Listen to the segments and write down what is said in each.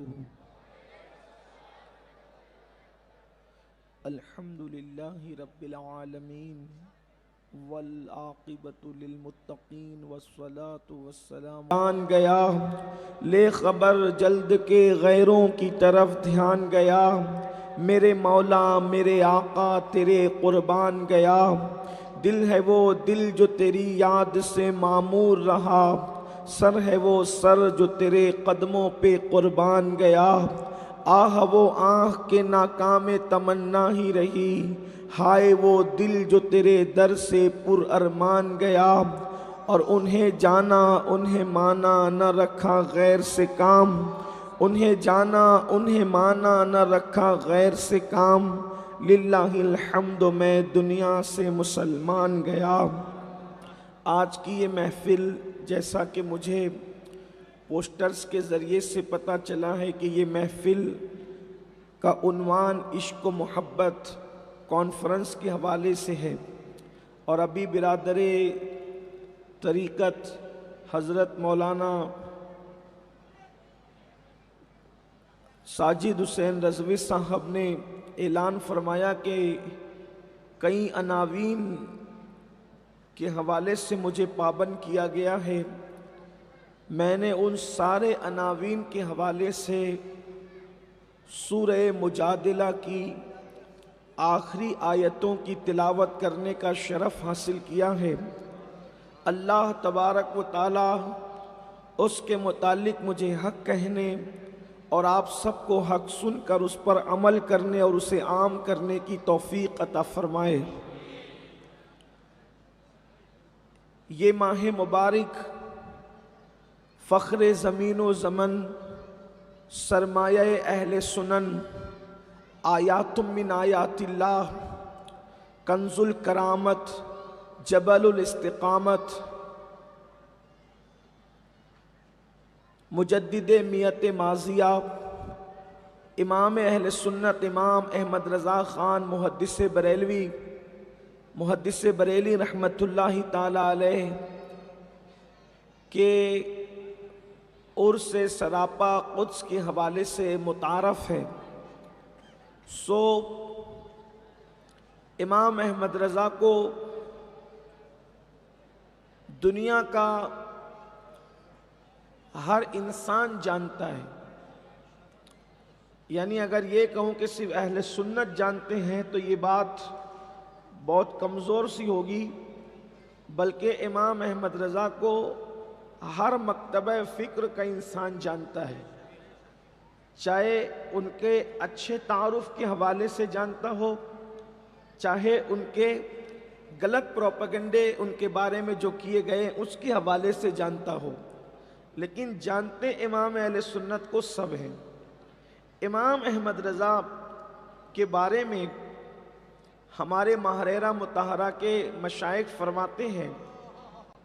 وبركاته. الحمد لله رب العالمين والعاقبۃ للمتقین والصلاة والسلام. دھیان گیا لے خبر جلد کے غیروں کی طرف دھیان گیا، میرے مولا میرے آقا تیرے قربان گیا. دل ہے وہ دل جو تیری یاد سے معمور رہا، سر ہے وہ سر جو تیرے قدموں پہ قربان گیا. آہ وہ آنکھ کے ناکام تمنا ہی رہی، ہائے وہ دل جو تیرے در سے پر ارمان گیا. اور انہیں جانا انہیں مانا نہ رکھا غیر سے کام، انہیں جانا انہیں مانا نہ رکھا غیر سے کام. للہ الحمد میں دنیا سے مسلمان گیا. آج کی یہ محفل، جیسا کہ مجھے پوسٹرز کے ذریعے سے پتہ چلا ہے کہ یہ محفل کا عنوان عشق و محبت کانفرنس کے حوالے سے ہے، اور ابھی برادر طریقت حضرت مولانا ساجد حسین رضوی صاحب نے اعلان فرمایا کہ کئی عناوین کے حوالے سے مجھے پابند کیا گیا ہے. میں نے ان سارے عناوین کے حوالے سے سورہ مجادلہ کی آخری آیتوں کی تلاوت کرنے کا شرف حاصل کیا ہے. اللہ تبارک و تعالی اس کے متعلق مجھے حق کہنے اور آپ سب کو حق سن کر اس پر عمل کرنے اور اسے عام کرنے کی توفیق عطا فرمائے. یہ ماہ مبارک فخر زمین و زمن، سرمایہ اہل سنن، آیات من آیات اللہ، کنز الکرامت، جبل الاستقامت، مجدد میت ماضیہ، امام اہل سنت امام احمد رضا خان محدث بریلوی رحمت اللہ تعالی علیہ کے عرس سراپا قدس کے حوالے سے متعارف ہے. امام احمد رضا کو دنیا کا ہر انسان جانتا ہے. یعنی اگر یہ کہوں کہ صرف اہل سنت جانتے ہیں تو یہ بات بہت کمزور سی ہوگی، بلکہ امام احمد رضا کو ہر مکتبہ فکر کا انسان جانتا ہے، چاہے ان کے اچھے تعارف کے حوالے سے جانتا ہو، چاہے ان کے غلط پروپیگنڈے ان کے بارے میں جو کیے گئے اس کے حوالے سے جانتا ہو، لیکن جانتے امام اہل سنت کو سب ہیں. امام احمد رضا کے بارے میں ہمارے ماہرہ مطہرہ کے مشائخ فرماتے ہیں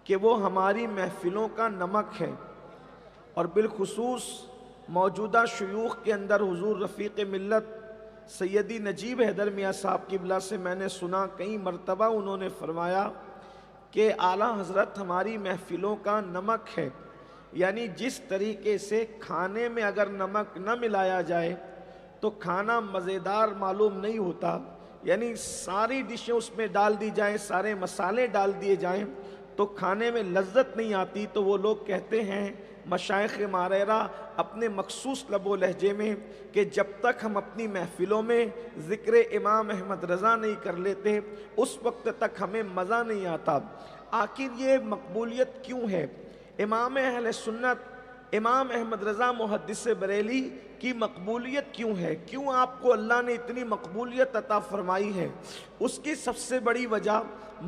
کہ وہ ہماری محفلوں کا نمک ہے، اور بالخصوص موجودہ شیوخ کے اندر حضور رفیق ملت سیدی نجیب حیدر میاں صاحب قبلہ سے میں نے سنا کئی مرتبہ انہوں نے فرمایا کہ اعلیٰ حضرت ہماری محفلوں کا نمک ہے. یعنی جس طریقے سے کھانے میں اگر نمک نہ ملایا جائے تو کھانا مزیدار معلوم نہیں ہوتا، یعنی ساری ڈشیں اس میں ڈال دی جائیں، سارے مسالے ڈال دیے جائیں تو کھانے میں لذت نہیں آتی. تو وہ لوگ کہتے ہیں مشائخ ماہرہ اپنے مخصوص لب و لہجے میں کہ جب تک ہم اپنی محفلوں میں ذکر امام احمد رضا نہیں کر لیتے اس وقت تک ہمیں مزہ نہیں آتا. آخر یہ مقبولیت کیوں ہے؟ امام اہل سنت امام احمد رضا محدث بریلی کی مقبولیت کیوں ہے؟ کیوں آپ کو اللہ نے اتنی مقبولیت عطا فرمائی ہے؟ اس کی سب سے بڑی وجہ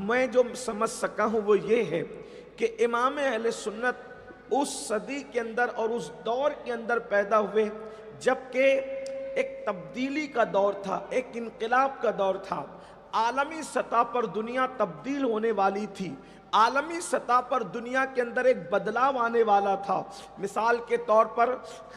میں جو سمجھ سکا ہوں وہ یہ ہے کہ امام اہل سنت اس صدی کے اندر اور اس دور کے اندر پیدا ہوئے جبکہ ایک تبدیلی کا دور تھا، ایک انقلاب کا دور تھا. عالمی سطح پر دنیا تبدیل ہونے والی تھی. عالمی سطح پر دنیا کے اندر ایک بدلاؤ آنے والا تھا۔ مثال کے طور پر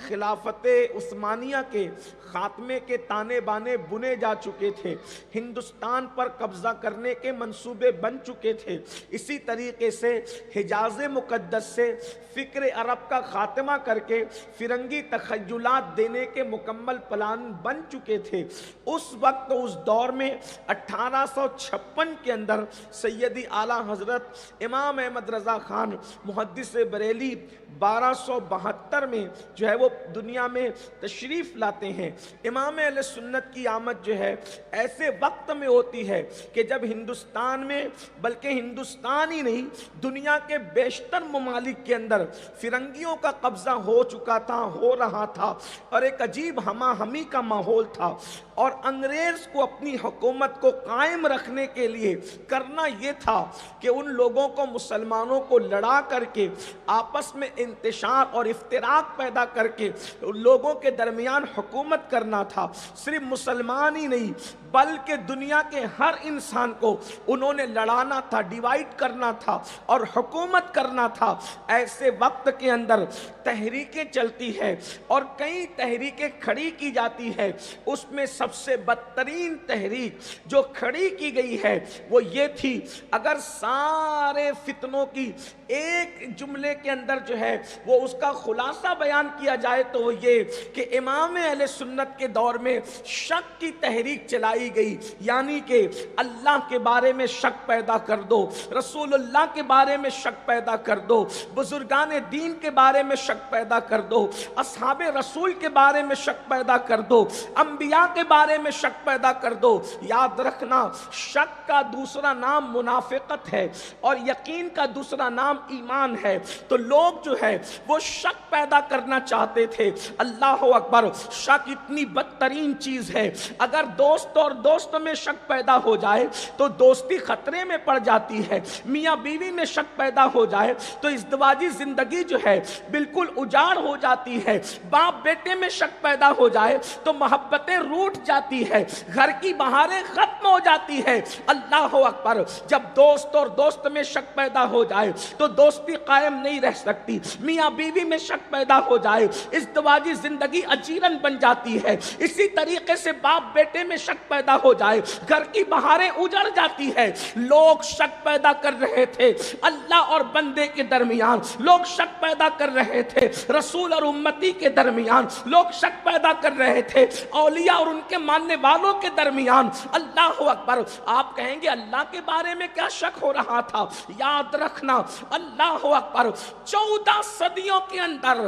خلافت عثمانیہ کے خاتمے کے تانے بانے بنے جا چکے تھے، ہندوستان پر قبضہ کرنے کے منصوبے بن چکے تھے، اسی طریقے سے حجاز مقدس سے فکر عرب کا خاتمہ کر کے فرنگی تخیلات دینے کے مکمل پلان بن چکے تھے۔ اس وقت اس دور میں 1856 کے اندر سیدی اعلیٰ حضرت امام احمد رضا خان محدث بریلی 1272 میں جو ہے وہ دنیا میں تشریف لاتے ہیں۔ امام اہل سنت کی آمد جو ہے ایسے وقت میں ہوتی ہے کہ جب ہندوستان میں، بلکہ ہندوستان ہی نہیں دنیا کے بیشتر ممالک کے اندر فرنگیوں کا قبضہ ہو چکا تھا، ہو رہا تھا، اور ایک عجیب ہمہ ہمی کا ماحول تھا، اور انگریز کو اپنی حکومت کو قائم رکھنے کے لیے کرنا یہ تھا کہ ان لوگوں کو، مسلمانوں کو لڑا کر کے آپس میں انتشار اور افتراق پیدا کر کے لوگوں کے درمیان حکومت کرنا تھا۔ صرف مسلمان ہی نہیں بلکہ دنیا کے ہر انسان کو انہوں نے لڑانا تھا، ڈیوائیڈ کرنا تھا اور حکومت کرنا تھا۔ ایسے وقت کے اندر تحریکیں چلتی ہے اور کئی تحریکیں کھڑی کی جاتی ہے، اس میں سب سے بدترین تحریک جو کھڑی کی گئی ہے وہ یہ تھی، اگر سارے فتنوں کی ایک جملے کے اندر جو ہے وہ اس کا خلاصہ بیان کیا جائے تو وہ یہ کہ امام اہل سنت کے دور میں شک کی تحریک چلائی گئی، یعنی کہ اللہ کے بارے میں شک پیدا کر دو، رسول اللہ کے بارے میں شک پیدا کر دو، بزرگان دین کے بارے میں شک پیدا کر دو، اصحاب رسول کے بارے میں شک پیدا کر دو، انبیاء کے بارے میں شک پیدا کر دو۔ یاد رکھنا، شک کا دوسرا نام منافقت ہے اور یقین کا دوسرا نام ایمان ہے، تو لوگ جو ہے وہ شک پیدا کرنا چاہتے تھے۔ اللہ اکبر، شک اتنی بدترین چیز ہے، اگر دوست اور دوست میں شک پیدا ہو جائے تو دوستی خطرے میں پڑ جاتی ہے، میاں بیوی میں شک پیدا ہو جائے تو ازدواجی زندگی جو ہے بالکل اجاڑ ہو جاتی ہے، باپ بیٹے میں شک پیدا ہو جائے تو محبتیں روٹ جاتی ہے، گھر کی بہاریں ختم ہو جاتی ہے۔ اللہ اکبر، جب دوست اور دوست میں شک پیدا ہو جائے تو دوستی قائم نہیں رہ سکتی، میاں بیوی میں شک پیدا ہو جائے ازدواجی زندگی اجیرن بن جاتی ہے، اسی طریقے سے باپ بیٹے میں شک پیدا ہو جائے گھر کی بہاریں اجڑ جاتی ہے۔ لوگ شک پیدا کر رہے تھے اللہ اور بندے کے درمیان، لوگ شک پیدا کر رہے تھے رسول اور امتی کے درمیان، لوگ شک پیدا کر رہے تھے اولیاء اور ان کے ماننے والوں کے درمیان۔ اللہ اکبر، آپ کہیں گے اللہ کے بارے میں کیا شک ہو رہا تھا؟ یاد رکھنا، اللہ اکبر، 14 صدیوں کے اندر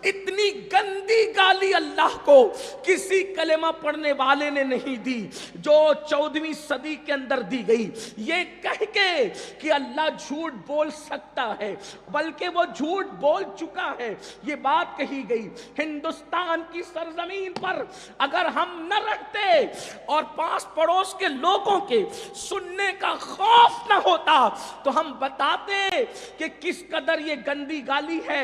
اتنی گندی گالی اللہ کو کسی کلمہ پڑھنے والے نے نہیں دی جو 14ویں صدی کے اندر دی گئی، یہ کہہ کے کہ اللہ جھوٹ بول سکتا ہے، بلکہ وہ جھوٹ بول چکا ہے، یہ بات کہی گئی۔ ہندوستان کی سرزمین پر اگر ہم نہ رہتے اور پاس پڑوس کے لوگوں کے سننے کا خوف نہ ہوتا تو ہم بتاتے کہ کس قدر یہ گندی گالی ہے۔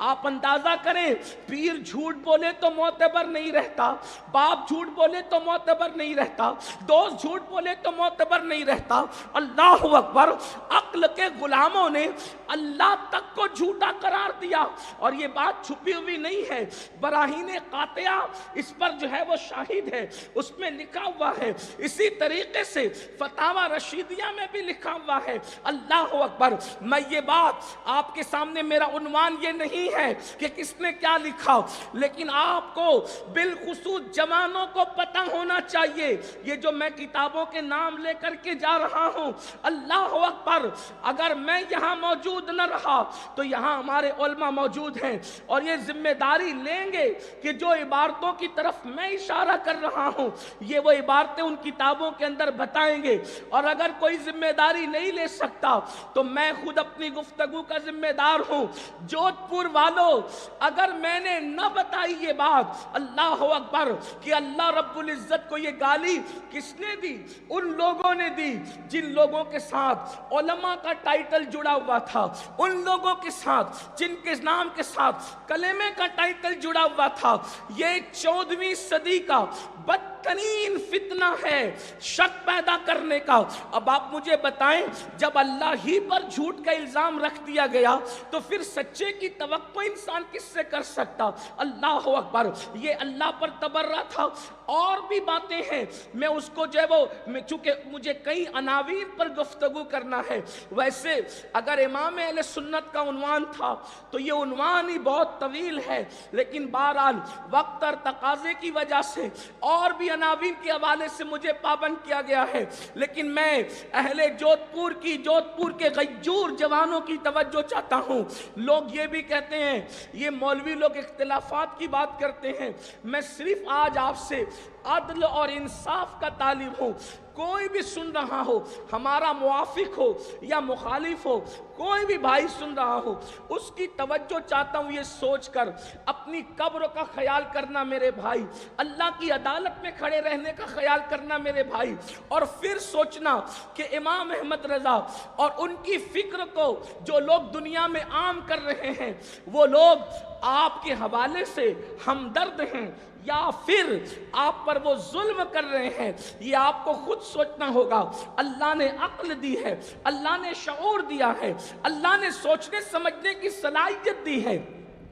آپ اندازہ کریں، پیر جھوٹ بولے تو معتبر نہیں رہتا، باپ جھوٹ بولے تو معتبر نہیں رہتا، دوست جھوٹ بولے تو معتبر نہیں رہتا۔ اللہ اکبر، عقل کے غلاموں نے اللہ تک کو جھوٹا قرار دیا، اور یہ بات چھپی ہوئی نہیں ہے، براہین قاطعہ اس پر جو ہے وہ شاہد ہے، اس میں لکھا ہوا ہے، اسی طریقے سے فتاوی رشیدیہ میں بھی لکھا ہوا ہے۔ اللہ اکبر، میں یہ بات آپ کے سامنے، میرا عنوان یہ نہیں ہے کہ کس نے کیا لکھا، لیکن آپ کو بالخصوص جوانوں کو پتہ ہونا چاہیے، یہ جو میں کتابوں کے نام لے کر کے جا رہا ہوں، اللہ اکبر، اگر میں یہاں موجود نہ رہا تو یہاں ہمارے علماء موجود ہیں اور یہ ذمہ داری لیں گے کہ جو عبارتوں کی طرف میں اشارہ کر رہا ہوں یہ وہ عبارتیں ان کتابوں کے اندر بتائیں گے، اور اگر کوئی ذمہ داری نہیں لے سکتا تو میں خود اپنی گفتگو کا ذمہ دار ہوں۔ جودھ پور والوں، اگر میں نے نہ بتائی یہ بات، اللہ اکبر، کہ اللہ رب العزت کو یہ گالی کس نے دی؟ ان لوگوں نے دی جن لوگوں کے ساتھ علماء کا ٹائٹل جڑا ہوا تھا، ان لوگوں کے ساتھ جن کے نام کے ساتھ کلمے کا ٹائٹل جڑا ہوا تھا۔ یہ 14ویں صدی کا بدترین فتنہ ہے شک پیدا کرنے کا۔ اب آپ مجھے بتائیں، جب اللہ ہی پر جھوٹ کا الزام رکھ دیا گیا تو پھر سچے کی توقع انسان کس سے کر سکتا؟ اللہ اکبر، یہ اللہ پر تبرہ تھا۔ اور بھی باتیں ہیں، میں اس کو جو ہے وہ چونکہ مجھے کئی عناوین پر گفتگو کرنا ہے، ویسے اگر امام اہل سنت کا عنوان تھا تو یہ عنوان ہی بہت طویل ہے، لیکن بہرحال وقت اور تقاضے کی وجہ سے اور بھی عناوین کے حوالے سے مجھے پابند کیا گیا ہے، لیکن میں اہل جودھ پور کے غیور جوانوں کی توجہ چاہتا ہوں۔ لوگ یہ بھی کہتے ہیں، یہ مولوی لوگ اختلافات کی بات کرتے ہیں، میں صرف آج آپ سے عدل اور انصاف کا طالب ہوں۔ کوئی بھی سن رہا ہو، ہمارا موافق ہو یا مخالف ہو، کوئی بھی بھائی سن رہا ہو، اس کی توجہ چاہتا ہوں یہ سوچ کر اپنی قبر کا خیال کرنا میرے بھائی، اللہ کی عدالت میں کھڑے رہنے کا خیال کرنا میرے بھائی، اور پھر سوچنا کہ امام احمد رضا اور ان کی فکر کو جو لوگ دنیا میں عام کر رہے ہیں، وہ لوگ آپ کے حوالے سے ہمدرد ہیں یا پھر آپ پر وہ ظلم کر رہے ہیں، یہ آپ کو خود سوچنا ہوگا۔ اللہ نے عقل دی ہے، اللہ نے شعور دیا ہے، اللہ نے سوچنے سمجھنے کی صلاحیت دی ہے۔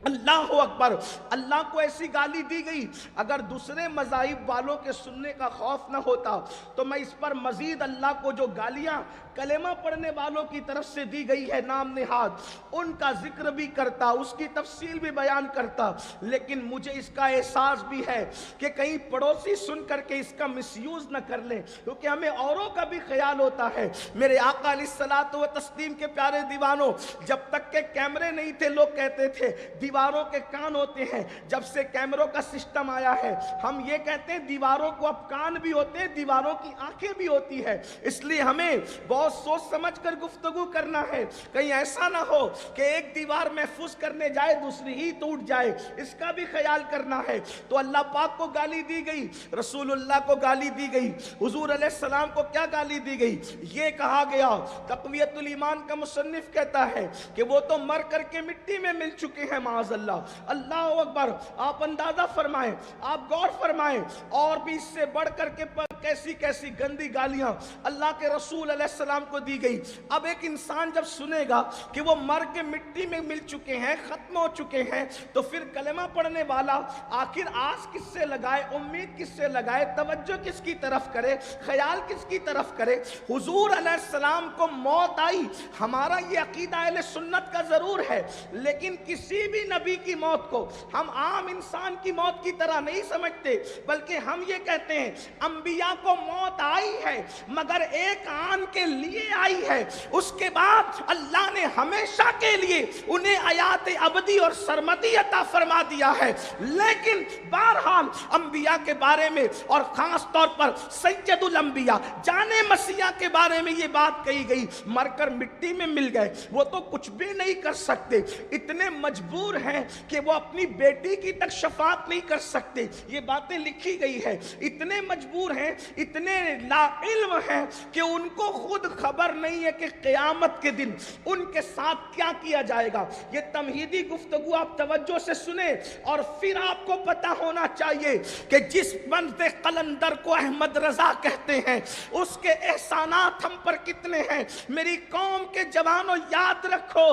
اللہ اکبر، اللہ کو ایسی گالی دی گئی، اگر دوسرے مذاہب والوں کے سننے کا خوف نہ ہوتا تو میں اس پر مزید اللہ کو جو گالیاں کلمہ پڑھنے والوں کی طرف سے دی گئی ہے نام نہاد، ان کا ذکر بھی کرتا، اس کی تفصیل بھی بیان کرتا، لیکن مجھے اس کا احساس بھی ہے کہ کہیں پڑوسی سن کر کے اس کا مس یوز نہ کر لیں، کیونکہ ہمیں اوروں کا بھی خیال ہوتا ہے۔ میرے آقا علیہ الصلوۃ والتسلیم کے پیارے دیوانوں، جب تک کہ کیمرے نہیں تھے لوگ کہتے تھے دیواروں کے کان ہوتے ہیں، جب سے کیمروں کا سسٹم آیا ہے ہم یہ کہتے ہیں دیواروں کو اب کان بھی ہوتے ہیں، دیواروں کی آنکھیں بھی ہوتی ہے۔ اس لیے ہمیں بہت سوچ سمجھ کر گفتگو کرنا ہے، کہیں ایسا نہ ہو کہ ایک دیوار محفوظ کرنے جائے دوسری ہی ٹوٹ جائے، اس کا بھی خیال کرنا ہے۔ تو اللہ پاک کو گالی دی گئی، رسول اللہ کو گالی دی گئی، حضور علیہ السلام کو کیا گالی دی گئی؟ یہ کہا گیا، تقویۃ الایمان کا مصنف کہتا ہے کہ وہ تو مر کر کے مٹی میں مل چکے ہیں معاذ اللہ۔ اللہ اکبر، آپ اندازہ فرمائیں، آپ غور فرمائیں، اور بھی اس سے بڑھ کر کے کیسی کیسی گندی گالیاں اللہ کے رسول علیہ السلام کو دی گئی۔ اب ایک انسان جب سنے گا کہ وہ مر کے مٹی میں مل چکے ہیں، ختم ہو چکے ہیں، تو پھر کلمہ پڑھنے والا آخر آس کس سے لگائے، امید کس سے لگائے، توجہ کس کی طرف کرے، خیال کس کی طرف کرے؟ حضور علیہ السلام کو موت آئی، ہمارا یہ عقیدہ اہل سنت کا ضرور ہے، لیکن کسی بھی نبی کی موت کو ہم عام انسان کی موت کی طرح نہیں سمجھتے، بلکہ ہم یہ کہتے ہیں انبیاء کو موت آئی ہے مگر ایک آن کے لیے آئی ہے، اس کے بعد اللہ نے ہمیشہ کے لیے انہیں حیات ابدی اور سرمدی عطا فرما دیا ہے۔ لیکن بہرحال انبیاء کے بارے میں اور خاص طور پر سید الانبیاء جانے مسیح کے بارے میں یہ بات کہی گئی، مر کر مٹی میں مل گئے، وہ تو کچھ بھی نہیں کر سکتے، اتنے مجبور ہیں کہ وہ اپنی بیٹی کی تک شفاعت نہیں کر سکتے، یہ باتیں لکھی گئی ہے، اتنے مجبور ہیں، اتنے لا علم ہیں کہ ان کو خود خبر نہیں ہے کہ قیامت کے دن ان کے ساتھ کیا کیا جائے گا۔ یہ تمہیدی گفتگو آپ توجہ سے سنیں، اور پھر آپ کو پتا ہونا چاہیے کہ جس بند قلندر کو احمد رضا کہتے ہیں اس کے احسانات ہم پر کتنے ہیں۔ میری قوم کے جوانوں یاد رکھو،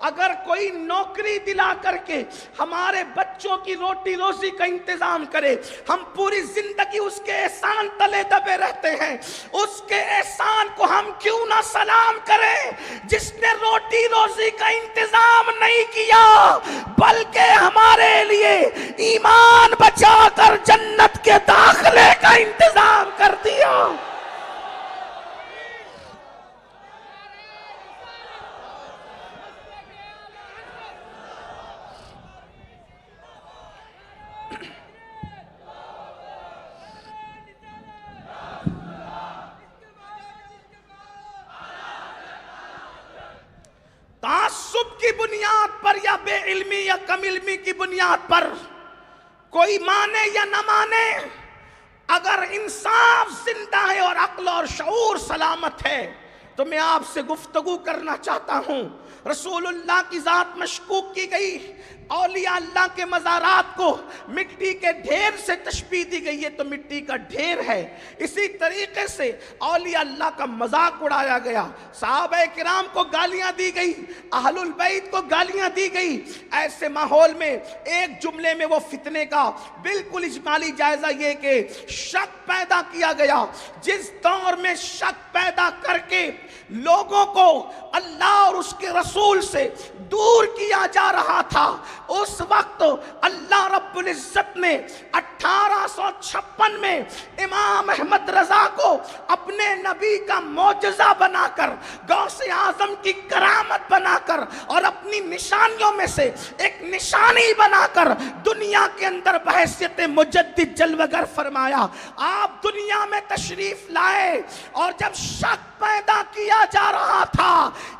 اگر کوئی نوکری دلا کر کے ہمارے بچوں کی روٹی روزی کا انتظام کرے، ہم پوری زندگی اس کے احسان تلے دبے رہتے ہیں، اس کے احسان کو ہم کیوں نہ سلام کریں؟ جس نے روٹی روزی کا انتظام نہیں کیا بلکہ ہمارے لیے ایمان بچا کر جنت کے داخلے کا انتظام کر دیا۔ تعصب کی بنیاد پر یا بے علمی یا کم علمی کی بنیاد پر کوئی مانے یا نہ مانے، اگر انصاف زندہ ہے اور عقل اور شعور سلامت ہے تو میں آپ سے گفتگو کرنا چاہتا ہوں۔ رسول اللہ کی ذات مشکوک کی گئی، اولیاء اللہ کے مزارات کو مٹی کے ڈھیر سے تشبیہ دی گئی ہے تو مٹی کا ڈھیر ہے۔ اسی طریقے سے اولیاء اللہ کا مذاق اڑایا گیا، صحابہ کرام کو گالیاں دی گئی، اہل البیت کو گالیاں دی گئی۔ ایسے ماحول میں ایک جملے میں وہ فتنے کا بالکل اجمالی جائزہ یہ کہ شک پیدا کیا گیا۔ جس دور میں شک پیدا کر کے لوگوں کو اللہ اور اس کے رسول سے دور کیا جا رہا تھا، اس وقت اللہ رب العزت نے 1856 میں امام احمد رضا کو اپنے نبی کا معجزہ بنا کر، غوث اعظم کی کرامت بنا کر اور اپنی نشانیوں میں سے ایک نشانی بنا کر دنیا کے اندر بحیثیت مجدد جلوگر فرمایا۔ آپ دنیا میں تشریف لائے اور جب شک پیدا کیا جا رہا تھا،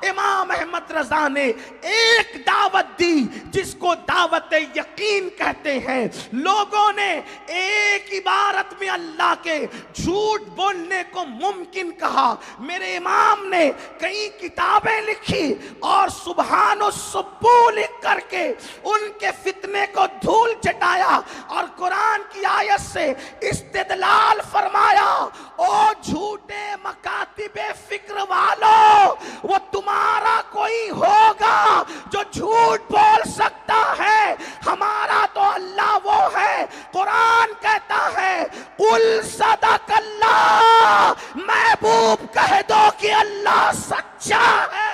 امام احمد رضا نے ایک دعوت دی جس کو دعوت یقین کہتے ہیں۔ لوگوں نے ایک عبارت میں اللہ کے جھوٹ بولنے کو ممکن کہا۔ میرے امام نے کئی کتابیں لکھی اور سبحان و سبو لکھ کر کے ان کے فتنے کو دھول چٹایا اور قرآن کی آیت سے استدلال فرمایا، او جھوٹے مکاتب فکر والو، وہ تمہارا کوئی ہوگا جو جھوٹ بول سکتا ہے، ہمارا تو اللہ وہ ہے۔ قرآن کہتا ہے قل صدق اللہ، محبوب کہہ دو کہ اللہ سچا ہے۔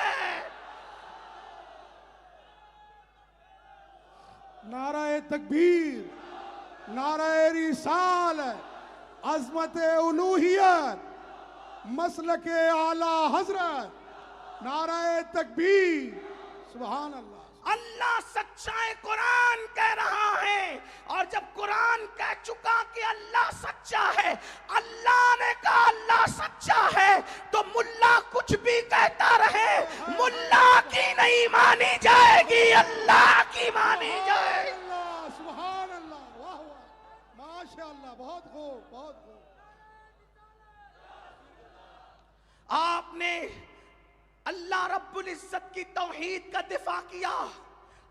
نعرہ تکبیر، نعرہ رسالت، عظمت الوہیت، مسلک اعلی حضرت، نعرہ تکبیر، سبحان اللہ۔ اللہ سچا ہے، قرآن کہہ رہا ہے، اور جب قرآن کہہ چکا کہ اللہ سچا ہے، اللہ نے کہا اللہ سچا ہے، تو ملا کچھ بھی کہتا رہے، ملا کی نہیں مانی جائے گی، اللہ کی مانی جائے گی۔ سبحان اللہ، واہ واہ، ماشاءاللہ، بہت خوب، بہت خوب۔ آپ نے اللہ رب العزت کی توحید کا دفاع کیا،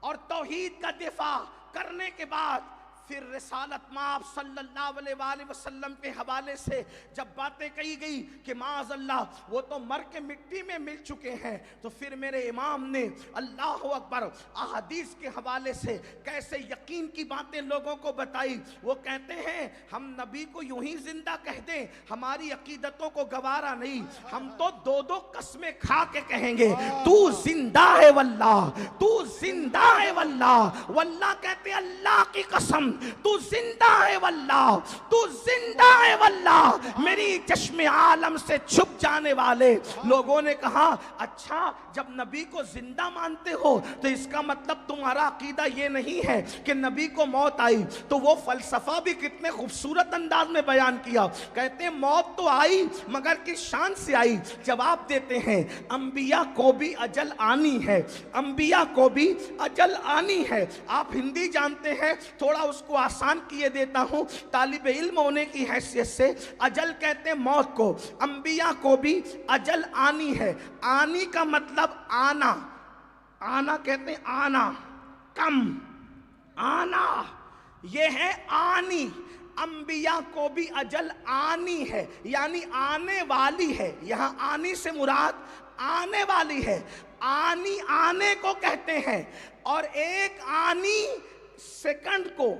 اور توحید کا دفاع کرنے کے بعد پھر رسالت مآب صلی اللہ علیہ وآلہ وسلم کے حوالے سے جب باتیں کہی گئی کہ معاذ اللہ وہ تو مر کے مٹی میں مل چکے ہیں، تو پھر میرے امام نے اللہ اکبر احادیث کے حوالے سے کیسے یقین کی باتیں لوگوں کو بتائی۔ وہ کہتے ہیں ہم نبی کو یوں ہی زندہ کہہ دیں، ہماری عقیدتوں کو گوارا نہیں، ہم تو دو دو قسمیں کھا کے کہیں گے تو زندہ ہے واللہ، تو زندہ ہے واللہ۔ واللہ کہتے ہیں اللہ کی قسم تو زندہ ہے واللہ، تو زندہ ہے واللہ۔ میری چشم عالم سے چھپ جانے والے لوگوں نے کہا اچھا جب نبی کو زندہ مانتے ہو تو اس کا مطلب تمہارا عقیدہ یہ نہیں ہے کہ نبی کو موت آئی۔ تو وہ فلسفہ بھی کتنے خوبصورت انداز میں بیان کیا، کہتے ہیں موت تو آئی مگر کس شان سے آئی؟ جواب دیتے ہیں انبیاء کو بھی اجل آنی ہے، انبیاء کو بھی اجل آنی ہے۔ آپ ہندی جانتے ہیں، تھوڑا اس کو آسان کیے دیتا ہوں طالب علم ہونے کی حیثیت سے۔ اجل کہتے ہیں موت کو، انبیاء کو بھی اجل آنی ہے۔ آنی کا مطلب آنا، آنا کہتے ہیں آنا، کم آنا، یہ ہے آنی۔ انبیاء کو بھی اجل آنی ہے، یعنی آنے والی ہے۔ یہاں آنی سے مراد آنے والی ہے، آنی آنے کو کہتے ہیں۔ اور ایک آنی سیکنڈ کو،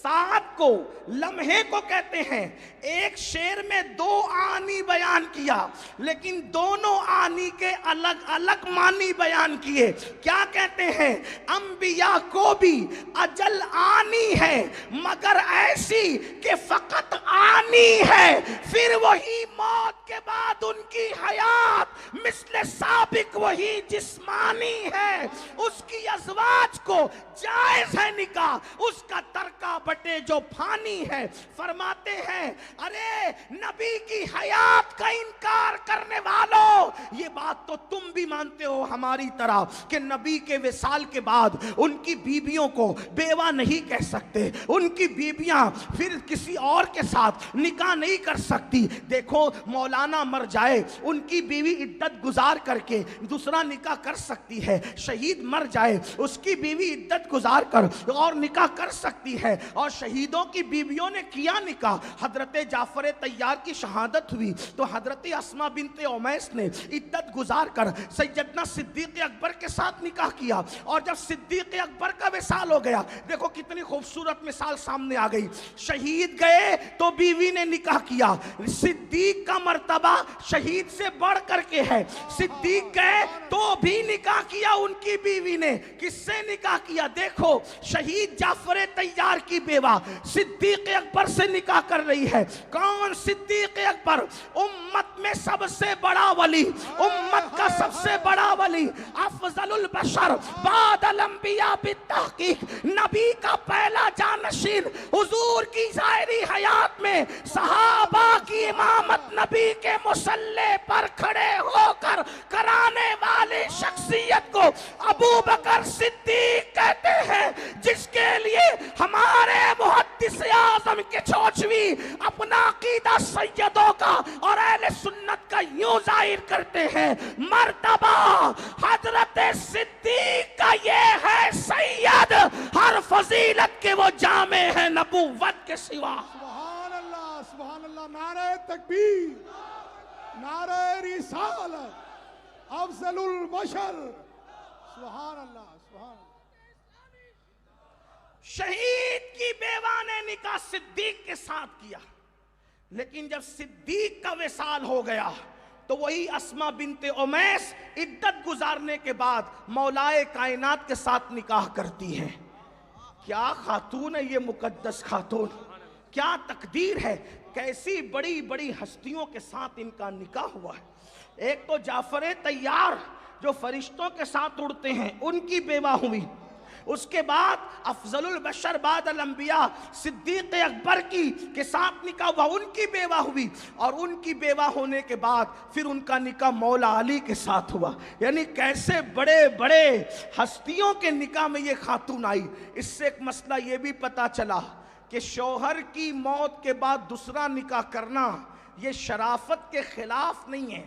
ساتھ کو، لمحے کو کہتے ہیں۔ ایک شعر میں دو آنی بیان کیا لیکن دونوں آنی کے الگ الگ معنی بیان کیے۔ کیا کہتے ہیں؟ انبیاء کو بھی اجل آنی ہے مگر ایسی کہ فقط آنی ہے، پھر وہی موت کے بعد ان کی حیات مثل سابق وہی جسمانی ہے۔ اس کی ازواج کو جائز ہے نکاح، اس کا ترکہ بٹے جو فانی ہے۔ فرماتے ہیں ارے نبی کی حیات کا انکار کرنے والوں، یہ بات تو تم بھی مانتے ہو ہماری طرح کہ نبی کے وصال کے بعد ان کی بیویوں کو بیوہ نہیں کہہ سکتے، ان کی بیویاں پھر کسی اور کے ساتھ نکاح نہیں کر سکتی۔ دیکھو مولانا مر جائے، ان کی بیوی عدت گزار کر کے دوسرا نکاح کر سکتی ہے. شہید مر جائے اس کی بیوی عدت گزار کر اور نکاح کر سکتی ہے. اور شہیدوں کی بیویوں نے کیا نکاح. حضرت جعفر طیار کی شہادت ہوئی تو حضرت اسماء بنت امیس نے عدت گزار کر سیدنا صدیق اکبر کے ساتھ نکاح کیا. اور جب صدیق اکبر کا وصال ہو گیا, دیکھو کتنی خوبصورت مثال سامنے آ گئی. شہید گئے تو بیوی نے نکاح کیا. صدیق کا مرتبہ شہید سے بڑھ کر کے ہے. صدیق گئے تو بھی نکاح کیا ان کی بیوی نے. کس سے نکاح کیا؟ دیکھو شہید جعفر طیار کی بیوہ صدیق اکبر سے نکاح کر رہی ہے. کون؟ صدیق اکبر, امت میں سب سے بڑا ولی, امت کا سب سے بڑا ولی, افضل البشر بعد الانبیاء بالتحقیق, نبی کا پہلا جانشین. حضور کی ظاہری حیات میں صحابہ کی امامت نبی کے مصلی پر کھڑے ہو کر کرانے والی شخصیت کو ابو بکر صدیق کہتے ہیں, جس کے لیے ہمارے محدث اعظم کے چوچوی اپنا عقیدہ سیدوں کا اور اہل سنت کا یوں ظاہر کرتے ہیں. مرتبہ حضرت صدیق کا یہ ہے سید, ہر فضیلت کے وہ جامع ہے نبوت کے سوا. سبحان اللہ, سبحان اللہ. نعرہ تکبیر, نعرہ رسالت, افضل البشر. سبحان اللہ, سبحان اللہ. شہید کی بیوہ نے نکاح صدیق کے ساتھ کیا, لیکن جب صدیق کا وصال ہو گیا تو وہی اسماء بنت امیس عدت گزارنے کے بعد مولائے کائنات کے ساتھ نکاح کرتی ہے. کیا خاتون ہے یہ مقدس خاتون, کیا تقدیر ہے. کیسی بڑی بڑی ہستیوں کے ساتھ ان کا نکاح ہوا ہے. ایک تو جعفر طیار جو فرشتوں کے ساتھ اڑتے ہیں, ان کی بیوہ ہوئی. اس کے بعد افضل البشر بعد الانبیاء صدیق اکبر کی کے ساتھ نکاح ہوا, ان کی بیوہ ہوئی. اور ان کی بیوہ ہونے کے بعد پھر ان کا نکاح مولا علی کے ساتھ ہوا. یعنی کیسے بڑے بڑے ہستیوں کے نکاح میں یہ خاتون آئی. اس سے ایک مسئلہ یہ بھی پتا چلا کہ شوہر کی موت کے بعد دوسرا نکاح کرنا یہ شرافت کے خلاف نہیں ہے.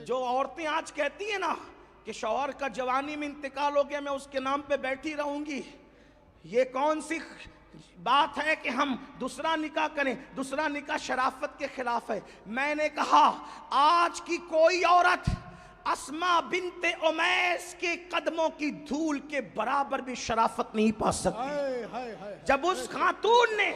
جو عورتیں آج کہتی ہیں نا کہ شوہر کا جوانی میں انتقال ہو گیا, میں اس کے نام پہ بیٹھی رہوں گی, یہ کون سی بات ہے کہ ہم دوسرا نکاح کریں؟ دوسرا نکاح شرافت کے خلاف ہے. میں نے کہا آج کی کوئی عورت اسماء بنت امیس کے قدموں کی دھول کے برابر بھی شرافت نہیں پا سکتی. جب اس خاتون نے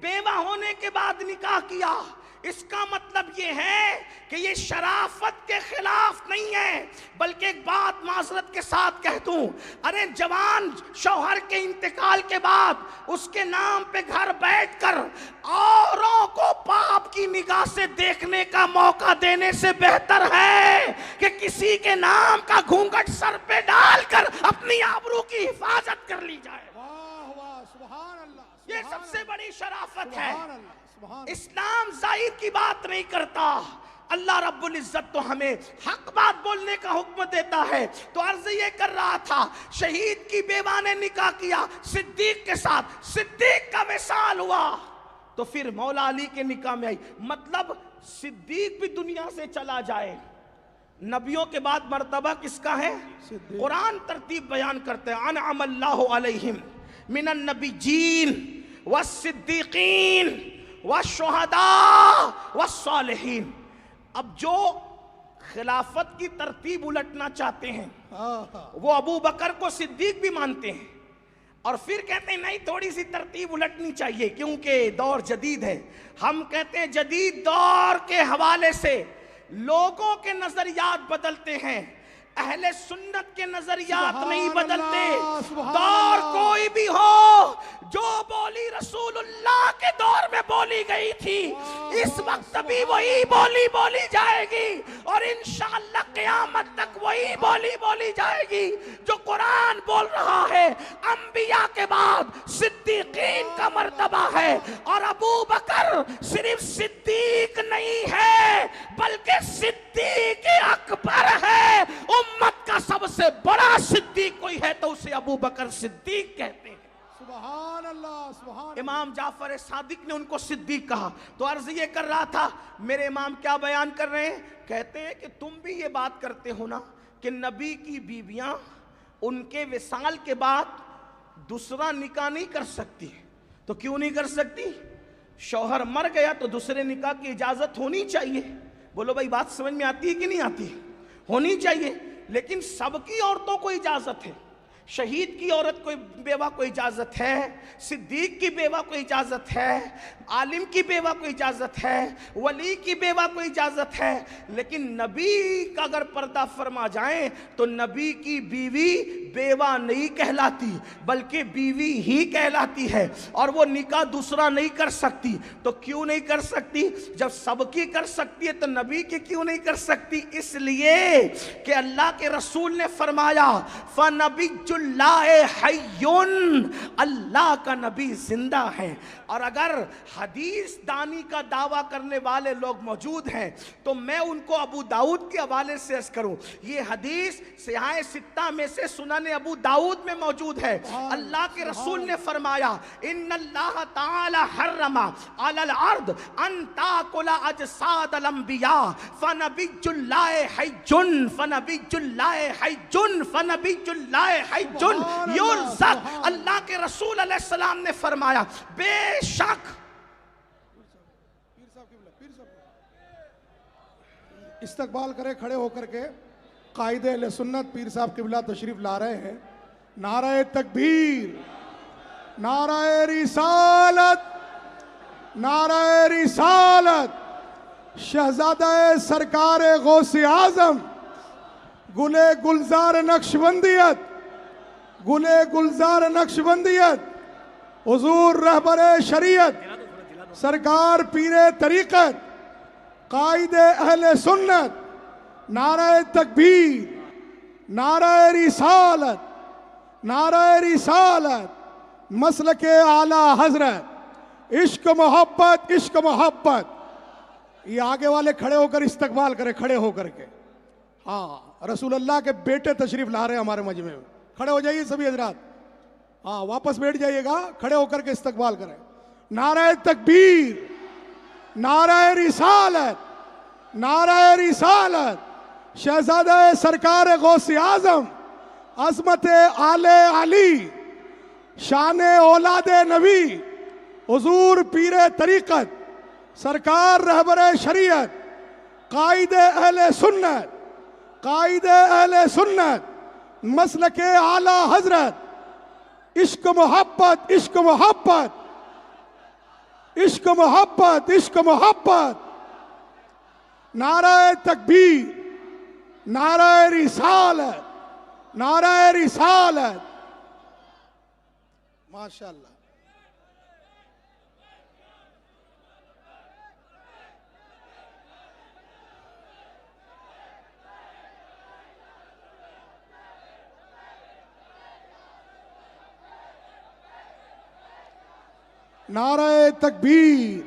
بیوہ ہونے کے بعد نکاح کیا, اس کا مطلب یہ ہے کہ یہ شرافت کے خلاف نہیں ہے, بلکہ ایک بات معذرت کے ساتھ کہہ دوں, ارے جوان شوہر کے انتقال کے بعد اس کے نام پہ گھر بیٹھ کر اوروں کو پاپ کی نگاہ سے دیکھنے کا موقع دینے سے بہتر ہے کہ کسی کے نام کا گھونگھٹ سر پہ ڈال کر اپنی آبرو کی حفاظت کر لی جائے. واہ واہ, سبحان اللہ. یہ سب سے بڑی شرافت ہے. سبحان اللہ, سبحان اللہ. اسلام ظاہر کی بات نہیں کرتا. اللہ رب العزت تو ہمیں حق بات بولنے کا حکم دیتا ہے. تو عرض یہ کر رہا تھا, شہید کی بیوہ نے نکاح کیا صدیق کے ساتھ, صدیق کا وصال ہوا تو پھر مولا علی کے نکاح میں آئی. مطلب صدیق بھی دنیا سے چلا جائے, نبیوں کے بعد مرتبہ کس کا ہے؟ قرآن ترتیب بیان کرتے ہیں, انعم اللہ علیہم من النبیین والصدیقین والشہداء والصالحین. اب جو خلافت کی ترتیب الٹنا چاہتے ہیں وہ ابو بکر کو صدیق بھی مانتے ہیں, اور پھر کہتے ہیں نہیں تھوڑی سی ترتیب الٹنی چاہیے کیونکہ دور جدید ہے. ہم کہتے ہیں جدید دور کے حوالے سے لوگوں کے نظریات بدلتے ہیں, اہل سنت کے نظریات نہیں بدلتے. دور کوئی بھی ہو, جو بولی رسول اللہ کے دور میں بولی گئی تھی اس وقت بھی وہی بولی جائے گی, اور انشاءاللہ قیامت تک وہی بولی جائے گی جو قرآن بول رہا ہے. انبیاء کے بعد صدیقین کا مرتبہ ہے, اور ابو بکر صرف صدیق نہیں ہے بلکہ صدیق اکبر ہے. امت کا سب سے بڑا صدیق کوئی ہے تو اسے ابو بکر صدیق کہتے ہیں. سبحان اللہ, سبحان امام جعفر صادق نے ان کو صدیق کہا. تو عرض یہ کر رہا تھا میرے امام کیا بیان کر رہے ہیں, کہتے ہیں کہ تم بھی یہ بات کرتے ہو نا کہ نبی کی بیویاں ان کے وصال کے بعد دوسرا نکاح نہیں کر سکتی. تو کیوں نہیں کر سکتی؟ شوہر مر گیا تو دوسرے نکاح کی اجازت ہونی چاہیے. بولو بھائی بات سمجھ میں آتی ہے کہ نہیں آتی؟ ہونی چاہیے. لیکن سب کی عورتوں کو اجازت ہے. شہید کی عورت کو بیوہ کو اجازت ہے, صدیق کی بیوہ کو اجازت ہے, عالم کی بیوہ کو اجازت ہے, ولی کی بیوہ کو اجازت ہے. لیکن نبی کا اگر پردہ فرما جائیں تو نبی کی بیوی بیوہ نہیں کہلاتی بلکہ بیوی ہی کہلاتی ہے, اور وہ نکاح دوسرا نہیں کر سکتی. تو کیوں نہیں کر سکتی؟ جب سب کی کر سکتی ہے تو نبی کی کیوں نہیں کر سکتی؟ اس لیے کہ اللہ کے رسول نے فرمایا فَنَبِيُّ اللَّهِ حَيٌّ, اللہ کا نبی زندہ ہے. اور اگر حدیث دانی کا دعویٰ کرنے والے لوگ موجود ہیں تو میں ان کو ابو داؤد کے حوالے سے عرض کروں, یہ حدیث سیاہ ستہ میں سے سنن ابو داؤد میں موجود ہے. اللہ کے رسول نے فرمایا ان اللہ تعالی حرم علی الارض ان تاکل اجساد الانبیاء فنبی اللہ حی فنبی اللہ حی فنبی اللہ حی یرزق. اللہ کے رسول علیہ السلام نے فرمایا بے شک استقبال کرے کھڑے ہو کر کے. قائد اہل سنت پیر صاحب قبلہ تشریف لا رہے ہیں. نعرہ تکبیر, نعرہ رسالت, نعرہ رسالت. شہزادہ سرکار غوث اعظم گلے گلزار نقشبندیت, گلے گلزار نقشبندیت, حضور رہبر شریعت سرکار پیر طریقت قائد اہل سنت. نعرہ تکبیر, نعرہ رسالت, نعرہ رسالت. مسلک اعلی حضرت, عشق محبت, عشق محبت. یہ آگے والے کھڑے ہو کر استقبال کرے, کھڑے ہو کر کے. ہاں رسول اللہ کے بیٹے تشریف لا رہے ہیں ہمارے مجمع میں. کھڑے ہو جائیے سبھی حضرات. ہاں واپس بیٹھ جائیے گا, کھڑے ہو کر کے استقبال کریں. نعرہ تکبیر, نعرہ رسالت, نعرہ رسالت. شہزادہ سرکار غوث اعظم, عظمت آل علی, شان اولاد نبی, حضور پیر طریقت سرکار رہبر شریعت, قائد اہل سنت, قائد اہل سنت, مسلک اعلی حضرت. عشق محبت, عشق محبت, عشق محبت, عشق محبت. نعرہ تکبیر, نعرہ رسالت, نعرہ رسالت. ماشاءاللہ. نعرہ تکبیر,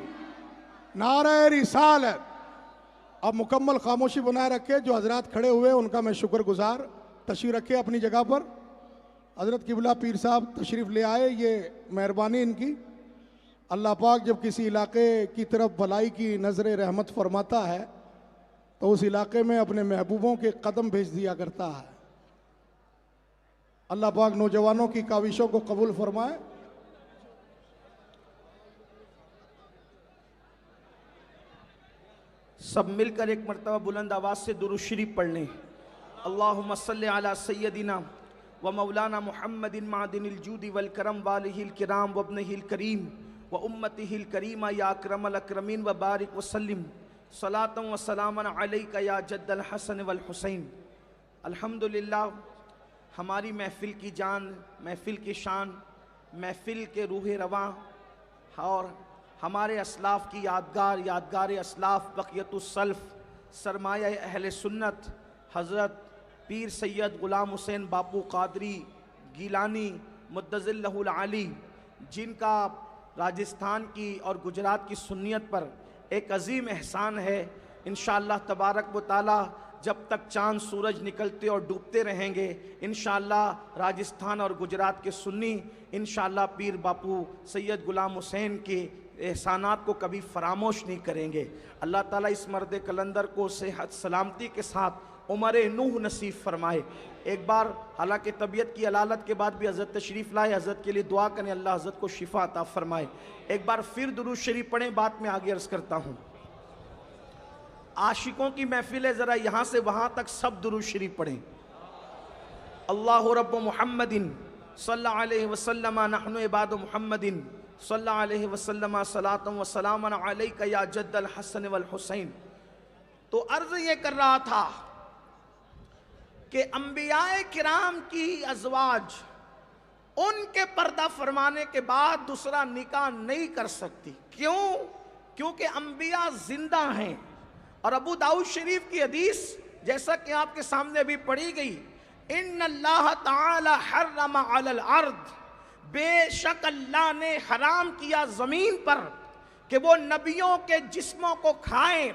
نعرہ رسالت. اب مکمل خاموشی بنائے رکھے. جو حضرات کھڑے ہوئے ان کا میں شکر گزار. تشریف رکھے اپنی جگہ پر. حضرت قبلہ پیر صاحب تشریف لے آئے, یہ مہربانی ان کی. اللہ پاک جب کسی علاقے کی طرف بھلائی کی نظر رحمت فرماتا ہے تو اس علاقے میں اپنے محبوبوں کے قدم بھیج دیا کرتا ہے. اللہ پاک نوجوانوں کی کاوشوں کو قبول فرمائے. سب مل کر ایک مرتبہ بلند آواز سے درود شریف پڑھ لیں. اللہم صلی علی سیدنا و مولانا محمد معدن الجود والکرم والہ الکرام وابنہ الکریم و امتہ الکریمہ یا اکرم الاکرمین و بارک وسلم صلاۃ و سلام علیک یا جد الحسن والحسین. الحمدللہ ہماری محفل کی جان, محفل کی شان, محفل کے روح رواں اور ہمارے اسلاف کی یادگار, یادگار اسلاف, بقیت السلف, سرمایہ اہل سنت حضرت پیر سید غلام حسین باپو قادری گیلانی مدظ اللہ العالی, جن کا راجستھان کی اور گجرات کی سنیت پر ایک عظیم احسان ہے. انشاءاللہ تبارک و تعالی جب تک چاند سورج نکلتے اور ڈوبتے رہیں گے انشاءاللہ راجستھان اور گجرات کے سنی انشاءاللہ پیر باپو سید غلام حسین کے احسانات کو کبھی فراموش نہیں کریں گے۔ اللہ تعالیٰ اس مرد کلندر کو صحت سلامتی کے ساتھ عمر نوح نصیب فرمائے۔ ایک بار حالانکہ طبیعت کی علالت کے بعد بھی حضرت تشریف لائے، حضرت کے لیے دعا کریں اللہ حضرت کو شفا عطا فرمائے۔ ایک بار پھر درود شریف پڑھیں، بات میں آگے عرض کرتا ہوں۔ عاشقوں کی محفل ہے، ذرا یہاں سے وہاں تک سب درود شریف پڑھیں۔ اللہ رب محمد صلی اللہ علیہ وسلم نحن عباد محمد صلی اللہ علیہ وسلم صلاۃ و سلام علیک یا جد الحسن والحسین۔ تو عرض یہ کر رہا تھا کہ انبیاء کرام کی ازواج ان کے پردہ فرمانے کے بعد دوسرا نکاح نہیں کر سکتی۔ کیوں؟ کیونکہ انبیاء زندہ ہیں، اور ابو داؤد شریف کی حدیث جیسا کہ آپ کے سامنے بھی پڑھی گئی، ان اللہ تعالی حرم علی الارض، بے شک اللہ نے حرام کیا زمین پر کہ وہ نبیوں کے جسموں کو کھائیں۔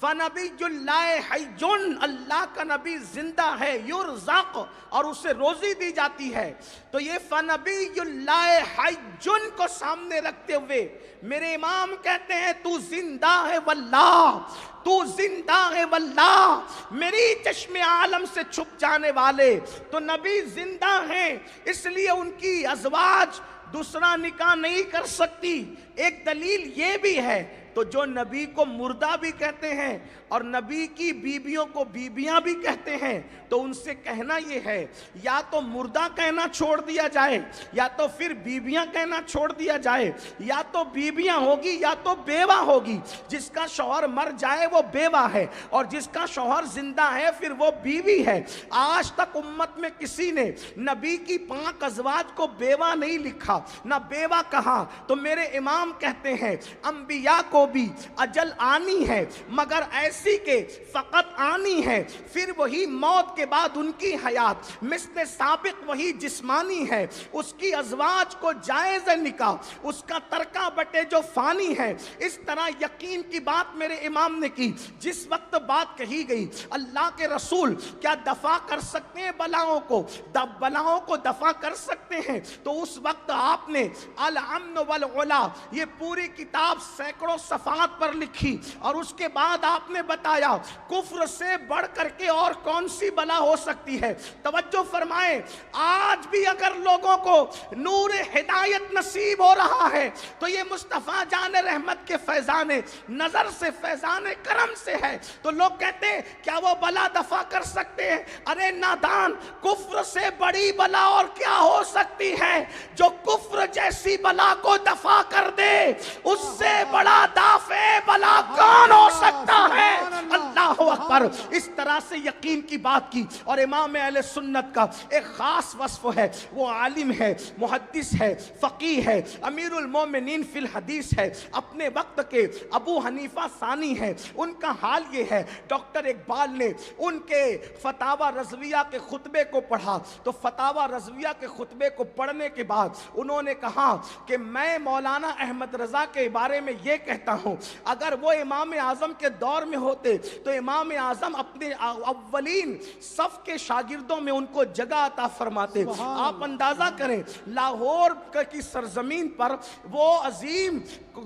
فَنَبِيُّ اللَّهِ حَيٌّ، اللہ کا نبی زندہ ہے، یرزق، اور اسے روزی دی جاتی ہے۔ تو یہ فَنَبِيُّ اللَّهِ حَيٌّ کو سامنے رکھتے ہوئے میرے امام کہتے ہیں تو زندہ ہے واللہ، تو زندہ ہے واللہ، میری چشم عالم سے چھپ جانے والے تو نبی زندہ ہیں، اس لیے ان کی ازواج دوسرا نکاح نہیں کر سکتی۔ ایک دلیل یہ بھی ہے، تو جو نبی کو مردہ بھی کہتے ہیں اور نبی کی بیویوں کو بیویاں بھی کہتے ہیں، تو ان سے کہنا یہ ہے یا تو مردہ کہنا چھوڑ دیا جائے، یا تو پھر بیویاں کہنا چھوڑ دیا جائے، یا تو بیویاں ہوگی یا تو بیوہ ہوگی۔ جس کا شوہر مر جائے وہ بیوہ ہے، اور جس کا شوہر زندہ ہے پھر وہ بیوی ہے۔ آج تک امت میں کسی نے نبی کی 5 ازواج کو بیوہ نہیں لکھا، نہ بیوہ کہا۔ تو میرے امام کہتے ہیں انبیاء کو بھی اجل آنی ہے، مگر ایسی کہ فقط آنی ہے، پھر وہی موت کے بعد ان کی حیات مثل سابق وہی جسمانی ہے۔ اس کی ازواج کو جائز نکاح، اس کا ترکہ بٹے جو فانی ہے۔ اس طرح یقین کی بات میرے امام نے کی۔ جس وقت بات کہی گئی اللہ کے رسول کیا دفع کر سکتے ہیں بلاؤں کو، بلاؤں کو دفع کر سکتے ہیں، تو اس وقت آپ نے الامن والعلا یہ پوری کتاب سینکڑوں صفحات پر لکھی، اور اس کے بعد آپ نے بتایا کفر سے بڑھ کر کے اور کون سی بلا ہو سکتی ہے۔ توجہ فرمائیں، آج بھی اگر لوگوں کو نور ہدایت نصیب ہو رہا ہے تو یہ مصطفیٰ جان رحمت کے فیضان نظر سے، فیضان کرم سے ہے۔ تو لوگ کہتے ہیں کیا وہ بلا دفع کر سکتے ہیں؟ ارے نادان، کفر سے بڑی بلا اور کیا ہو سکتی ہے؟ جو کفر جیسی بلا کو دفع کر دے اس سے بڑا دافع بلا کون ہو سکتا ہے؟ اللہ اکبر۔ اس طرح سے یقین کی بات کی، اور امام اہل سنت کا ایک خاص وصف ہے، وہ عالم ہے، محدث ہے، فقیہ ہے، امیر المومنین فی الحدیث ہے، اپنے وقت کے ابو حنیفہ ثانی ہے۔ ان کا حال یہ ہے، ڈاکٹر اقبال نے ان کے فتاوی رضویہ کے خطبے کو پڑھا، تو فتاوی رضویہ کے خطبے کو پڑھنے کے بعد انہوں نے کہا کہ میں مولانا احمد رضا کے بارے میں یہ کہتا ہوں، اگر وہ امام اعظم کے دور میں ہوتے تو امام اعظم اپنے اولین صف کے شاگردوں میں ان کو جگہ عطا فرماتے۔ آپ اندازہ کریں، لاہور کی سرزمین پر وہ عظیم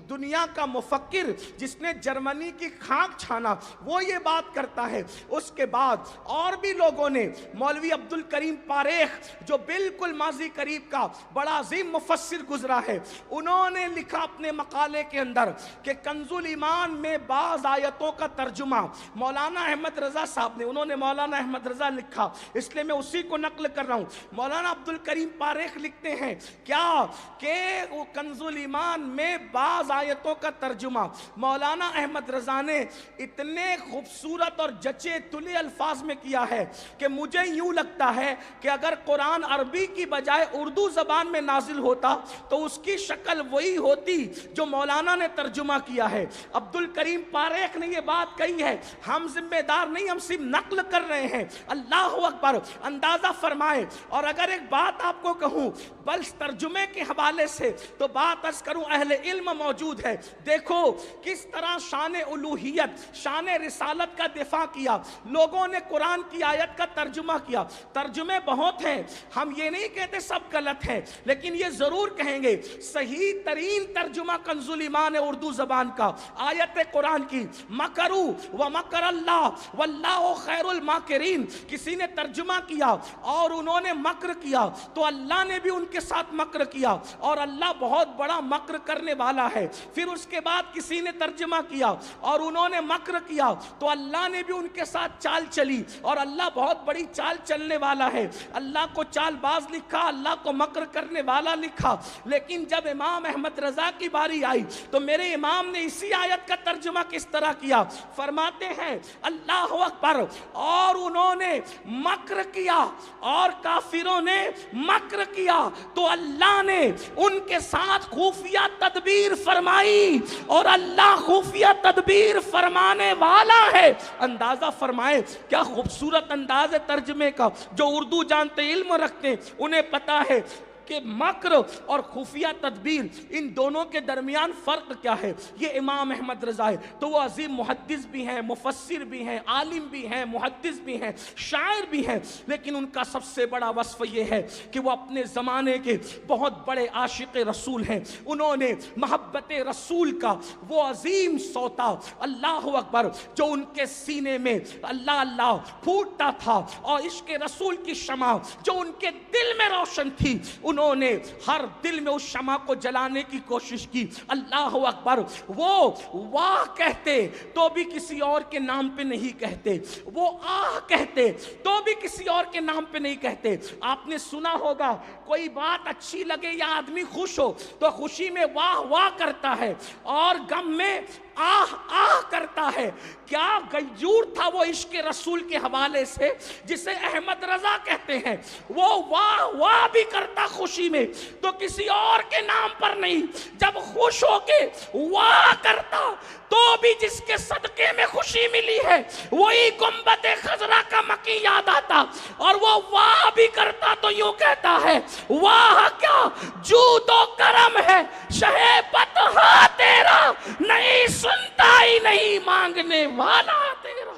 دنیا کا مفکر جس نے جرمنی کی خاک چھانا، وہ یہ بات کرتا ہے۔ اس کے بعد اور بھی لوگوں نے، مولوی عبدالکریم پاریخ جو بالکل ماضی قریب کا بڑا عظیم مفسر گزرا ہے، انہوں نے لکھا اپنے مقالے کے اندر کہ کنز الایمان میں بعض آیتوں کا ترجمہ مولانا احمد رضا صاحب نے، انہوں نے مولانا احمد رضا لکھا، اس لیے میں اسی کو نقل کر رہا ہوں۔ مولانا عبدالکریم پاریخ لکھتے ہیں کیا کہ وہ کنز الایمان میں بعض آیتوں کا ترجمہ مولانا احمد رضا نے اتنے خوبصورت اور جچے تلے الفاظ میں کیا ہے کہ مجھے یوں لگتا ہے کہ اگر قرآن عربی کی بجائے اردو زبان میں نازل ہوتا تو اس کی شکل وہی ہوتی جو مولانا نے ترجمہ کیا ہے۔ عبدالکریم پاریخ نے یہ بات کہی ہے، ہم ذمہ دار نہیں، ہم صرف نقل کر رہے ہیں۔ اللہ اکبر، اندازہ فرمائیں۔ اور اگر ایک بات آپ کو کہوں بل ترجمے کے حوالے سے، تو بات عرض کروں اہل علم موجود موجود ہے. دیکھو کس طرح شان الوہیت شان رسالت کا دفاع کیا. لوگوں نے قرآن کی آیت کا ترجمہ کیا. ترجمے بہت ہیں, ہم یہ نہیں کہتے سب غلط ہے, لیکن یہ ضرور کہیں گے صحیح ترین ترجمہ کنز الایمان اردو زبان کا آیت قرآن کی مکرو و مکر اللہ واللہ خیر الماکرین. کسی نے ترجمہ کیا اور انہوں نے مکر کیا تو اللہ نے بھی ان کے ساتھ مکر کیا اور اللہ بہت بڑا مکر کرنے والا ہے. پھر اس کے بعد کسی نے ترجمہ کیا اور انہوں نے مکر کیا تو اللہ نے بھی ان کے ساتھ چال چلی اور اللہ بہت بڑی چال چلنے والا ہے. اللہ کو چال باز لکھا, اللہ کو مکر کرنے والا لکھا. لیکن جب امام احمد رضا کی باری آئی تو میرے امام نے اسی آیت کا ترجمہ کس طرح کیا. فرماتے ہیں اللہ اکبر, اور انہوں نے مکر کیا اور کافروں نے مکر کیا تو اللہ نے ان کے ساتھ خفیہ تدبیر فرمائی اور اللہ خفیہ تدبیر فرمانے والا ہے. اندازہ فرمائے کیا خوبصورت انداز ترجمے کا. جو اردو جانتے علم رکھتے انہیں پتا ہے کہ مکر اور خفیہ تدبیر ان دونوں کے درمیان فرق کیا ہے. یہ امام احمد رضا ہے تو وہ عظیم محدث بھی ہیں, مفسر بھی ہیں, عالم بھی ہیں, محدث بھی ہیں, شاعر بھی ہیں, لیکن ان کا سب سے بڑا وصف یہ ہے کہ وہ اپنے زمانے کے بہت بڑے عاشق رسول ہیں. انہوں نے محبت رسول کا وہ عظیم سوتا اللہ اکبر جو ان کے سینے میں اللہ اللہ پھوٹتا تھا اور عشق رسول کی شمع جو ان کے دل میں روشن تھی, انہوں نے ہر دل میں اس شمع کو جلانے کی کوشش کی. اللہ اکبر. وہ واہ کہتے تو بھی کسی اور کے نام پہ نہیں کہتے, وہ آہ کہتے تو بھی کسی اور کے نام پہ نہیں کہتے. آپ نے سنا ہوگا کوئی بات اچھی لگے یا آدمی خوش ہو تو خوشی میں واہ واہ کرتا ہے اور غم میں آہ آہ کرتا ہے. کیا غیور تھا وہ عشق رسول کے حوالے سے جسے احمد رضا کہتے ہیں. وہ واہ واہ بھی کرتا خوشی میں تو کسی اور کے نام پر نہیں. جب خوش ہو کے واہ کرتا تو بھی جس کے صدقے میں خوشی ملی ہے وہی گنبد خضرا کا مکی یاد آتا اور وہ واہ بھی کرتا تو یوں کہتا ہے واہ کیا جود و کرم ہے شہ بطحا تیرا, نہیں سنتا ہی نہیں مانگنے والا تیرا.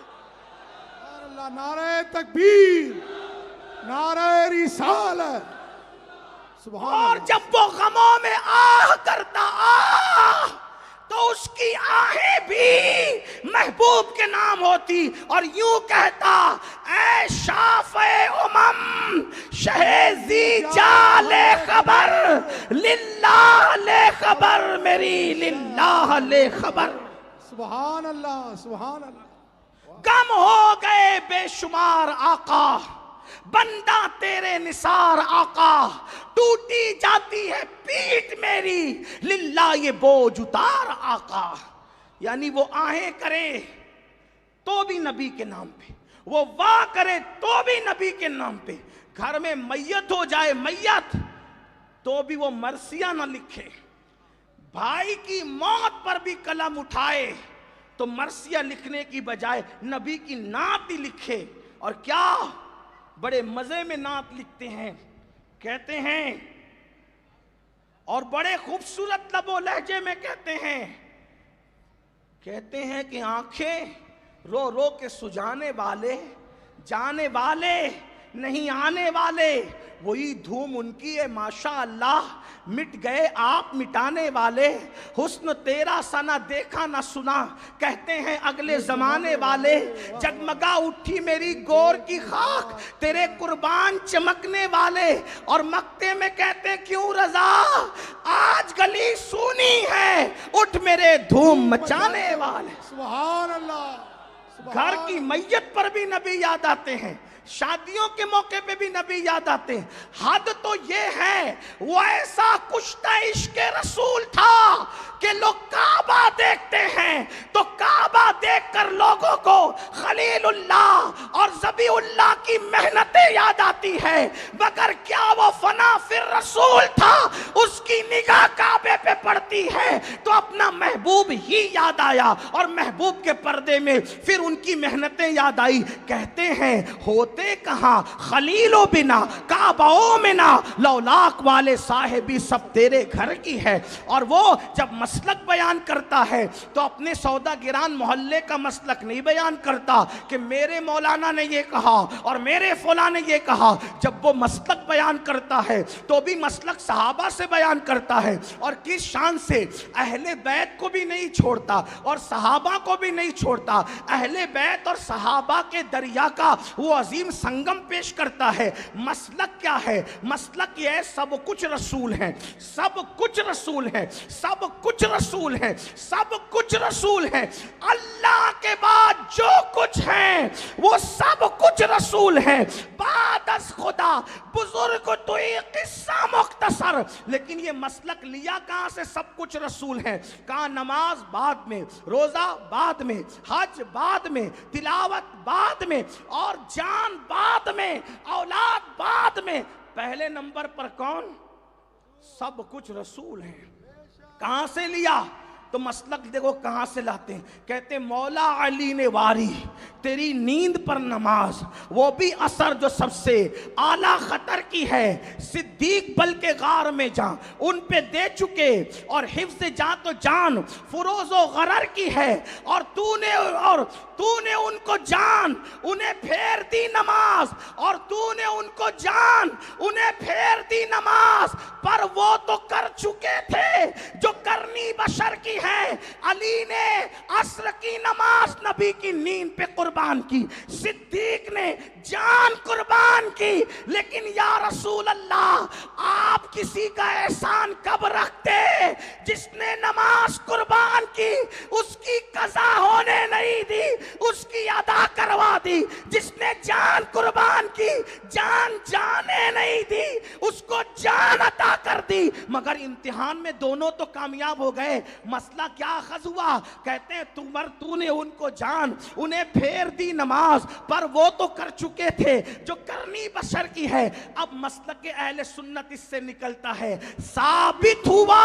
اللہ, نعرہ تکبیر, نعرہ رسالت. اور جب وہ غموں میں آہ کرتا آہ تو اس کی آہیں بھی محبوب کے نام ہوتی اور یوں کہتا اے شافع امم شہ ذی جال خبر للہ لے خبر میری للہ لے خبر. سبحان اللہ, سبحان اللہ. کم ہو گئے بے شمار آقا, بندہ تیرے نثار آقا, ٹوٹی جاتی ہے پیٹ میری للہ یہ بوجھ اتار آقا. یعنی وہ آہیں کرے تو بھی نبی کے نام پہ, وہ واہ کرے تو بھی نبی کے نام پہ. گھر میں میت ہو جائے میت تو بھی وہ مرثیہ نہ لکھے. بھائی کی موت پر بھی قلم اٹھائے تو مرثیہ لکھنے کی بجائے نبی کی نعت ہی لکھے. اور کیا بڑے مزے میں نعت لکھتے ہیں, کہتے ہیں اور بڑے خوبصورت لب و لہجے میں کہتے ہیں کہ آنکھیں رو رو کے سجانے والے, جانے والے نہیں آنے والے, وہی دھوم ان کی ہے ماشاء اللہ, مٹ گئے آپ مٹانے والے, حسن تیرا سا نہ دیکھا نہ سنا کہتے ہیں اگلے زمانے والے, جگمگا اٹھی میری گور کی خاک تیرے قربان چمکنے والے. اور مکتے میں کہتے ہیں کیوں رضا آج گلی سونی ہے اٹھ میرے دھوم مچانے والے. سبحان اللہ. گھر کی میت پر بھی نبی یاد آتے ہیں, شادیوں کے موقع پہ بھی نبی یاد آتے ہیں. حد تو یہ ہے وہ ایسا کشتہ عشق رسول تھا کہ لوگ کعبہ دیکھتے ہیں تو کعبہ دیکھ کر لوگوں کو خلیل اللہ اور ذبیح اللہ کی محنتیں یاد آتی ہے، مگر کیا وہ فنا فر رسول تھا؟ اس کی نگاہ کعبے پہ پڑتی ہے تو اپنا محبوب ہی یاد آیا، اور محبوب کے پردے میں پھر ان کی محنتیں یاد آئی۔ کہتے ہیں ہوتے کہاں خلیل و بنا کعبہ منا، لولاک والے صاحبی سب تیرے گھر کی ہے۔ اور وہ جب مسلک بیان کرتا ہے تو اپنے سودا گران محلے کا مسلک نہیں بیان کرتا کہ میرے مولانا نے یہ کہا اور میرے فلاں نے یہ کہا۔ جب وہ مسلک بیان کرتا ہے تو بھی مسلک صحابہ سے بیان کرتا ہے، اور کس شان سے اہل بیت کو بھی نہیں چھوڑتا اور صحابہ کو بھی نہیں چھوڑتا۔ اہل بیت اور صحابہ کے دریا کا وہ عظیم سنگم پیش کرتا ہے۔ مسلک کیا ہے؟ مسلک یہ ہے سب کچھ رسول ہیں، سب کچھ رسول ہیں، سب کچھ رسول ہیں، سب کچھ رسول ہیں۔ اللہ کے بعد جو کچھ ہیں وہ سب کچھ رسول ہیں۔ بعد از خدا بزرگ تو ایک قصہ مختصر، لیکن یہ مسلک لیا کہاں سے؟ سب کچھ رسول ہیں۔ کہاں نماز بعد میں، روزہ بعد میں، حج بعد میں، تلاوت بعد میں، اور جان بعد میں، اولاد بعد میں۔ پہلے نمبر پر کون؟ سب کچھ رسول ہیں۔ کہاں سے لیا؟ تو مسلک دیکھو کہاں سے لاتے ہیں۔ کہتے مولا علی نے واری تیری نیند پر نماز، وہ بھی اثر جو سب سے اعلیٰ خطر کی ہے۔ صدیق بلکہ غار میں جان ان پہ دے چکے، اور حفظ جان تو جان فروز و غرر کی ہے، اور تو نے ان کو جان انہیں پھیر دی نماز، اور تو نے ان کو جان انہیں پھیر دی نماز، پر وہ تو کر چکے تھے جو کرنی بشر کی ہے۔ علی نے عصر کی نماز نبی کی نیند پہ قربان کی، صدیق نے جان قربان کی۔ لیکن یا رسول اللہ، آپ کسی کا احسان کب رکھتے؟ جس نے نماز قربان کی اس کی قضا ہونے نہیں دی، اس کی ادا کروا دی۔ جس نے جان قربان کی جان جانے نہیں دی، اس کو جان عطا کر دی۔ مگر امتحان میں دونوں تو کامیاب ہو گئے۔ مسئلہ کیا اخذ ہوا؟ کہتے ہیں تو نے ان کو جان انہیں پھیر دی نماز، پر وہ تو کر چکے تھے جو کرنی بشر کی ہے۔ اب مسلک اہل سنت اس سے نکلتا ہے، ثابت ہوا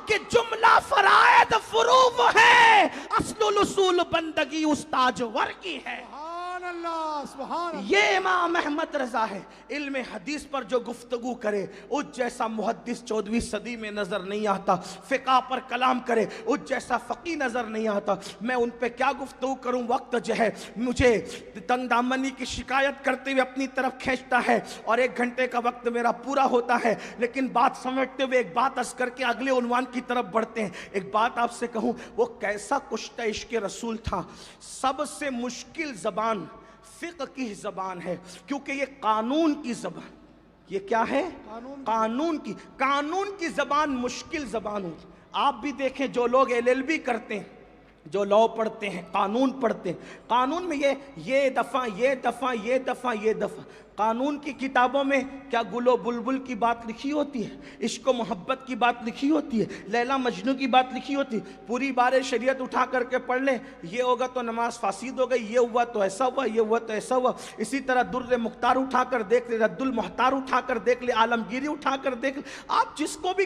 کہ جملہ فرائض فروض ہے، اصل الاصول بندگی استاجور کی ہے۔ سبحان اللہ، سبحان اللہ۔ یہ امام احمد رضا ہے۔ علم حدیث پر جو گفتگو کرے اس جیسا محدث 14ویں صدی میں نظر نہیں آتا، فقہ پر کلام کرے اس جیسا فقی نظر نہیں آتا۔ میں ان پہ کیا گفتگو کروں، وقت جو ہے مجھے تنگ دامنی کی شکایت کرتے ہوئے اپنی طرف کھینچتا ہے، اور 1 گھنٹے کا وقت میرا پورا ہوتا ہے۔ لیکن بات سمجھتے ہوئے ایک بات عرض کر کے اگلے عنوان کی طرف بڑھتے ہیں۔ ایک بات آپ سے کہوں، وہ کیسا کشتہ عشق رسول تھا۔ سب سے مشکل زبان فقہ کی زبان ہے، کیونکہ یہ قانون کی زبان، یہ کیا ہے؟ قانون کی زبان مشکل زبان ہوتی۔ آپ بھی دیکھیں جو لوگ LLB کرتے ہیں، جو لاء پڑھتے ہیں، قانون پڑھتے ہیں، قانون میں یہ دفعہ قانون کی کتابوں میں کیا گل و بلبل کی بات لکھی ہوتی ہے؟ عشق و محبت کی بات لکھی ہوتی ہے؟ لیلا مجنو کی بات لکھی ہوتی ہے؟ پوری بار شریعت اٹھا کر کے پڑھ لیں، یہ ہوگا تو نماز فاسد ہو گئی، یہ ہوا تو ایسا ہوا، یہ ہوا تو ایسا ہوا۔ اسی طرح در مختار اٹھا کر دیکھ لیں، رد المختار اٹھا کر دیکھ لیں، عالمگیری اٹھا کر دیکھ لیں۔ آپ جس کو بھی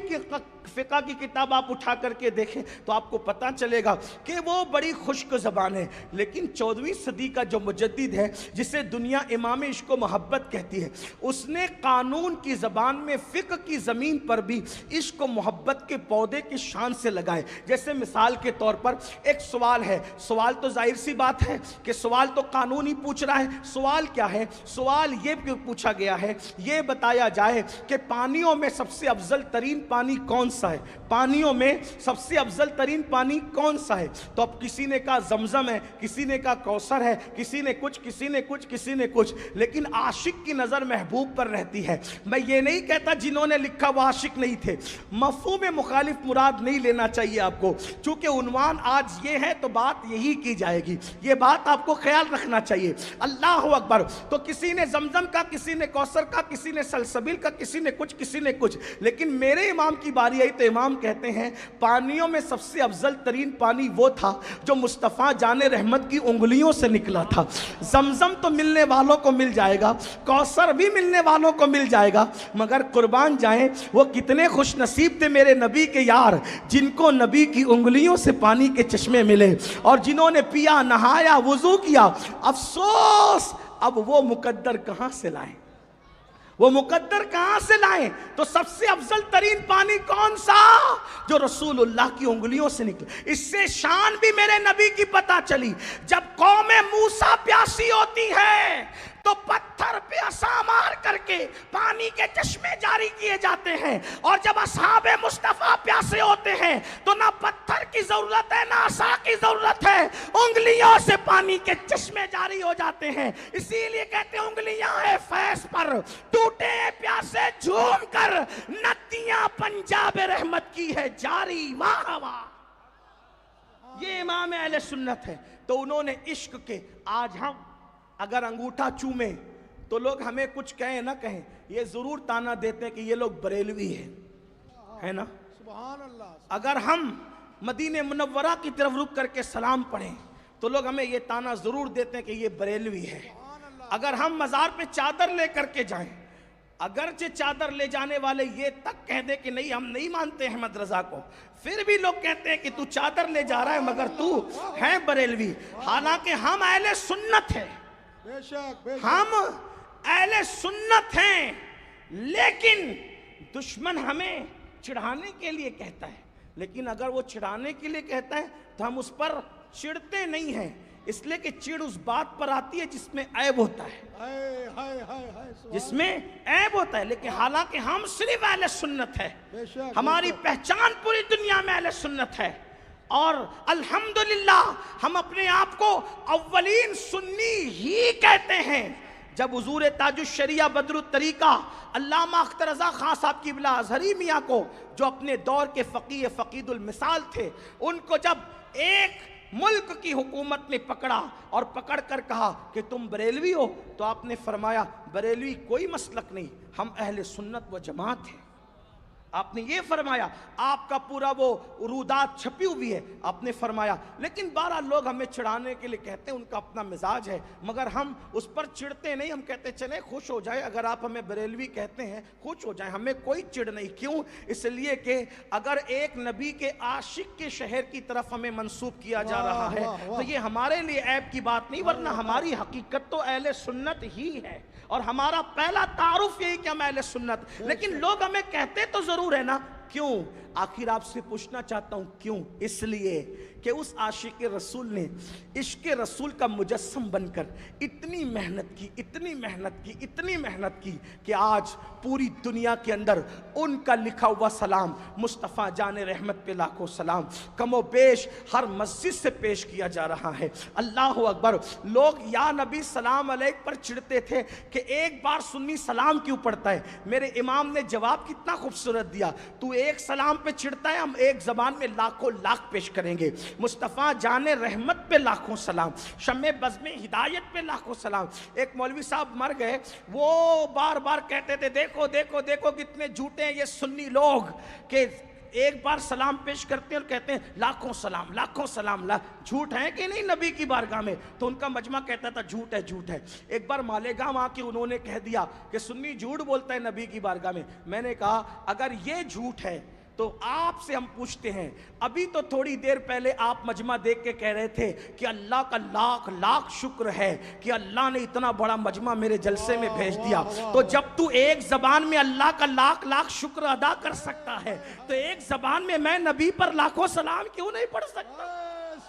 فقہ کی کتاب آپ اٹھا کر کے دیکھیں تو آپ کو پتہ چلے گا کہ وہ بڑی خشک زبان ہے۔ لیکن 14ویں صدی کا جو مجدد ہے، جسے دنیا امام عشق و محبت کہتی ہے، اس نے قانون کی زبان میں فقہ کی زمین پر بھی عشق و محبت کے پودے کی شان سے لگائے۔ جیسے مثال کے طور پر ایک سوال ہے، سوال تو ظاہر سی بات ہے کہ سوال تو قانون ہی پوچھ رہا ہے۔ سوال کیا ہے؟ سوال یہ پوچھا گیا ہے، یہ بتایا جائے کہ پانیوں میں سب سے افضل ترین پانی کون سا ہے؟ پانیوں میں سب سے افضل ترین پانی کون سا ہے؟ تو اب کسی نے کہا زمزم ہے، کسی نے کہا کوثر ہے، کسی نے کچھ، کسی نے کچھ، کسی نے کچھ۔ لیکن عاشق عاشق کی نظر محبوب پر رہتی ہے. میں یہ نہیں کہتا جنہوں نے لکھا وہ عاشق نہیں تھے, مفہوم مخالف مراد نہیں لینا چاہیے آپ کو, چونکہ عنوان آج یہ ہے تو بات یہی کی جائے گی, یہ بات آپ کو خیال رکھنا چاہیے. اللہ اکبر. تو کسی نے زمزم کا, کسی نے کوثر کا, کسی نے سلسبیل کا, کسی نے کچھ, کسی نے کچھ, لیکن میرے امام کی باری آئی تو امام کہتے ہیں پانیوں میں سب سے افضل ترین پانی وہ تھا جو مصطفیٰ جان رحمت کی انگلیوں سے نکلا تھا. زمزم تو ملنے والوں کو مل جائے گا, کوثر بھی ملنے والوں کو مل جائے گا, مگر قربان جائیں وہ کتنے خوش نصیب تھے میرے نبی کے یار جن کو نبی کی انگلیوں سے پانی کے چشمے ملے, اور جنہوں نے پیا, نہایا, وضو کیا. افسوس اب وہ مقدر کہاں سے لائیں, وہ مقدر کہاں سے لائیں؟ تو سب سے افضل ترین پانی کون سا؟ جو رسول اللہ کی انگلیوں سے نکلا. اس سے شان بھی میرے نبی کی پتہ چلی. جب قوم موسیٰ پیاسی ہوتی ہے تو پتھر پہ عصا مار کر کے پانی کے چشمے جاری کیے جاتے ہیں, اور جب اصحاب مصطفیٰ پیاسے ہوتے ہیں تو نہ پتھر کی ضرورت ہے نہ عصا کی ضرورت ہے, انگلیوں سے پانی کے چشمے جاری ہو جاتے ہیں. اسی لیے کہتے ہیں انگلیاں ہیں فیض پر, ٹوٹے پیاسے جھوم کر, ندیاں پنجاب رحمت کی ہے جاری. واہ واہ. یہ امام اہل سنت ہے. تو انہوں نے عشق کے, آج ہم اگر انگوٹھا چومیں تو لوگ ہمیں کچھ کہیں نہ کہیں, یہ ضرور تانا دیتے ہیں کہ یہ لوگ بریلوی ہیں, ہے نا؟ سبحان اللہ. اگر ہم مدینہ منورہ کی طرف رک کر کے سلام پڑھیں تو لوگ ہمیں یہ تانا ضرور دیتے ہیں کہ یہ بریلوی ہے. اگر ہم مزار پہ چادر لے کر کے جائیں, اگرچہ چادر لے جانے والے یہ تک کہہ دیں کہ نہیں ہم نہیں مانتے احمد رضا کو, پھر بھی لوگ کہتے ہیں کہ تو چادر لے جا رہا ہے مگر تو ہے بریلوی. حالانکہ ہم اہل سنت ہیں, بے شک, بے شک. ہم اہل سنت ہیں, لیکن دشمن ہمیں چڑھانے کے لیے کہتا ہے. لیکن اگر وہ چڑھانے کے لیے کہتا ہے تو ہم اس پر چڑھتے نہیں ہیں, اس لیے کہ چڑ اس بات پر آتی ہے جس میں عیب ہوتا ہے, جس میں عیب ہوتا ہے. لیکن حالانکہ ہم صرف اہل سنت ہے, ہماری پہچان پوری دنیا میں اہل سنت ہے, اور الحمدللہ ہم اپنے آپ کو اولین سنی ہی کہتے ہیں. جب حضور تاج الشریعہ بدر الطریقہ علامہ اختر رضا خان صاحب کی بلا اظہری میاں کو, جو اپنے دور کے فقیہ فقید المثال تھے, ان کو جب ایک ملک کی حکومت نے پکڑا اور پکڑ کر کہا کہ تم بریلوی ہو, تو آپ نے فرمایا بریلوی کوئی مسلک نہیں, ہم اہل سنت و جماعت ہیں. آپ نے یہ فرمایا, آپ کا پورا وہ رودات چھپی ہوئی ہے, آپ نے فرمایا. لیکن 12 لوگ ہمیں چڑھانے کے لیے کہتے ہیں, ان کا اپنا مزاج ہے, مگر ہم اس پر چڑھتے نہیں. ہم کہتے چلیں خوش ہو جائے, اگر آپ ہمیں بریلوی کہتے ہیں خوش ہو جائیں, ہمیں کوئی چڑھ نہیں. کیوں؟ اس لیے کہ اگر ایک نبی کے عاشق کے شہر کی طرف ہمیں منسوب کیا جا رہا ہے تو یہ ہمارے لیے عیب کی بات نہیں, ورنہ ہماری حقیقت تو اہل سنت ہی ہے, اور ہمارا پہلا تعارف یہی کہ ہم اہل سنت. لیکن لوگ ہمیں کہتے تو ضرور ہے نا, کیوں؟ آخر آپ سے پوچھنا چاہتا ہوں کیوں؟ اس لیے کہ اس عاشق رسول نے عشق رسول کا مجسم بن کر اتنی محنت کی, اتنی محنت کی, اتنی محنت کی کہ آج پوری دنیا کے اندر ان کا لکھا ہوا سلام, مصطفیٰ جان رحمت پہ لاکھوں سلام, کم و بیش ہر مسجد سے پیش کیا جا رہا ہے. اللہ اکبر. لوگ یا نبی سلام علیک پر چڑھتے تھے کہ ایک بار سنی سلام کیوں پڑھتا ہے. میرے امام نے جواب کتنا خوبصورت دیا, تو ایک سلام پہ چڑھتا ہے, ہم ایک زبان میں لاکھوں لاکھ پیش کریں گے. مصطفیٰ جان رحمت پہ لاکھوں سلام, شمع بزم ہدایت پہ لاکھوں سلام. ایک مولوی صاحب مر گئے, وہ بار بار کہتے تھے دیکھو دیکھو دیکھو کتنے جھوٹے ہیں یہ سنی لوگ, کہ ایک بار سلام پیش کرتے ہیں اور کہتے ہیں لاکھوں سلام, لاکھوں سلام. جھوٹ ہے کہ نہیں نبی کی بارگاہ میں؟ تو ان کا مجمع کہتا تھا جھوٹ ہے, جھوٹ ہے. ایک بار مالیگاؤں آ کے انہوں نے کہہ دیا کہ سنی جھوٹ بولتا ہے نبی کی بارگاہ میں. میں نے کہا اگر یہ جھوٹ ہے تو آپ سے ہم پوچھتے ہیں, ابھی تو تھوڑی دیر پہلے آپ مجمع دیکھ کے کہہ رہے تھے کہ اللہ کا لاکھ لاکھ شکر ہے کہ اللہ نے اتنا بڑا مجمع میرے جلسے میں بھیج دیا. تو جب تو ایک زبان میں اللہ کا لاکھ لاکھ شکر ادا کر سکتا ہے تو ایک زبان میں میں نبی پر لاکھوں سلام کیوں نہیں پڑھ سکتا؟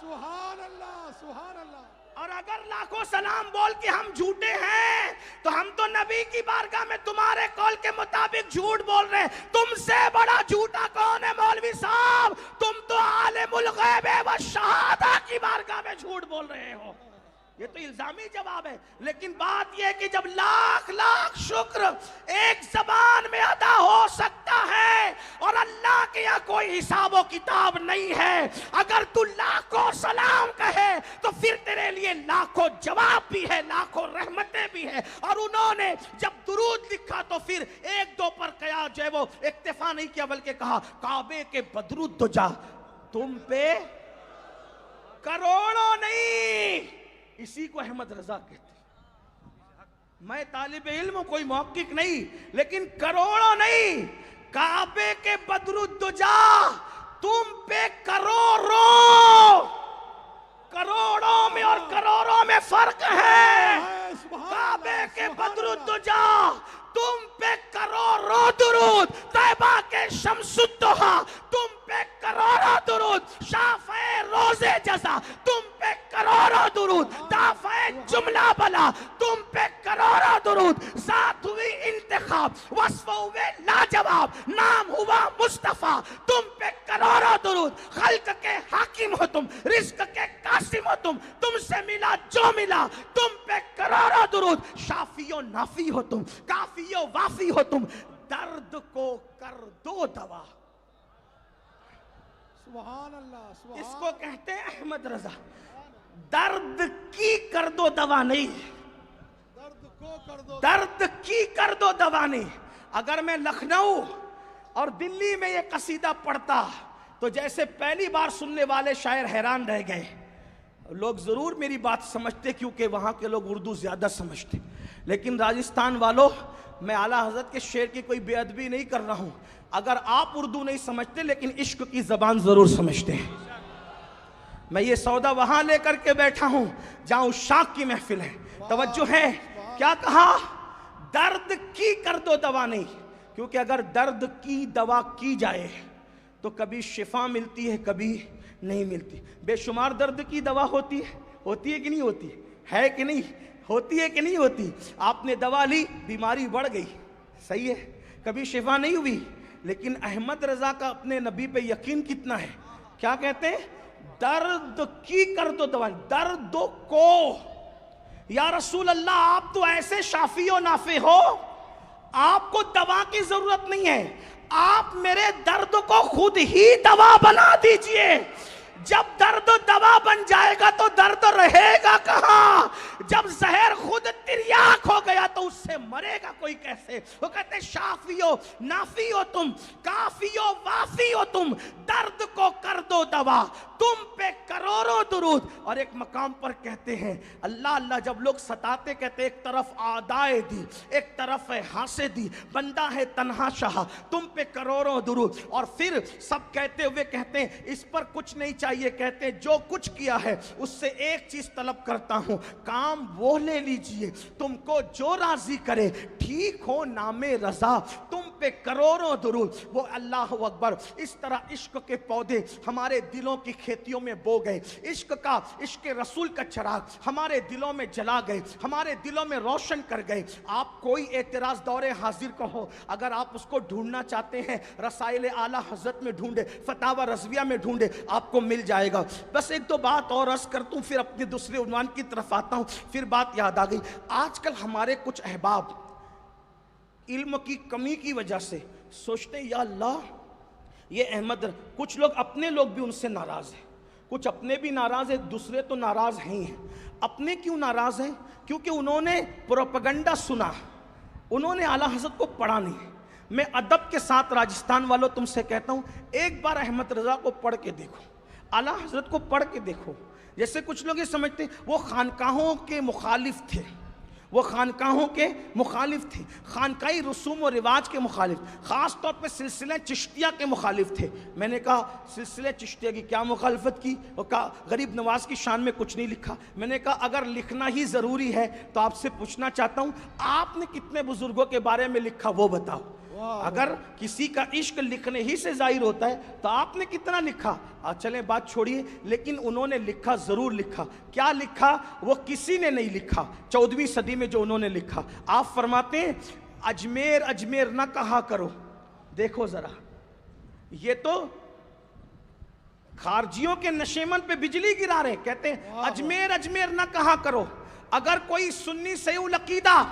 سبحان اللہ, سبحان اللہ. اور اگر لاکھوں سلام بول کے ہم جھوٹے ہیں تو ہم تو نبی کی بارگاہ میں تمہارے قول کے مطابق جھوٹ بول رہے ہیں. تم سے بڑا جھوٹا کون ہے مولوی صاحب؟ تم تو عالم الغیب و شہادہ کی بارگاہ میں جھوٹ بول رہے ہو. یہ تو الزامی جواب ہے. لیکن بات یہ ہے کہ جب لاکھ لاکھ شکر ایک زبان میں ادا ہو سکتا ہے اور اللہ کے یہاں کوئی حساب و کتاب نہیں ہے, اگر تو لاکھوں سلام کہے تو پھر تیرے لیے لاکھوں جواب بھی ہے, لاکھوں رحمتیں بھی ہے. اور انہوں نے جب درود لکھا تو پھر ایک دو پر کیا جو ہے وہ اکتفا نہیں کیا, بلکہ کہا کعبے کے بدرود تو جا تم پہ کروڑوں نہیں. اسی کو احمد رضا کہتے ہیں. میں طالب علم ہوں, کوئی محقق نہیں, لیکن کروڑوں نہیں, کعبے کے بدرود تو جا تم پہ کروڑوں. کروڑوں میں اور کروڑوں میں فرق ہے. کعبے کے بدرود تو جا تم پہ کروڑوں درود, طیبہ کے شمس الدہا تم پہ کروڑوں درود, شافع روزے جزا تم پہ کروڑوں درود, دافع جملہ بلا تم پہ کروڑوں درود, ذات ہوئی انتخاب, وصف ہوئے لاجواب, نام ہوا مصطفیٰ تم پہ کروڑوں درود, خلق کے حاکم ہو تم, رزق کے قاسم ہو تم سے ملا جو ملا تم پہ کروڑوں درود, شافی و نافی ہو تم, کافی و وافی ہو تم, درد کو کر دو دوا. سبحان اللہ. اس کو کہتے ہیں احمد رضا. درد کی کر دو دوا نہیں, درد کی کر دو دوا نہیں. اگر میں لکھنؤ اور دلی میں یہ قصیدہ پڑھتا تو جیسے پہلی بار سننے والے شاعر حیران رہ گئے. لوگ ضرور میری بات سمجھتے کیونکہ وہاں کے لوگ اردو زیادہ سمجھتے, لیکن راجستھان والوں, میں اعلیٰ حضرت کے شعر کی کوئی بے ادبی نہیں کر رہا ہوں. اگر آپ اردو نہیں سمجھتے لیکن عشق کی زبان ضرور سمجھتے ہیں. میں یہ سودا وہاں لے کر کے بیٹھا ہوں جہاں عشاق کی محفل ہے. توجہ ہے, کیا کہا؟ درد کی کر دو دوا نہیں, کیونکہ اگر درد کی دوا کی جائے تو کبھی شفا ملتی ہے, کبھی نہیں ملتی. بے شمار درد کی دوا ہوتی ہے کہ نہیں ہوتی ہے کہ نہیں ہوتی ہے کہ نہیں ہوتی. آپ نے دوا لی, بیماری بڑھ گئی, صحیح ہے, کبھی شفا نہیں ہوئی. لیکن احمد رضا کا اپنے نبی پہ یقین کتنا ہے. کیا کہتے ہیں؟ درد کی کر دو دوا, درد کو. یا رسول اللہ آپ تو ایسے شافی و نافع ہو, آپ کو دوا کی ضرورت نہیں ہے, آپ میرے درد کو خود ہی دوا بنا دیجئے. جب درد دوا بن جائے گا تو درد رہے گا کہاں؟ جب زہر خود تریاک ہو گیا تو اس سے مرے گا کوئی کیسے؟ وہ کہتے ہیں شافی ہو نافی ہو تم, کافی ہو وافی ہو تم, درد کو کر دو دوا تم پہ کروڑوں درود. اور ایک مقام پر کہتے ہیں اللہ اللہ جب لوگ ستاتے کہتے ایک طرف آدائے دی, ایک طرف ہے ہانسے دی, بندہ ہے تنہا شاہ تم پہ کروڑوں درود. اور پھر سب کہتے ہوئے کہتے ہیں اس پر کچھ نہیں چاہیے, کہتے ہیں جو کچھ کیا ہے اس سے ایک چیز طلب کرتا ہوں, کام وہ لے لیجئے تم کو جو راضی کرے, ٹھیک ہو نام رضا تم پہ کروڑوں درود. وہ اللہ اکبر. اس طرح عشق کے پودے ہمارے دلوں کی کھیتیوں میں بو گئے, عشق رسول کا چراغ ہمارے دلوں میں جلا گئے, ہمارے دلوں میں روشن کر گئے. آپ کوئی اعتراض دور حاضر کو ہو, اگر آپ اس کو ڈھونڈنا چاہتے ہیں رسائل اعلیٰ حضرت میں ڈھونڈے, فتاوی رضویہ میں ڈھونڈے, آپ کو مل جائے گا. بس ایک دو بات اور عرض کرتا ہوں, پھر اپنے دوسرے عنوان کی طرف آتا ہوں. پھر بات یاد آ گئی, آج کل ہمارے کچھ احباب علم کی کمی کی وجہ سے سوچتے ہیں یا اللہ یہ احمد, کچھ لوگ اپنے لوگ بھی ان سے ناراض ہیں, کچھ اپنے بھی ناراض ہیں, دوسرے تو ناراض ہیں. اپنے کیوں ناراض ہیں؟ کیونکہ انہوں نے پروپیگنڈا سنا, انہوں نے اعلیٰ حضرت کو پڑھا نہیں. میں ادب کے ساتھ راجستھان والوں تم سے کہتا ہوں, ایک بار احمد رضا کو پڑھ کے دیکھو, اعلیٰ حضرت کو پڑھ کے دیکھو. جیسے کچھ لوگ یہ سمجھتے ہیں وہ خانقاہوں کے مخالف تھے, وہ خانقاہوں کے مخالف تھے, خانقاہی رسوم و رواج کے مخالف, خاص طور پہ سلسلہ چشتیہ کے مخالف تھے. میں نے کہا سلسلہ چشتیہ کی کیا مخالفت کی؟ وہ کہا غریب نواز کی شان میں کچھ نہیں لکھا. میں نے کہا اگر لکھنا ہی ضروری ہے تو آپ سے پوچھنا چاہتا ہوں آپ نے کتنے بزرگوں کے بارے میں لکھا وہ بتاؤ. اگر کسی کا عشق لکھنے ہی سے ظاہر ہوتا ہے تو آپ نے کتنا لکھا؟ چلیں بات چھوڑیے, لیکن انہوں نے لکھا, ضرور لکھا. کیا لکھا؟ وہ کسی نے نہیں لکھا. 14ویں صدی میں جو انہوں نے لکھا, آپ فرماتے ہیں اجمیر اجمیر نہ کہا کرو. دیکھو ذرا, یہ تو خارجیوں کے نشیمن پہ بجلی گرا رہے، کہتے ہیں اجمیر اجمیر نہ کہا کرو. اگر کوئی سنی صحیح العقیدہ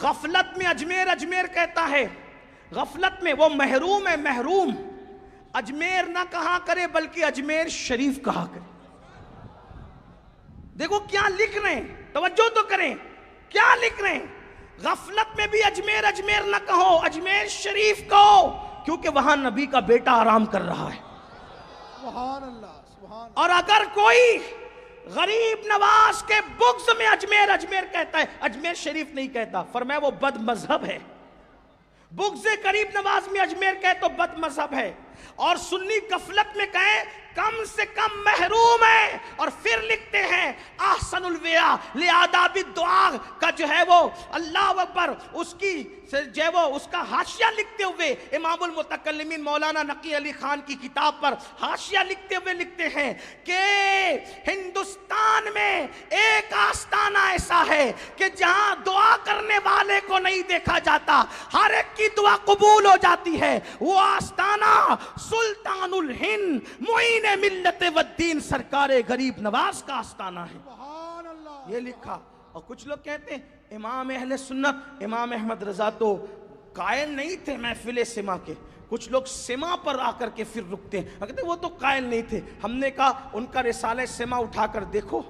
غفلت میں اجمیر اجمیر کہتا ہے، غفلت میں، وہ محروم ہے، محروم. اجمیر نہ کہا کرے بلکہ اجمیر شریف کہا کرے. دیکھو کیا لکھ رہے ہیں، توجہ تو کریں کیا لکھ رہے ہیں. غفلت میں بھی اجمیر اجمیر نہ کہو، اجمیر شریف کہو، کیونکہ وہاں نبی کا بیٹا آرام کر رہا ہے. سبحان اللہ سبحان. اور اگر کوئی غریب نواز کے بغض میں اجمیر اجمیر کہتا ہے، اجمیر شریف نہیں کہتا، فرمایا وہ بد مذہب ہے. بغض غریب نواز میں اجمیر کہے تو بد مذہب ہے. اور سنی غفلت میں کہیں کم سے کم محروم ہے. اور پھر لکھتے ہیں احسن الویا لآداب الدعاء کا جو ہے وہ اللہ اکبر، اس کی جو ہے وہ اس کا حاشیہ لکھتے ہوئے امام المتکلمین مولانا نقی علی خان کی کتاب پر حاشیہ لکھتے ہوئے لکھتے ہیں کہ ہندوستان میں ایک آستانہ ایسا ہے کہ جہاں دعا کرنے والے کو نہیں دیکھا جاتا، ہر ایک کی دعا قبول ہو جاتی ہے. وہ آستانہ سلطان الہند معین ملت والدین سرکار غریب نواز کا آستانہ ہے. سبحان اللہ. یہ لکھا. اور کچھ لوگ کہتے ہیں امام اہل سنت امام احمد رضا تو قائل نہیں تھے محفل سما کے. کچھ لوگ سما پر آ کر کے پھر رکتے ہیں، کہتے ہیں وہ تو قائل نہیں تھے. ہم نے کہا ان کا رسالہ سما اٹھا کر دیکھو،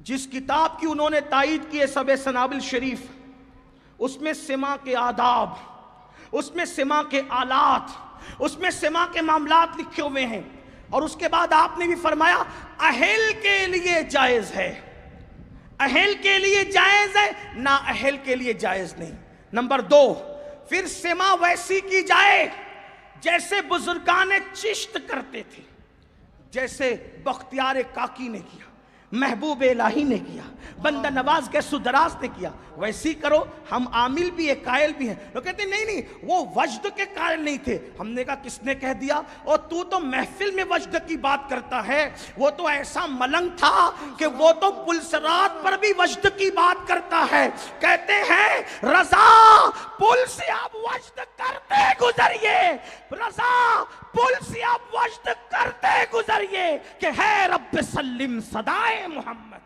جس کتاب کی انہوں نے تائید کی ہے سب سنابل شریف، اس میں سما کے آداب، اس میں سما کے آلات، اس میں سما کے معاملات لکھے ہوئے ہیں. اور اس کے بعد آپ نے بھی فرمایا اہل کے لیے جائز ہے، اہل کے لیے جائز ہے، نا اہل کے لیے جائز نہیں. نمبر 2، پھر سما ویسی کی جائے جیسے بزرگان چشت کرتے تھے، جیسے بختیار کاکی نے کیا، محبوب الہی نے کیا، بندہ نواز کے سدراز نے کیا، ویسی کرو. ہم عامل بھی ہیں، قائل بھی ہیں. وہ کہتے ہیں نہیں وہ وجد کے قائل نہیں تھے. ہم نے کہا کس نے کہہ دیا؟ اور تو محفل میں وجد کی بات کرتا ہے. وہ تو ایسا ملنگ تھا کہ وہ تو پلسرات پر بھی وجد کی بات کرتا ہے. کہتے ہیں رضا پل سے آپ وجد کرتے گزریے، رضا پل سے آپ وجد کرتے گزریے کہ ہے رب سلم صدائے محمد.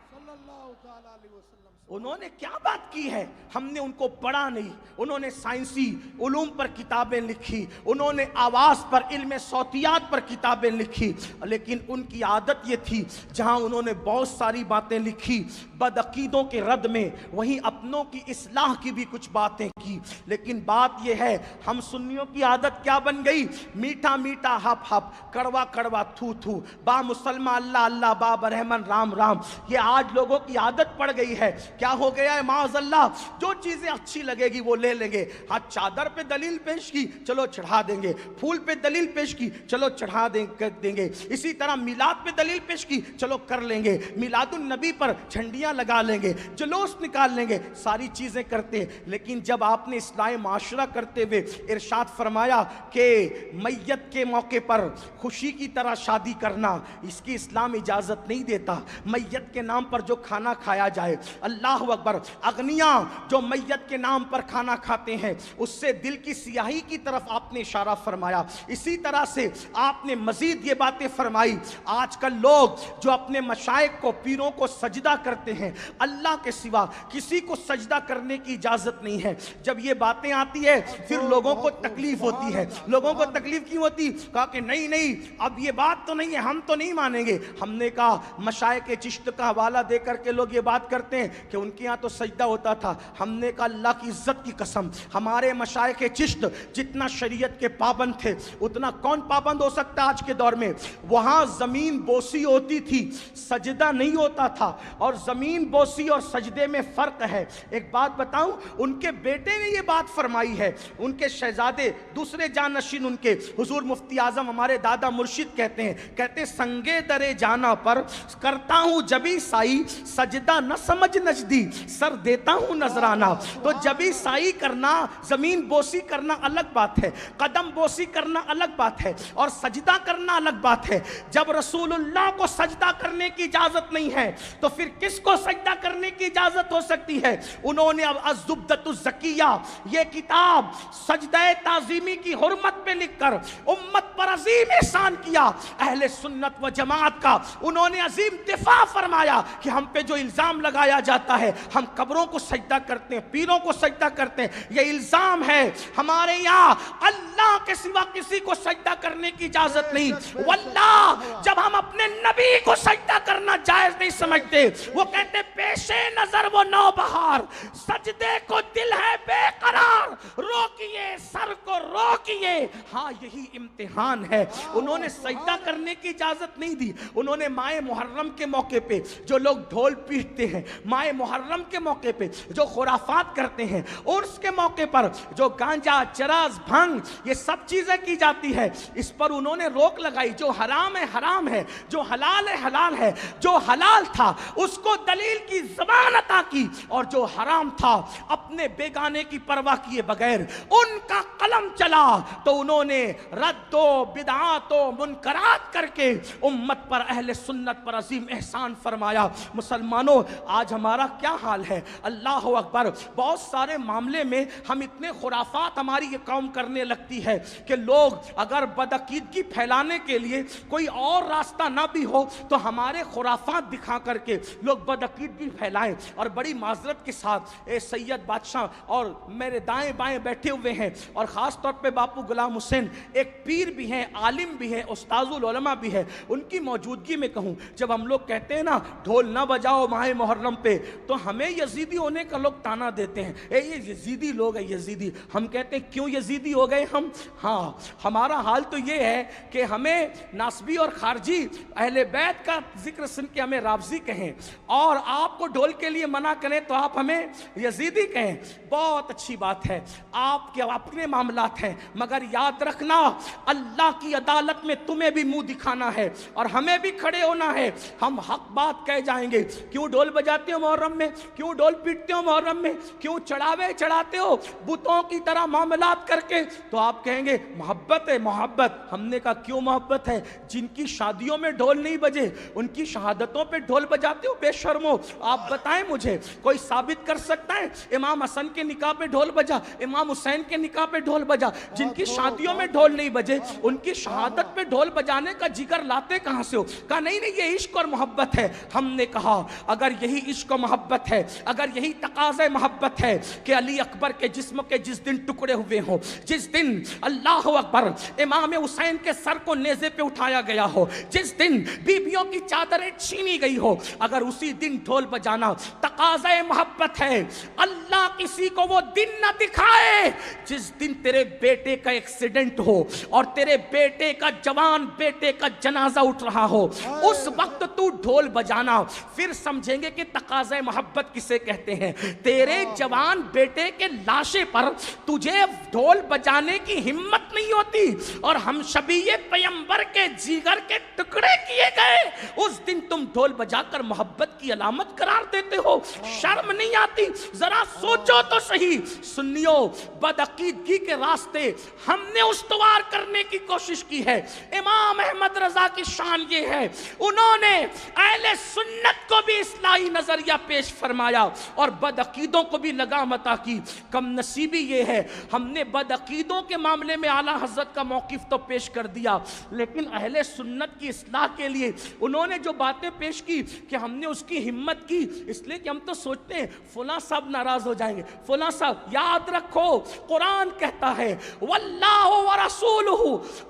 انہوں نے کیا بات کی ہے؟ ہم نے ان کو پڑھا نہیں. انہوں نے سائنسی علوم پر کتابیں لکھی، انہوں نے آواز پر، علم صوتیات پر کتابیں لکھی، لیکن ان کی عادت یہ تھی جہاں انہوں نے بہت ساری باتیں لکھی بدعقیدوں کے رد میں، وہیں اپنوں کی اصلاح کی بھی کچھ باتیں کی. لیکن بات یہ ہے ہم سنیوں کی عادت کیا بن گئی؟ میٹھا میٹھا ہپ ہپ، کڑوا کڑوا تھو تھو، با مسلمہ اللہ اللہ، با برہمن رام رام. یہ آج لوگوں کی عادت پڑ گئی ہے. کیا ہو گیا ہے؟ معاذ اللہ جو چیزیں اچھی لگے گی وہ لے لیں گے. ہاں چادر پہ دلیل پیش کی، چلو چڑھا دیں گے. پھول پہ دلیل پیش کی، چلو چڑھا دیں گے. اسی طرح میلاد پہ دلیل پیش کی، چلو کر لیں گے. میلاد النبی پر جھنڈیاں لگا لیں گے، جلوس نکال لیں گے، ساری چیزیں کرتے ہیں. لیکن جب آپ نے اصلاح معاشرہ کرتے ہوئے ارشاد فرمایا کہ میت کے موقع پر خوشی کی طرح شادی کرنا، اس کی اسلام اجازت نہیں دیتا. میت کے نام پر جو کھانا کھایا جائے، اللہ اکبر، اغنیاء جو میت کے نام پر کھانا کھاتے ہیں اس سے دل کی سیاہی کی طرف آپ نے اشارہ فرمایا. اسی طرح سے آپ نے مزید یہ باتیں فرمائی. آج کل لوگ جو اپنے مشائخ کو، پیروں کو سجدہ کرتے ہیں، اللہ کے سوا کسی کو سجدہ کرنے کی اجازت نہیں ہے. جب یہ باتیں آتی ہے پھر لوگوں کو تکلیف ہوتی ہے. لوگوں کو تکلیف کیوں ہوتی؟ کہا کہ نہیں اب یہ بات تو نہیں ہے، ہم تو نہیں مانیں گے. ہم نے کہا مشائخ چشت کا حوالہ دے کر کے لوگ یہ بات کرتے ہیں کہ ان کے ہاں تو سجدہ ہوتا تھا. ہم نے کہا اللہ کی عزت کی قسم، ہمارے مشائخ چشت جتنا شریعت کے پابند تھے اتنا کون پابند ہو سکتا آج کے دور میں؟ وہاں زمین بوسی ہوتی تھی، سجدہ نہیں ہوتا تھا. اور زمین بوسی اور سجدے میں فرق ہے. ایک بات بتاؤں، ان کے بیٹے نے یہ بات فرمائی ہے. ان کے شہزادے، دوسرے جانشین ان کے حضور مفتی اعظم ہمارے دادا مرشد کہتے ہیں سنگے درے جانا پر کرتا ہوں جبھی سائی، سجدہ نہ سمجھ نہ سجدی، سر دیتا ہوں نذرانہ. تو جبی سائی کرنا، زمین بوسی کرنا الگ بات ہے، قدم بوسی کرنا الگ بات ہے، اور سجدہ کرنا الگ بات ہے. جب رسول اللہ کو سجدہ کرنے کی اجازت نہیں ہے تو پھر کس کو سجدہ کرنے کی اجازت ہو سکتی ہے؟ انہوں نے اب الزبدۃ الزکیہ یہ کتاب سجدہ تعظیمی کی حرمت پہ لکھ کر امت پر عظیم احسان کیا. اہل سنت و جماعت کا انہوں نے عظیم دفاع فرمایا کہ ہم پہ جو الزام لگایا جاتا ہے ہم قبروں کو سجدہ کرتے ہیں، پیروں کو سجدہ کرتے ہیں، یہ الزام ہے. ہمارے یہاں اللہ کے سوا کسی کو سجدہ کرنے کی اجازت نہیں. واللہ جب ہم اپنے نبی کو سجدہ کرنا جائز نہیں سمجھتے، وہ کہتے پیش نظر وہ نوبہار، سجدے کو دل ہے بے قرار، روکیے سر کو روکیے. ہاں یہی امتحان ہے. انہوں نے سجدہ کرنے کی اجازت نہیں دی. انہوں نے ماہ محرم کے موقع پہ جو لوگ ڈھول پیٹتے ہیں، ماہ محرم کے موقع پہ جو خرافات کرتے ہیں، عرس کے موقع پر جو گانجا، چرس، بھنگ یہ سب چیزیں کی جاتی ہے، اس پر انہوں نے روک لگائی. جو حرام ہے حرام ہے، جو حلال ہے حلال ہے. جو حلال تھا اس کو دلیل کی زبان عطا کی، اور جو حرام تھا اپنے بیگانے کی پرواہ کیے بغیر ان کا قلم چلا تو انہوں نے رد و بدعات و منکرات کر کے امت پر، اہل سنت پر عظیم احسان فرمایا. مسلمانوں آج ہمارا کیا حال ہے؟ اللہ اکبر. بہت سارے معاملے میں ہم اتنے خرافات ہماری یہ قوم کرنے لگتی ہے کہ لوگ اگر بدعقیدگی پھیلانے کے لیے کوئی اور راستہ نہ بھی ہو تو ہمارے خرافات دکھا کر کے لوگ بدعقیدگی پھیلائیں. اور بڑی معذرت کے ساتھ سید بادشاہ اور میرے دائیں بائیں بیٹھے ہوئے ہیں، اور خاص طور پہ باپو غلام حسین ایک پیر بھی ہیں، عالم بھی ہیں، استاذ العلماء بھی ہیں، ان کی موجودگی میں کہوں، جب ہم لوگ کہتے ہیں نا ڈھول نہ بجاؤ ماہ محرم پہ، تو ہمیں یزیدی ہونے کا لوگ تانا دیتے ہیں، اے یہ یزیدی لوگ ہیں یزیدی. ہم کہتے ہیں کیوں یزیدی ہو گئے ہم؟ ہاں ہمارا حال تو یہ ہے کہ ہمیں ناسبی اور خارجی اہل بیت کا ذکر سن کے ہمیں رافضی کہیں، اور آپ کو ڈھول کے لیے منع کریں تو آپ ہمیں یزیدی کہیں. بہت اچھی بات ہے، آپ کے اپنے معاملات ہیں، مگر یاد رکھنا اللہ کی عدالت میں تمہیں بھی منہ دکھانا ہے اور ہمیں بھی کھڑے ہونا ہے. ہم حق بات کہہ جائیں گے. کیوں ڈھول بجاتے ہو محرم میں؟ کیوں ڈھول پیٹتے ہو محرم میں؟ کیوں چڑھاوے چڑھاتے ہو بتوں کی طرح معاملات کر کے؟ تو آپ کہیں گے محبت ہے محبت. ہم نے کہا کیوں محبت ہے؟ جن کی شادیوں میں ڈھول نہیں بجے ان کی شہادتوں پہ ڈھول بجاتے ہو بے شرمو. آپ بتائیں مجھے، کوئی ثابت کر سکتا ہے امام حسن کے نکاح پہ ڈھول بجا، امام حسین کے نکاح پہ ڈھول بجا؟ جن کی شادیوں میں ڈھول نہیں بجے ان کی شہادت پہ ڈھول بجانے کا جگر لاتے کہاں سے ہو؟ کہا نہیں نہیں یہ عشق اور محبت ہے. ہم نے کہا اگر یہی عشق و محبت ہے، اگر یہی تقاضۂ محبت ہے کہ علی اکبر کے جسم کے جس دن ٹکڑے ہوئے ہوں، جس دن اللہ اکبر امام حسین کے سر کو نیزے پہ اٹھایا گیا ہو، جس دن بیویوں کی چادریں چھینی گئی ہو، اگر اسی دن ڈھول بجانا تقاضۂ محبت ہے، اللہ کسی کو وہ دن نہ دکھائے جس دن تیرے بیٹے کا ایکسیڈنٹ ہو اور تیرے بیٹے کا، جوان بیٹے کا جنازہ اٹھ رہا ہو، اس وقت تو ڈھول بجانا. پھر سمجھیں گے کہ تقاضۂ محبت کسے کہتے ہیں. تیرے جوان بیٹے کے لاشے پر تجھے ڈھول بجانے کی ہمت نہیں ہوتی، اور ہم شبیہ پیغمبر کے جگر کے ٹکڑے کیے گئے اس دن تم ڈھول بجا کر محبت کی علامت قرار دیتے ہو. شرم نہیں آتی؟ ذرا سوچو تو صحیح. سنیو، بدعقیدگی کے راستے ہم نے استوار کرنے کی کوشش کی ہے. امام احمد رضا کی شان یہ ہے انہوں نے اہل سنت کو بھی اصلاحی نظریہ پیش فرمایا اور بدعقیدوں کو بھی لگام عطا کی. کم نصیبی یہ ہے ہم نے بدعقیدوں کے معاملے میں اعلیٰ حضرت کا موقف تو پیش کر دیا، لیکن اہل سنت کی اصلاح کے لیے انہوں نے جو باتیں پیش کی کہ ہم نے اس کی ہمت کی، اس لیے کہ ہم تو سوچتے ہیں فلاں صاحب ناراض ہو جائیں گے، فلاں صاحب. یاد رکھو قرآن کہتا ہے واللہ ورسولہ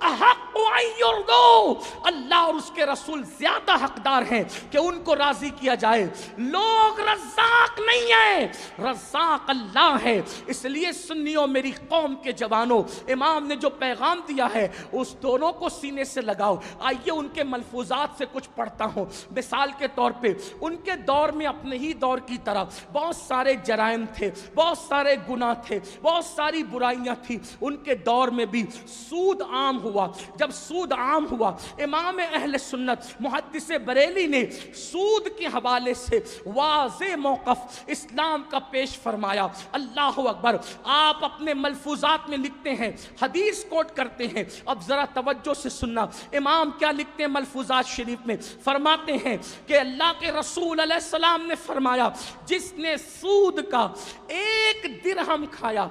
احق ان یرضوا، اللہ اور اس کے رسول زیادہ حقدار ہیں کہ ان کو راضی کیا جائے. لوگ رزاق نہیں ہیں، رزاق اللہ ہے. اس لیے سنیوں، میری قوم کے جوانوں، امام نے جو پیغام دیا ہے اس دونوں کو سینے سے لگاؤ. آئیے ان کے ملفوظات سے کچھ پڑھتا ہوں. مثال کے طور پہ ان کے دور میں اپنے ہی دور کی طرح بہت سارے جرائم تھے، بہت سارے گناہ تھے، بہت ساری برائیاں تھیں. ان کے دور میں بھی سود عام ہوا. جب سود عام ہوا امام اہل سنت محدث بریلی نے سود کے حوالے سے واضح موقف اسلام کا پیش فرمایا. اللہ اکبر. آپ اپنے ملفوظات میں لکھتے ہیں, حدیث کوٹ کرتے ہیں, اب ذرا توجہ سے سننا. امام کیا لکھتے ہیں ملفوظات شریف میں؟ فرماتے ہیں کہ اللہ کے رسول علیہ السلام نے فرمایا, جس نے سود کا 1 درہم کھایا,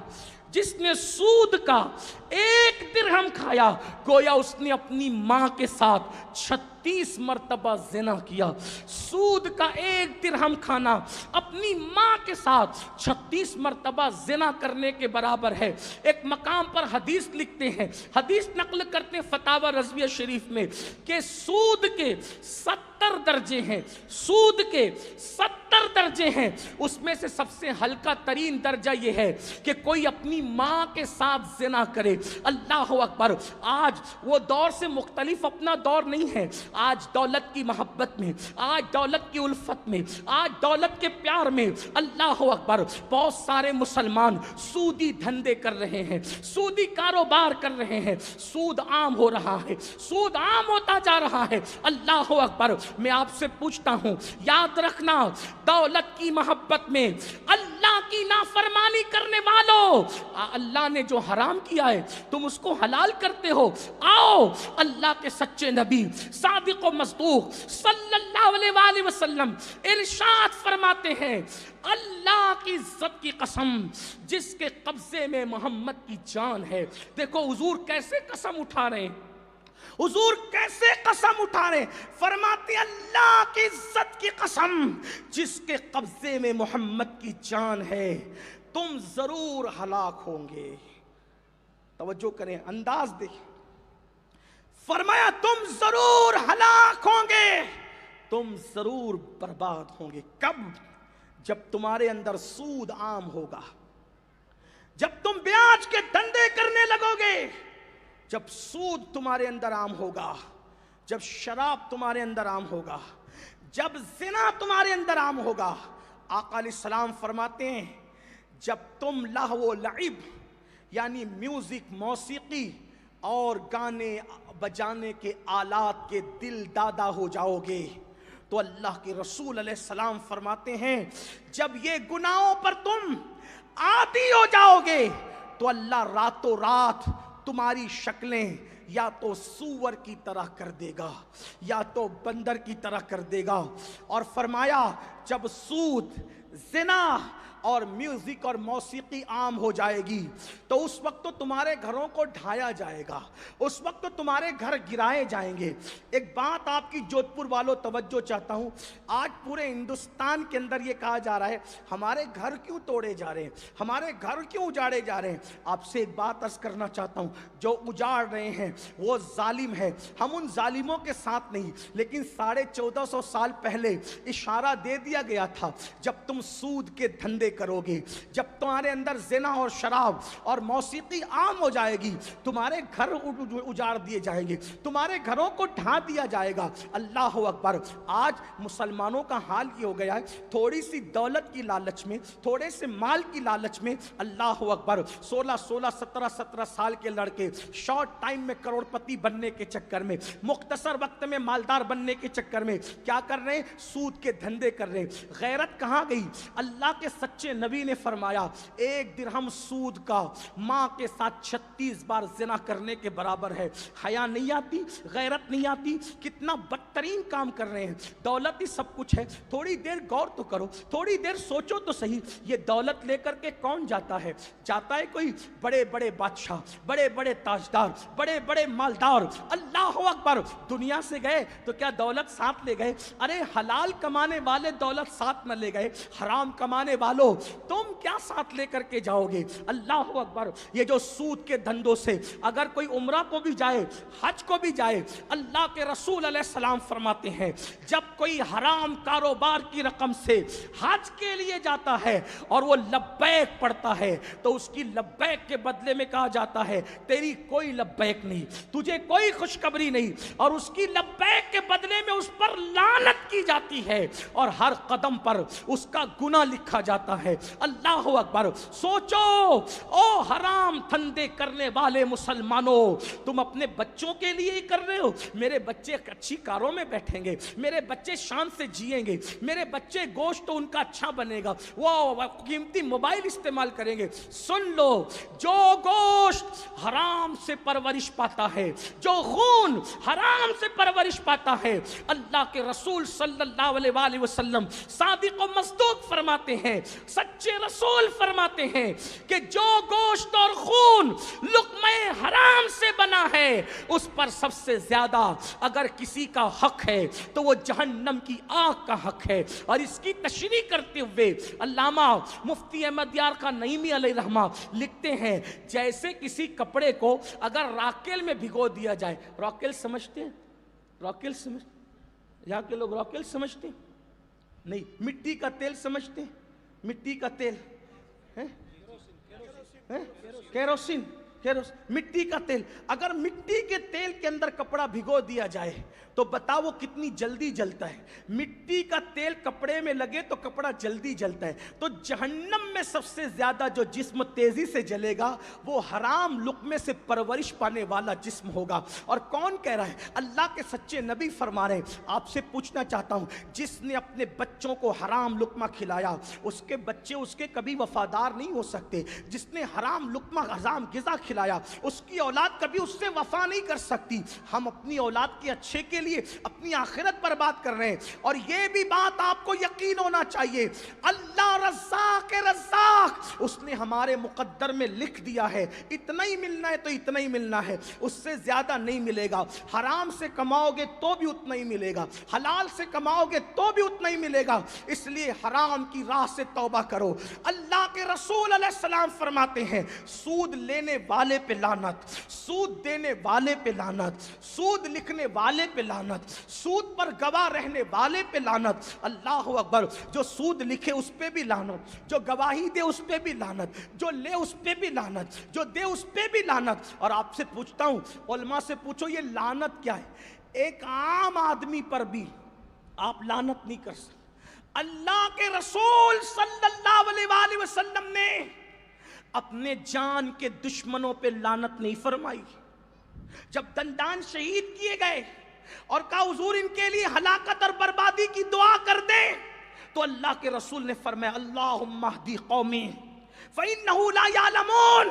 جس نے سود کا 1 درہم کھایا, گویا اس نے اپنی ماں کے ساتھ 36 مرتبہ زنا کیا. سود کا 1 درہم کھانا اپنی ماں کے ساتھ 36 مرتبہ زنا کرنے کے برابر ہے. ایک مقام پر حدیث لکھتے ہیں, حدیث نقل کرتے ہیں فتاوی رضویہ شریف میں کہ سود کے 70 درجے ہیں, سود کے 70 درجے ہیں. اس میں سے سب سے ہلکا ترین درجہ یہ ہے کہ کوئی اپنی ماں کے ساتھ زنا کرے. اللہ اکبر. آج وہ دور سے مختلف اپنا دور نہیں ہے. آج دولت کی محبت میں, آج دولت کی الفت میں, آج دولت کے پیار میں, اللہ اکبر, بہت سارے مسلمان سودی دھندے کر رہے ہیں, سودی کاروبار کر رہے ہیں. سود عام ہو رہا ہے, سود عام ہوتا جا رہا ہے. اللہ اکبر. میں آپ سے پوچھتا ہوں, یاد رکھنا, دولت کی محبت میں اللہ کی نافرمانی کرنے والوں, اللہ نے جو حرام کیا ہے تم اس کو حلال کرتے ہو. آؤ, اللہ کے سچے نبی صادق و مصدوق صلی اللہ علیہ وآلہ وسلم ارشاد فرماتے ہیں, اللہ کی عزت کی قسم جس کے قبضے میں محمد کی جان ہے. دیکھو حضور کیسے قسم اٹھا رہے ہیں, حضور کیسے قسم اٹھا رہے ہیں. فرماتے اللہ کی عزت کی قسم جس کے قبضے میں محمد کی جان ہے, تم ضرور ہلاک ہوں گے. توجہ کریں, انداز دیکھیں. فرمایا تم ضرور ہلاک ہوں گے, تم ضرور برباد ہوں گے. کب؟ جب تمہارے اندر سود عام ہوگا, جب تم بیاج کے دھندے کرنے لگو گے, جب سود تمہارے اندر عام ہوگا, جب شراب تمہارے اندر عام ہوگا, جب زنا تمہارے اندر عام ہوگا. آقا علیہ السلام فرماتے ہیں جب تم لہو و لعب یعنی میوزک, موسیقی اور گانے بجانے کے آلات کے دل دادا ہو جاؤ گے, تو اللہ کے رسول علیہ السلام فرماتے ہیں جب یہ گناہوں پر تم عادی ہو جاؤ گے تو اللہ راتوں رات تمہاری شکلیں یا تو سور کی طرح کر دے گا یا تو بندر کی طرح کر دے گا. اور فرمایا جب سود, زنا اور میوزک اور موسیقی عام ہو جائے گی تو اس وقت تو تمہارے گھروں کو ڈھایا جائے گا, اس وقت تو تمہارے گھر گرائے جائیں گے. ایک بات آپ کی جودھپور والوں توجہ چاہتا ہوں, آج پورے ہندوستان کے اندر یہ کہا جا رہا ہے ہمارے گھر کیوں توڑے جا رہے ہیں, ہمارے گھر کیوں اجاڑے جا رہے ہیں. آپ سے ایک بات عرض کرنا چاہتا ہوں, جو اجاڑ رہے ہیں وہ ظالم ہے, ہم ان ظالموں کے ساتھ نہیں, لیکن 1450 سال پہلے اشارہ دے دیا گیا تھا جب تم سود کے دھندے کرو گے, جب تمہارے اندر زنا اور شراب اور موسیقی عام ہو جائے گی, تمہارے گھر اجاڑ دیے جائیں گے, تمہارے گھروں کو ڈھا دیا جائے گا. اللہ اکبر. آج مسلمانوں کا حال یہ ہو گیا ہے, تھوڑی سی دولت کی لالچ میں, تھوڑے سے مال کی لالچ میں, اللہ اکبر, 16 17 سال کے لڑکے شارٹ ٹائم میں کروڑ پتی بننے کے چکر میں, مختصر وقت میں مالدار بننے کے چکر میں کیا کر رہے ہیں, سود کے دھندے کر رہے ہیں. غیرت کہاں گئی؟ اللہ کے سچے نبی نے فرمایا 1 درہم سود کا ماں کے ساتھ 36 بار زنا کرنے کے برابر ہے. حیا نہیں آتی, غیرت نہیں آتی, کتنا بدترین کام کر رہے ہیں. دولت ہی سب کچھ ہے, تھوڑی دیر غور تو کرو, تھوڑی دیر سوچو تو صحیح, یہ دولت لے کر کے کون جاتا ہے؟ جاتا ہے کوئی بڑے بڑے بادشاہ, بڑے بڑے تاجدار, بڑے بڑے مالدار. اللہ اکبر. دنیا سے گئے تو کیا دولت ساتھ لے گئے؟ ارے حلال کمانے والے دولت ساتھ نہ لے گئے, حرام کمانے والوں تم کیا ساتھ لے کر کے جاؤ گے؟ اللہ اکبر. یہ جو سود کے دھندوں سے اگر کوئی عمرہ کو بھی جائے, حج کو بھی جائے, اللہ کے رسول علیہ السلام فرماتے ہیں جب کوئی حرام کاروبار کی رقم سے حج کے لیے جاتا ہے اور وہ لبیک پڑھتا ہے تو اس کی لبیک کے بدلے میں کہا جاتا ہے تیری کوئی لبیک نہیں, تجھے کوئی خوشخبری نہیں, اور اس کی لبیک کے بدلے میں اس پر لعنت کی جاتی ہے اور ہر قدم پر اس کا گناہ لکھا جاتا ہے۔ اللہ اکبر۔ سوچو او حرام دھندے کرنے والے مسلمانوں، تم اپنے بچوں کے لیے ہی کر رہے ہو۔ میرے بچے اچھی کاروں میں بیٹھیں گے، میرے بچے شان سے جیئیں گے، میرے بچے گوشت تو ان کا اچھا بنے گا، وہ قیمتی موبائل استعمال کریں گے۔ سن لو، جو گوشت حرام سے پرورش پاتا ہے، جو خون حرام سے پرورش پاتا ہے، اللہ کے رسول صلی اللہ علیہ وآلہ وسلم صادق و مصدوق فرماتے ہیں، سچے رسول فرماتے ہیں کہ جو گوشت اور خون لقمہ حرام سے بنا ہے، اس پر سب سے زیادہ اگر کسی کا حق ہے تو وہ جہنم کی آگ کا حق ہے۔ اور اس کی تشریح کرتے ہوئے علامہ مفتی احمد یار خان نعیمی علیہ رحمہ لکھتے ہیں، جیسے کسی کپڑے کو اگر راکیل میں بھگو دیا جائے، راکیل سمجھتے ہیں؟ راکیل سمجھ، یہاں کے لوگ راکیل سمجھتے ہیں؟ نہیں، مٹی کا تیل سمجھتے ہیں؟ مٹی کا تیل، کیروسین، مٹی کا تیل۔ اگر مٹی کے تیل کے اندر کپڑا بھگو دیا جائے تو بتاؤ وہ کتنی جلدی جلتا ہے۔ مٹی کا تیل کپڑے میں لگے تو کپڑا جلدی جلتا ہے۔ تو جہنم میں سب سے زیادہ جو جسم تیزی سے جلے گا وہ حرام لقمے سے پرورش پانے والا جسم ہوگا۔ اور کون کہہ رہا ہے؟ اللہ کے سچے نبی فرما رہے ہیں۔ آپ سے پوچھنا چاہتا ہوں، جس نے اپنے بچوں کو حرام لقمہ کھلایا، اس کے بچے اس کے کبھی وفادار نہیں ہو سکتے۔ جس نے حرام لقمہ حرام غذا کھلایا، اس کی اولاد کبھی اس سے وفا نہیں کر سکتی۔ ہم اپنی اولاد کے اچھے کے لیے اپنی آخرت برباد کر رہے ہیں۔ اور یہ بھی بات آپ کو یقین ہونا چاہیے، اللہ رزاق رزاق، اس نے ہمارے مقدر میں لکھ دیا ہے، اتنا ہی ملنا ہے تو اتنا ہی ملنا ہے، اس سے زیادہ نہیں ملے گا۔ حرام سے کماؤ گے تو بھی اتنا ہی ملے گا، حلال سے کماؤ گے تو بھی اتنا ہی ملے گا۔ اس لیے حرام کی راہ سے توبہ کرو۔ اللہ کے رسول علیہ السلام فرماتے ہیں، سود لینے والے پہ لعنت، سود دینے والے پہ لعنت، سود لکھنے والے پہ لعنت، سود پر گواہ رہنے والے پہ لعنت۔ اللہ اکبر۔ جو سود لکھے اس پہ بھی لعنت، جو گواہی دے اس پہ بھی لعنت، جو لے اس پہ بھی لعنت، جو دے اس پہ بھی لعنت۔ اور آپ سے پوچھتا ہوں، علماء سے پوچھو یہ لعنت کیا ہے؟ ایک عام آدمی پر بھی آپ لعنت نہیں کر سکتے۔ اللہ کے رسول صلی اللہ علیہ وآلہ وسلم نے اپنے جان کے دشمنوں پہ لعنت نہیں فرمائی۔ جب دندان شہید کیے گئے اور کہا حضور ان کے لیے ہلاکت اور بربادی کی دعا کر دیں، تو اللہ کے رسول نے فرمایا اللہم اہدی قومی فإنہم لا یعلمون،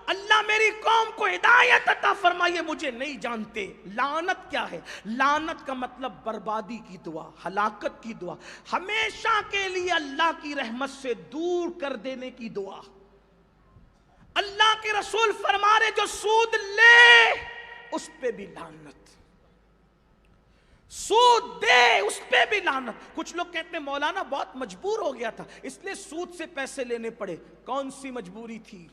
اللہ میری قوم کو ہدایت عطا فرمائیے، مجھے نہیں جانتے۔ لعنت کیا ہے؟ لعنت کا مطلب بربادی کی دعا، ہلاکت کی دعا، ہمیشہ کے لیے اللہ کی رحمت سے دور کر دینے کی دعا۔ اللہ کے رسول فرما رہے جو سود لے اس پہ بھی لعنت، سود دے اس پہ بھی لعنت۔ کچھ لوگ کہتے ہیں مولانا بہت مجبور ہو گیا تھا اس لیے سود سے پیسے لینے پڑے۔ کون سی مجبوری تھی؟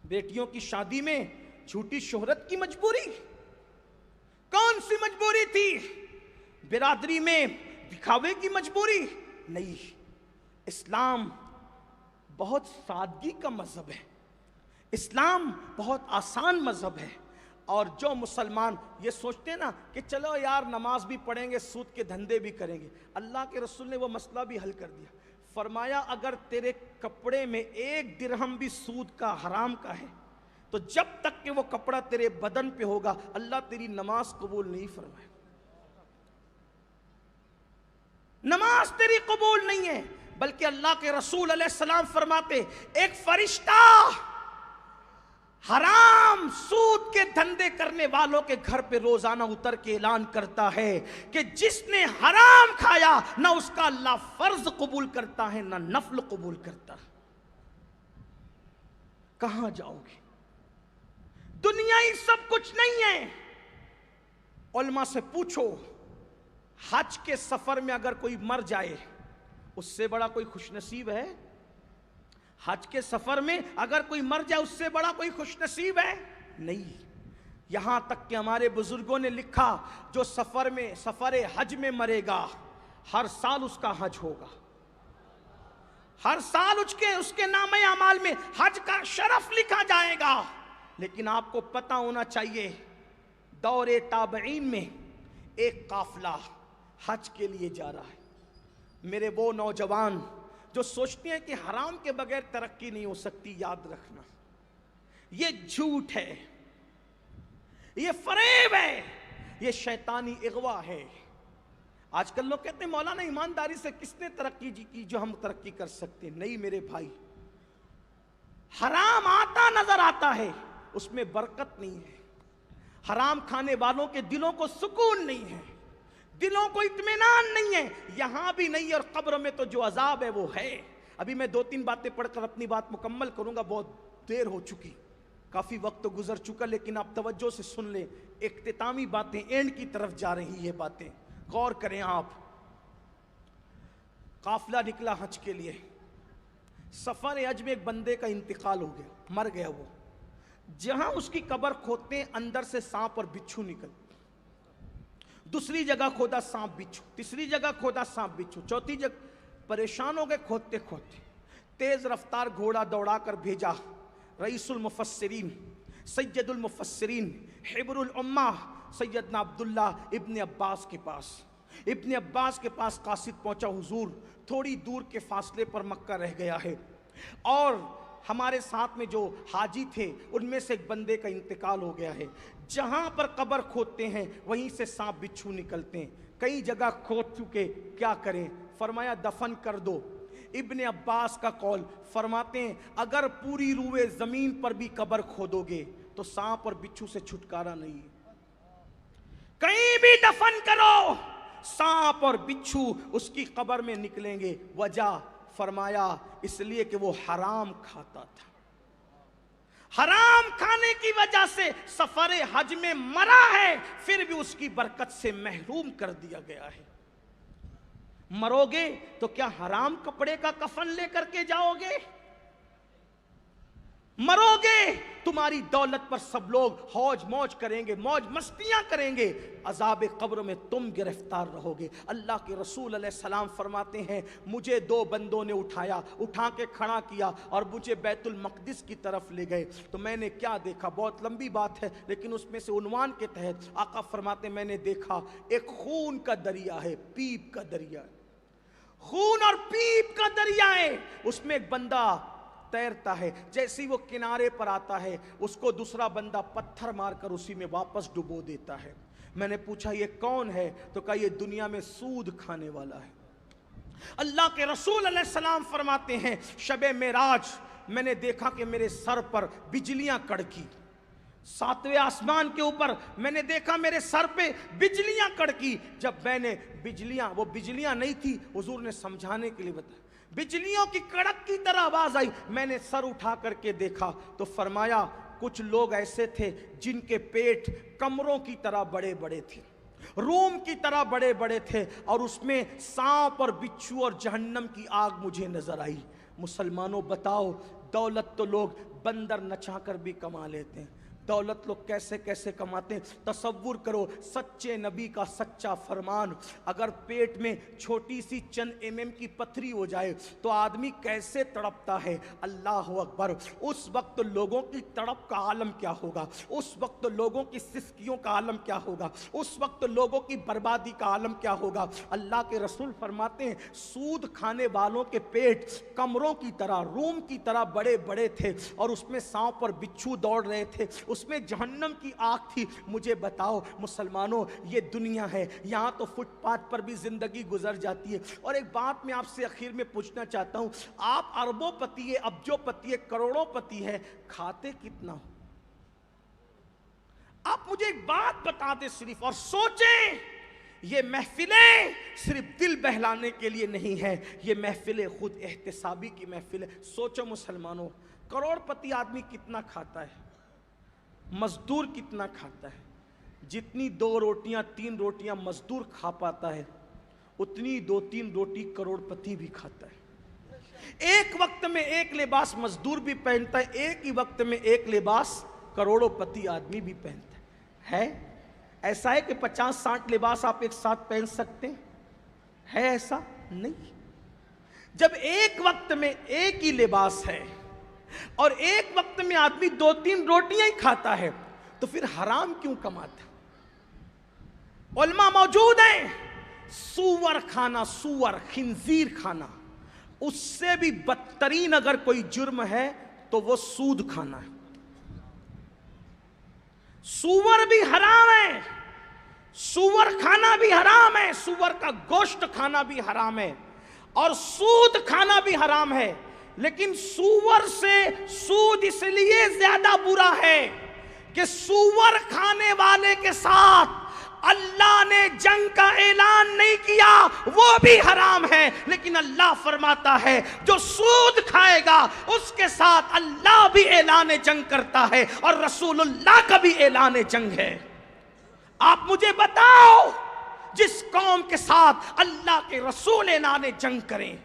بیٹیوں کی شادی میں جھوٹی شہرت کی مجبوری؟ کون سی مجبوری تھی؟ برادری میں دکھاوے کی مجبوری؟ نہیں۔ اسلام بہت سادگی کا مذہب ہے، اسلام بہت آسان مذہب ہے۔ اور جو مسلمان یہ سوچتے ہیں نا کہ چلو یار نماز بھی پڑھیں گے، سود کے دھندے بھی کریں گے، اللہ کے رسول نے وہ مسئلہ بھی حل کر دیا۔ فرمایا اگر تیرے کپڑے میں ایک درہم بھی سود کا حرام کا ہے تو جب تک کہ وہ کپڑا تیرے بدن پہ ہوگا اللہ تیری نماز قبول نہیں فرمائے، نماز تیری قبول نہیں ہے۔ بلکہ اللہ کے رسول علیہ السلام فرماتے ایک فرشتہ حرام سود کے دھندے کرنے والوں کے گھر پہ روزانہ اتر کے اعلان کرتا ہے کہ جس نے حرام کھایا نہ اس کا اللہ فرض قبول کرتا ہے نہ نفل قبول کرتا۔ کہاں جاؤ گے؟ دنیا ہی سب کچھ نہیں ہے۔ علماء سے پوچھو حج کے سفر میں اگر کوئی مر جائے اس سے بڑا کوئی خوش نصیب ہے؟ حج کے سفر میں اگر کوئی مر جائے اس سے بڑا کوئی خوش نصیب ہے؟ نہیں۔ یہاں تک کہ ہمارے بزرگوں نے لکھا جو سفر حج میں مرے گا ہر سال اس کا حج ہوگا، ہر سال اس کے نام اعمال میں حج کا شرف لکھا جائے گا۔ لیکن آپ کو پتہ ہونا چاہیے دور تابعین میں ایک قافلہ حج کے لیے جا رہا ہے۔ میرے وہ نوجوان جو سوچتے ہیں کہ حرام کے بغیر ترقی نہیں ہو سکتی، یاد رکھنا یہ جھوٹ ہے، یہ فریب ہے، یہ شیطانی اغوا ہے۔ آج کل لوگ کہتے ہیں مولانا ایمانداری سے کس نے ترقی کی جو ہم ترقی کر سکتے ہیں؟ نہیں میرے بھائی، حرام آتا نظر آتا ہے، اس میں برکت نہیں ہے۔ حرام کھانے والوں کے دلوں کو سکون نہیں ہے، دلوں کو اطمینان نہیں ہے، یہاں بھی نہیں اور قبر میں تو جو عذاب ہے وہ ہے۔ ابھی میں 2-3 باتیں پڑھ کر اپنی بات مکمل کروں گا، بہت دیر ہو چکی، کافی وقت تو گزر چکا، لیکن آپ توجہ سے سن لیں، اختتامی باتیں، اینڈ کی طرف جا رہی یہ باتیں، غور کریں آپ۔ قافلہ نکلا حج کے لیے، سفر حج میں ایک بندے کا انتقال ہو گیا، مر گیا وہ۔ جہاں اس کی قبر کھودتے ہیں اندر سے سانپ اور بچھو نکل، دوسری جگہ کھودا سانپ بچھو، تیسری جگہ کھودا سانپ بچھو، چوتھی جگہ پریشان ہو گئے کھودتے کھودتے۔ تیز رفتار گھوڑا دوڑا کر بھیجا رئیس المفسرین، سید المفسرین، حبر الامہ سیدنا عبداللہ ابن عباس کے پاس۔ ابن عباس کے پاس قاصد پہنچا، حضور تھوڑی دور کے فاصلے پر مکہ رہ گیا ہے، اور ہمارے ساتھ میں جو حاجی تھے ان میں سے ایک بندے کا انتقال ہو گیا ہے، جہاں پر قبر کھودتے ہیں وہیں سے سانپ بچھو نکلتے ہیں، کئی جگہ کھود چکے، کیا کریں؟ فرمایا دفن کر دو۔ ابن عباس کا قول، فرماتے ہیں اگر پوری روئے زمین پر بھی قبر کھودو گے تو سانپ اور بچھو سے چھٹکارا نہیں ہے، کہیں بھی دفن کرو سانپ اور بچھو اس کی قبر میں نکلیں گے۔ وجہ فرمایا اس لیے کہ وہ حرام کھاتا تھا، حرام کھانے کی وجہ سے سفر حج میں مرا ہے، پھر بھی اس کی برکت سے محروم کر دیا گیا ہے۔ مرو گے تو کیا حرام کپڑے کا کفن لے کر کے جاؤ گے؟ مرو گے تمہاری دولت پر سب لوگ حوج موج کریں گے، موج مستیاں کریں گے، عذاب قبر میں تم گرفتار رہو گے۔ اللہ کے رسول علیہ السلام فرماتے ہیں مجھے 2 بندوں نے اٹھا کے کھڑا کیا اور مجھے بیت المقدس کی طرف لے گئے، تو میں نے کیا دیکھا؟ بہت لمبی بات ہے لیکن اس میں سے عنوان کے تحت آقا فرماتے میں نے دیکھا ایک خون کا دریا ہے، پیپ کا دریا ہے، خون اور پیپ کا دریا ہے، اس میں ایک بندہ تیرتا ہے، جیسے ہی وہ کنارے پر آتا ہے اس کو دوسرا بندہ پتھر مار کر اسی میں واپس ڈبو دیتا ہے۔ میں نے پوچھا یہ کون ہے؟ تو کہا یہ دنیا میں سود کھانے والا ہے۔ اللہ کے رسول علیہ السلام فرماتے ہیں شب معراج میں نے دیکھا کہ میرے سر پر بجلیاں کڑکی، 7ویں آسمان کے اوپر میں نے دیکھا میرے سر پہ بجلیاں کڑکی۔ جب میں نے وہ بجلیاں نہیں تھی، حضور نے سمجھانے کے لیے بتایا، بجلیوں کی کڑک کی طرح آواز آئی، میں نے سر اٹھا کر کے دیکھا تو فرمایا کچھ لوگ ایسے تھے جن کے پیٹ کمروں کی طرح بڑے بڑے تھے، روم کی طرح بڑے بڑے تھے، اور اس میں سانپ اور بچھو اور جہنم کی آگ مجھے نظر آئی۔ مسلمانوں بتاؤ، دولت تو لوگ بندر نچا کر بھی کما لیتے ہیں، دولت لوگ کیسے کیسے کماتے ہیں؟ تصور کرو سچے نبی کا سچا فرمان، اگر پیٹ میں چھوٹی سی چند کی پتھری ہو جائے تو آدمی کیسے تڑپتا ہے؟ اللہ اکبر! اس وقت لوگوں کی تڑپ کا عالم کیا ہوگا، اس وقت لوگوں کی سسکیوں کا عالم کیا ہوگا، اس وقت لوگوں کی بربادی کا عالم کیا ہوگا۔ اللہ کے رسول فرماتے ہیں سود کھانے والوں کے پیٹ کمروں کی طرح، روم کی طرح بڑے بڑے تھے، اور اس میں سانپ اور بچھو دوڑ رہے تھے، اس میں جہنم کی آگ تھی۔ مجھے بتاؤ مسلمانوں، یہ دنیا ہے، یہاں تو فٹ پاتھ پر بھی زندگی گزر جاتی ہے۔ اور ایک بات میں آپ سے اخیر میں پوچھنا چاہتا ہوں، آپ اربوں پتی ہے، ابجوں پتی ہے، کروڑوں پتی ہے، کھاتے کتنا ہو؟ آپ مجھے ایک بات بتا دیں صرف، اور سوچیں، یہ محفلیں صرف دل بہلانے کے لیے نہیں ہے، یہ محفلیں خود احتسابی کی محفل ہے۔ سوچو مسلمانوں، کروڑ پتی آدمی کتنا کھاتا ہے، مزدور کتنا کھاتا ہے؟ جتنی 2 روٹیاں 3 روٹیاں مزدور کھا پاتا ہے اتنی 2-3 روٹی کروڑ پتی بھی کھاتا ہے۔ ایک وقت میں ایک لباس مزدور بھی پہنتا ہے، ایک ہی وقت میں ایک لباس کروڑوں پتی آدمی بھی پہنتا ہے۔ ایسا ہے کہ 50-60 لباس آپ ایک ساتھ پہن سکتے ہیں؟ ہے ایسا؟ نہیں۔ جب ایک وقت میں ایک ہی لباس ہے اور ایک وقت میں آدمی 2-3 روٹیاں ہی کھاتا ہے تو پھر حرام کیوں کماتا؟ علماء موجود ہیں، سور کھانا، سور خنزیر کھانا، اس سے بھی بدترین اگر کوئی جرم ہے تو وہ سود کھانا ہے. سور بھی حرام ہے, سور کھانا بھی حرام ہے, سور کا گوشت کھانا بھی حرام ہے, اور سود کھانا بھی حرام ہے. لیکن سور سے سود اس لیے زیادہ برا ہے کہ سور کھانے والے کے ساتھ اللہ نے جنگ کا اعلان نہیں کیا, وہ بھی حرام ہے. لیکن اللہ فرماتا ہے جو سود کھائے گا اس کے ساتھ اللہ بھی اعلان جنگ کرتا ہے, اور رسول اللہ کا بھی اعلان جنگ ہے. آپ مجھے بتاؤ, جس قوم کے ساتھ اللہ کے رسول اعلان جنگ کریں,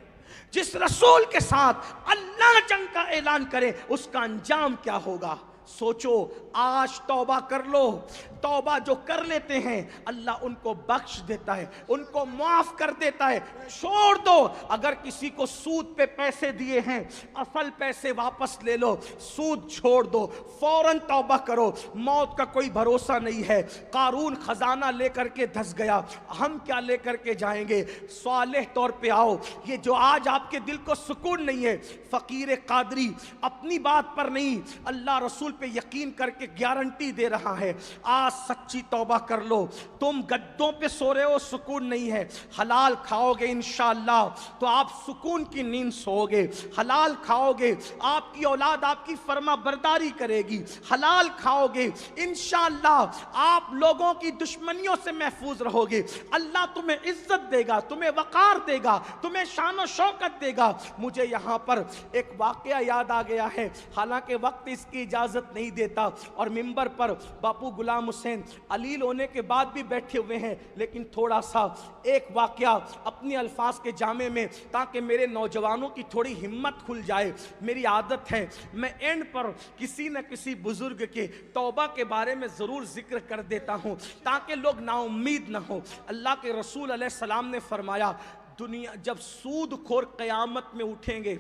جس رسول کے ساتھ اللہ جنگ کا اعلان کرے, اس کا انجام کیا ہوگا؟ سوچو. آج توبہ کر لو. توبہ جو کر لیتے ہیں اللہ ان کو بخش دیتا ہے, ان کو معاف کر دیتا ہے. چھوڑ دو. اگر کسی کو سود پہ پیسے دیے ہیں, اصل پیسے واپس لے لو, سود چھوڑ دو, فوراً توبہ کرو. موت کا کوئی بھروسہ نہیں ہے. قارون خزانہ لے کر کے دھس گیا, ہم کیا لے کر کے جائیں گے؟ صالح طور پہ آؤ. یہ جو آج آپ کے دل کو سکون نہیں ہے, فقیر قادری اپنی بات پر نہیں, اللہ رسول پہ یقین کر کے گارنٹی دے رہا ہے, آج سچی توبہ کر لو. تم گدوں پہ سو رہے ہو, سکون نہیں ہے. حلال کھاؤ گے انشاءاللہ تو آپ سکون کی نیند سو گے. حلال کھاؤ گے, آپ کی اولاد آپ کی فرما برداری کرے گی. حلال کھاؤ گے انشاءاللہ آپ لوگوں کی دشمنیوں سے محفوظ رہو گے. اللہ تمہیں عزت دے گا, تمہیں وقار دے گا, تمہیں شان و شوکت دے گا. مجھے یہاں پر ایک واقعہ یاد آ گیا ہے, حالانکہ وقت اس کی اجازت نہیں دیتا, اور منبر پر باپو غلام حسین علیل ہونے کے بعد بھی بیٹھے ہوئے ہیں, لیکن تھوڑا سا ایک واقعہ اپنی الفاظ کے جامع میں, تاکہ میرے نوجوانوں کی تھوڑی ہمت کھل جائے. میری عادت ہے میں اینڈ پر کسی نہ کسی بزرگ کے توبہ کے بارے میں ضرور ذکر کر دیتا ہوں تاکہ لوگ نا امید نہ ہو. اللہ کے رسول علیہ السلام نے فرمایا, دنیا جب سود خور قیامت میں اٹھیں گے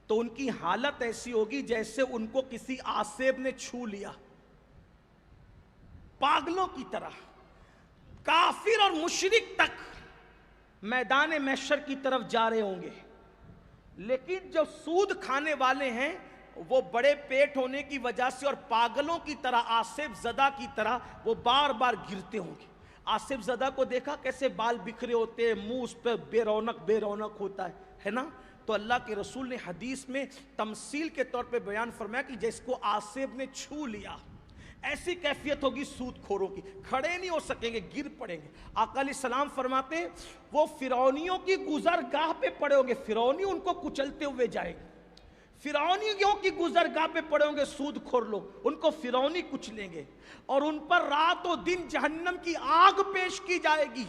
تو ان کی حالت ایسی ہوگی جیسے ان کو کسی آسیب نے چھو لیا, پاگلوں کی طرح. کافر اور مشرک تک میدان محشر کی طرف جا رہے ہوں گے, لیکن جو سود کھانے والے ہیں وہ بڑے پیٹ ہونے کی وجہ سے اور پاگلوں کی طرح, آسیب زدہ کی طرح وہ بار بار گرتے ہوں گے. آسیب زدہ کو دیکھا کیسے بال بکھرے ہوتے ہیں, منہ اس پہ بے رونق ہوتا ہے نا. تو اللہ کے رسول نے حدیث میں تمثیل کے طور پہ بیان فرمایا کہ جس کو آسیب نے چھو لیا, ایسی کیفیت ہوگی سود کھوروں کی, کھڑے نہیں ہو سکیں گے, گر پڑیں گے. آقا علیہ السلام فرماتے ہیں وہ فرعونیوں کی گزرگاہ پہ پڑے ہوں گے, فرعونی ان کو کچلتے ہوئے جائیں گے. فرعونیوں کی گزرگاہ پہ پڑے ہوں گے سود کھور لوگ, ان کو فرعونی کچلیں گے, اور ان پر رات و دن جہنم کی آگ پیش کی جائے گی.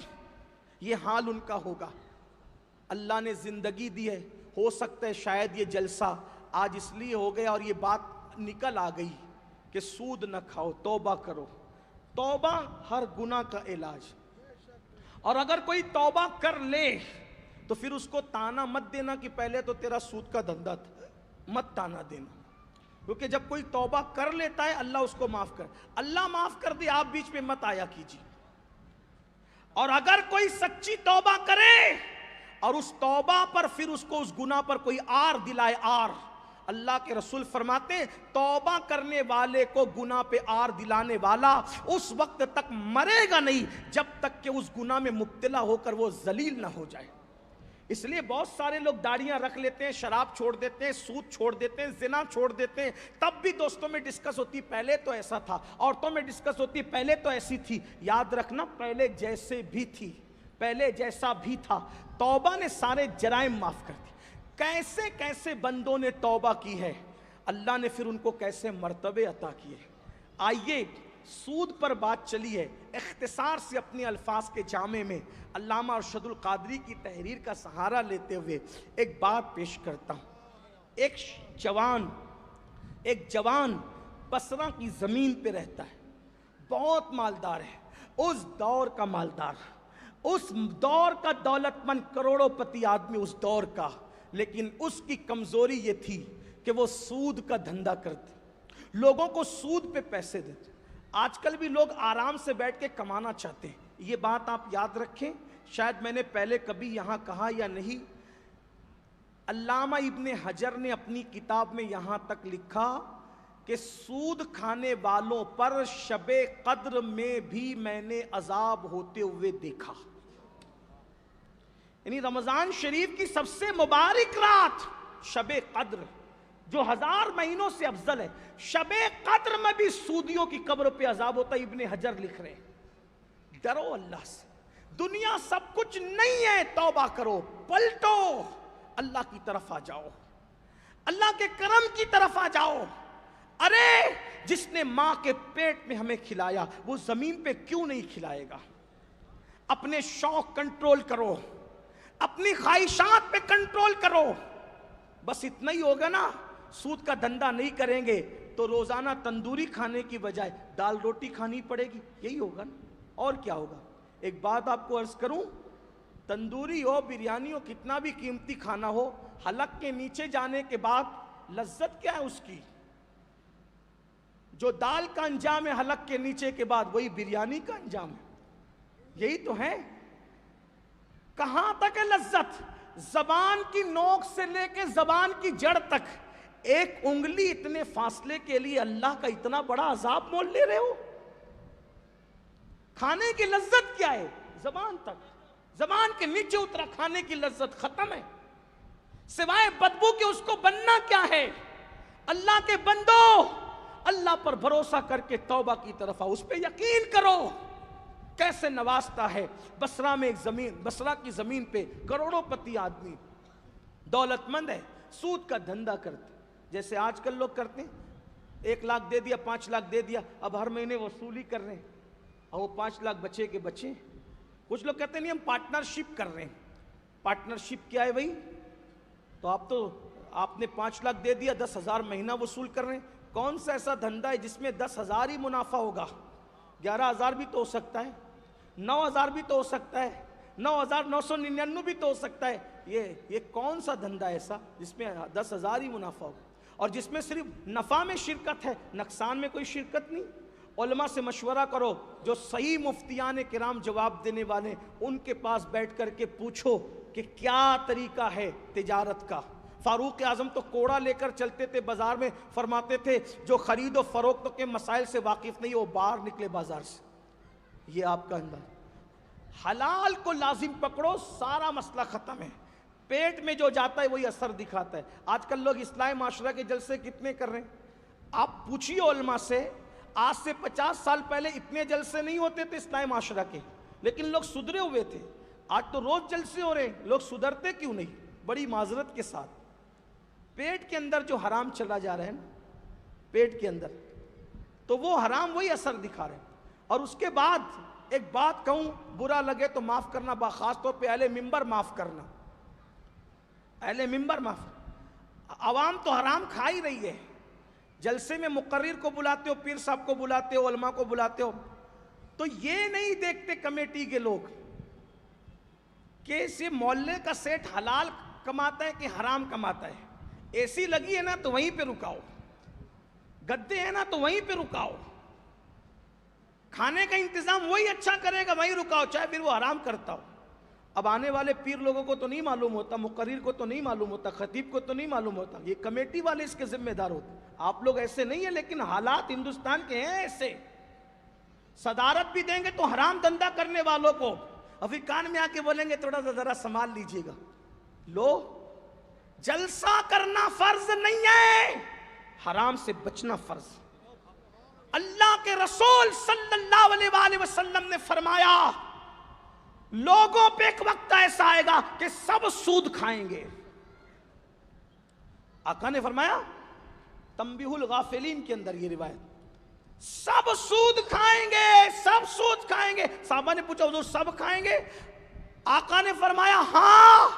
یہ حال ان کا ہوگا. اللہ نے زندگی دی ہے, ہو سکتا ہے شاید یہ جلسہ آج اس لیے ہو گیا اور یہ بات نکل آ گئی کہ سود نہ کھاؤ, توبہ کرو. توبہ ہر گناہ کا علاج. اور اگر کوئی توبہ کر لے تو پھر اس کو تانا مت دینا کہ پہلے تو تیرا سود کا دھندا تھا, مت تانا دینا, کیونکہ جب کوئی توبہ کر لیتا ہے اللہ اس کو معاف کر. اللہ معاف کر دے, آپ بیچ میں مت آیا کیجیے. اور اگر کوئی سچی توبہ کرے اور اس توبہ پر پھر اس کو اس گناہ پر کوئی آر دلائے, آر, اللہ کے رسول فرماتے ہیں توبہ کرنے والے کو گناہ پہ آر دلانے والا اس وقت تک مرے گا نہیں جب تک کہ اس گناہ میں مبتلا ہو کر وہ ذلیل نہ ہو جائے. اس لیے بہت سارے لوگ داڑیاں رکھ لیتے ہیں, شراب چھوڑ دیتے ہیں, سود چھوڑ دیتے ہیں, زنا چھوڑ دیتے ہیں, تب بھی دوستوں میں ڈسکس ہوتی پہلے تو ایسا تھا, عورتوں میں ڈسکس ہوتی پہلے تو ایسی تھی. یاد رکھنا پہلے جیسے بھی تھی, پہلے جیسا بھی تھا, توبہ نے سارے جرائم معاف کر دی. کیسے کیسے بندوں نے توبہ کی ہے, اللہ نے پھر ان کو کیسے مرتبے عطا کیے. آئیے سود پر بات چلی ہے, اختصار سے اپنے الفاظ کے جامع میں علامہ ارشد القادری کی تحریر کا سہارا لیتے ہوئے ایک بات پیش کرتا ہوں. ایک جوان بصرہ کی زمین پہ رہتا ہے, بہت مالدار ہے, اس دور کا مالدار, اس دور کا دولت مند کروڑوں پتی آدمی اس دور کا, لیکن اس کی کمزوری یہ تھی کہ وہ سود کا دھندا کرتے, لوگوں کو سود پہ پیسے دیتے. آج کل بھی لوگ آرام سے بیٹھ کے کمانا چاہتے ہیں, یہ بات آپ یاد رکھیں. شاید میں نے پہلے کبھی یہاں کہا یا نہیں, علامہ ابن حجر نے اپنی کتاب میں یہاں تک لکھا کہ سود کھانے والوں پر شب قدر میں بھی میں نے عذاب ہوتے ہوئے دیکھا. یعنی رمضان شریف کی سب سے مبارک رات شب قدر جو 1000 مہینوں سے افضل ہے، شب قدر میں بھی سودیوں کی قبر پہ عذاب ہوتا ہے. ابن حجر لکھ رہے ہیں ڈرو اللہ سے، دنیا سب کچھ نہیں ہے، توبہ کرو، پلٹو، اللہ کی طرف آ جاؤ، اللہ کے کرم کی طرف آ جاؤ. ارے جس نے ماں کے پیٹ میں ہمیں کھلایا وہ زمین پہ کیوں نہیں کھلائے گا؟ اپنے شوق کنٹرول کرو، اپنی خواہشات پہ کنٹرول کرو. بس اتنا ہی ہوگا نا. سود کا دھندا نہیں کریں گے تو روزانہ تندوری کھانے کی بجائے دال روٹی کھانی پڑے گی، یہی ہوگا نا. اور کیا ہوگا؟ ایک بات آپ کو عرض کروں، تندوری ہو، بریانی ہو، کتنا بھی قیمتی کھانا ہو، حلق کے نیچے جانے کے بعد لذت کیا ہے اس کی؟ جو دال کا انجام ہے حلق کے نیچے کے بعد، وہی بریانی کا انجام ہے. یہی تو ہے. کہاں تک ہے لذت؟ زبان کی نوک سے لے کے زبان کی جڑ تک ایک انگلی اتنے فاصلے کے لیے اللہ کا اتنا بڑا عذاب مول لے رہے ہو. کھانے کی لذت کیا ہے؟ زبان تک، زبان کے نیچے اترا کھانے کی لذت ختم ہے. سوائے بدبو کے اس کو بننا کیا ہے؟ اللہ کے بندو، اللہ پر بھروسہ کر کے توبہ کی طرف آؤ، اس پہ یقین کرو کیسے نوازتا ہے. بصرہ میں ایک زمین، بصرہ کی زمین پہ کروڑوں پتی آدمی دولت مند ہے، سود کا دھندا کرتے جیسے آج کل لوگ کرتے ہیں. 1 لاکھ دے دیا، 5 لاکھ دے دیا، اب ہر مہینے وصولی کر رہے ہیں، اور وہ 5 لاکھ بچے کے بچے. کچھ لوگ کہتے ہیں نہیں ہم پارٹنرشپ کر رہے ہیں. پارٹنرشپ کیا ہے بھائی؟ تو آپ نے 5 لاکھ دے دیا، 10,000 مہینہ وصول کر رہے ہیں. کون سا ایسا دھندا ہے جس میں 10,000 ہی منافع ہوگا؟ 11,000 بھی تو ہو سکتا ہے، 9,000 بھی تو ہو سکتا ہے، 9,999 بھی تو ہو سکتا ہے. یہ کون سا دھندا ایسا جس میں 10,000 ہی منافع ہوگا اور جس میں صرف نفع میں شرکت ہے، نقصان میں کوئی شرکت نہیں؟ علماء سے مشورہ کرو، جو صحیح مفتیان کرام جواب دینے والے، ان کے پاس بیٹھ کر کے پوچھو کہ کیا طریقہ ہے تجارت کا. فاروق اعظم تو کوڑا لے کر چلتے تھے بازار میں، فرماتے تھے جو خرید و فروخت کے مسائل سے واقف نہیں وہ باہر نکلے بازار سے. یہ آپ کا انداز. حلال کو لازم پکڑو، سارا مسئلہ ختم ہے. پیٹ میں جو جاتا ہے وہی اثر دکھاتا ہے. آج کل لوگ اصلاح معاشرہ کے جلسے کتنے کر رہے ہیں؟ آپ پوچھیے علماء سے، آج سے 50 سال پہلے اتنے جلسے نہیں ہوتے تھے اصلاح معاشرہ کے، لیکن لوگ سدھرے ہوئے تھے. آج تو روز جلسے ہو رہے ہیں، لوگ سدھرتے کیوں نہیں؟ بڑی معذرت کے ساتھ پیٹ کے اندر جو حرام چلا جا رہا ہے نا، پیٹ کے اندر، تو وہ حرام وہی اثر دکھا رہے ہیں. اور اس کے بعد ایک بات کہوں، برا لگے تو معاف کرنا، خاص طور پہ اہل منبر معاف کرنا، اہل منبر معاف. عوام تو حرام کھا ہی رہی ہے. جلسے میں مقرر کو بلاتے ہو، پیر صاحب کو بلاتے ہو، علماء کو بلاتے ہو، تو یہ نہیں دیکھتے کمیٹی کے لوگ کہ یہ محلے کا سیٹ حلال کماتا ہے کہ حرام کماتا ہے. اے سی لگی ہے نا تو وہیں پہ رکاؤ، گدے ہیں نا تو وہیں پہ رکاؤ، کھانے کا انتظام وہی اچھا کرے گا وہیں رکاؤ، چاہے پھر وہ حرام کرتا ہو. اب آنے والے پیر لوگوں کو تو نہیں معلوم ہوتا، مقرر کو تو نہیں معلوم ہوتا، خطیب کو تو نہیں معلوم ہوتا، یہ کمیٹی والے اس کے ذمہ دار ہوتے. آپ لوگ ایسے نہیں ہیں، لیکن حالات ہندوستان کے ہیں ایسے. صدارت بھی دیں گے تو حرام دھندا کرنے والوں کو، اور پھر کان میں آ کے بولیں گے تھوڑا سا ذرا سنبھال لیجئے گا. لو، جلسہ کرنا فرض نہیں ہے، حرام سے بچنا فرض. اللہ کے رسول صلی اللہ علیہ وآلہ وسلم نے فرمایا لوگوں پہ ایک وقت ایسا آئے گا کہ سب سود کھائیں گے. آقا نے فرمایا تنبیہ الغافلین کے اندر یہ روایت، سب سود کھائیں گے، سب سود کھائیں گے. صحابہ نے پوچھا حضور سب کھائیں گے؟ آقا نے فرمایا ہاں،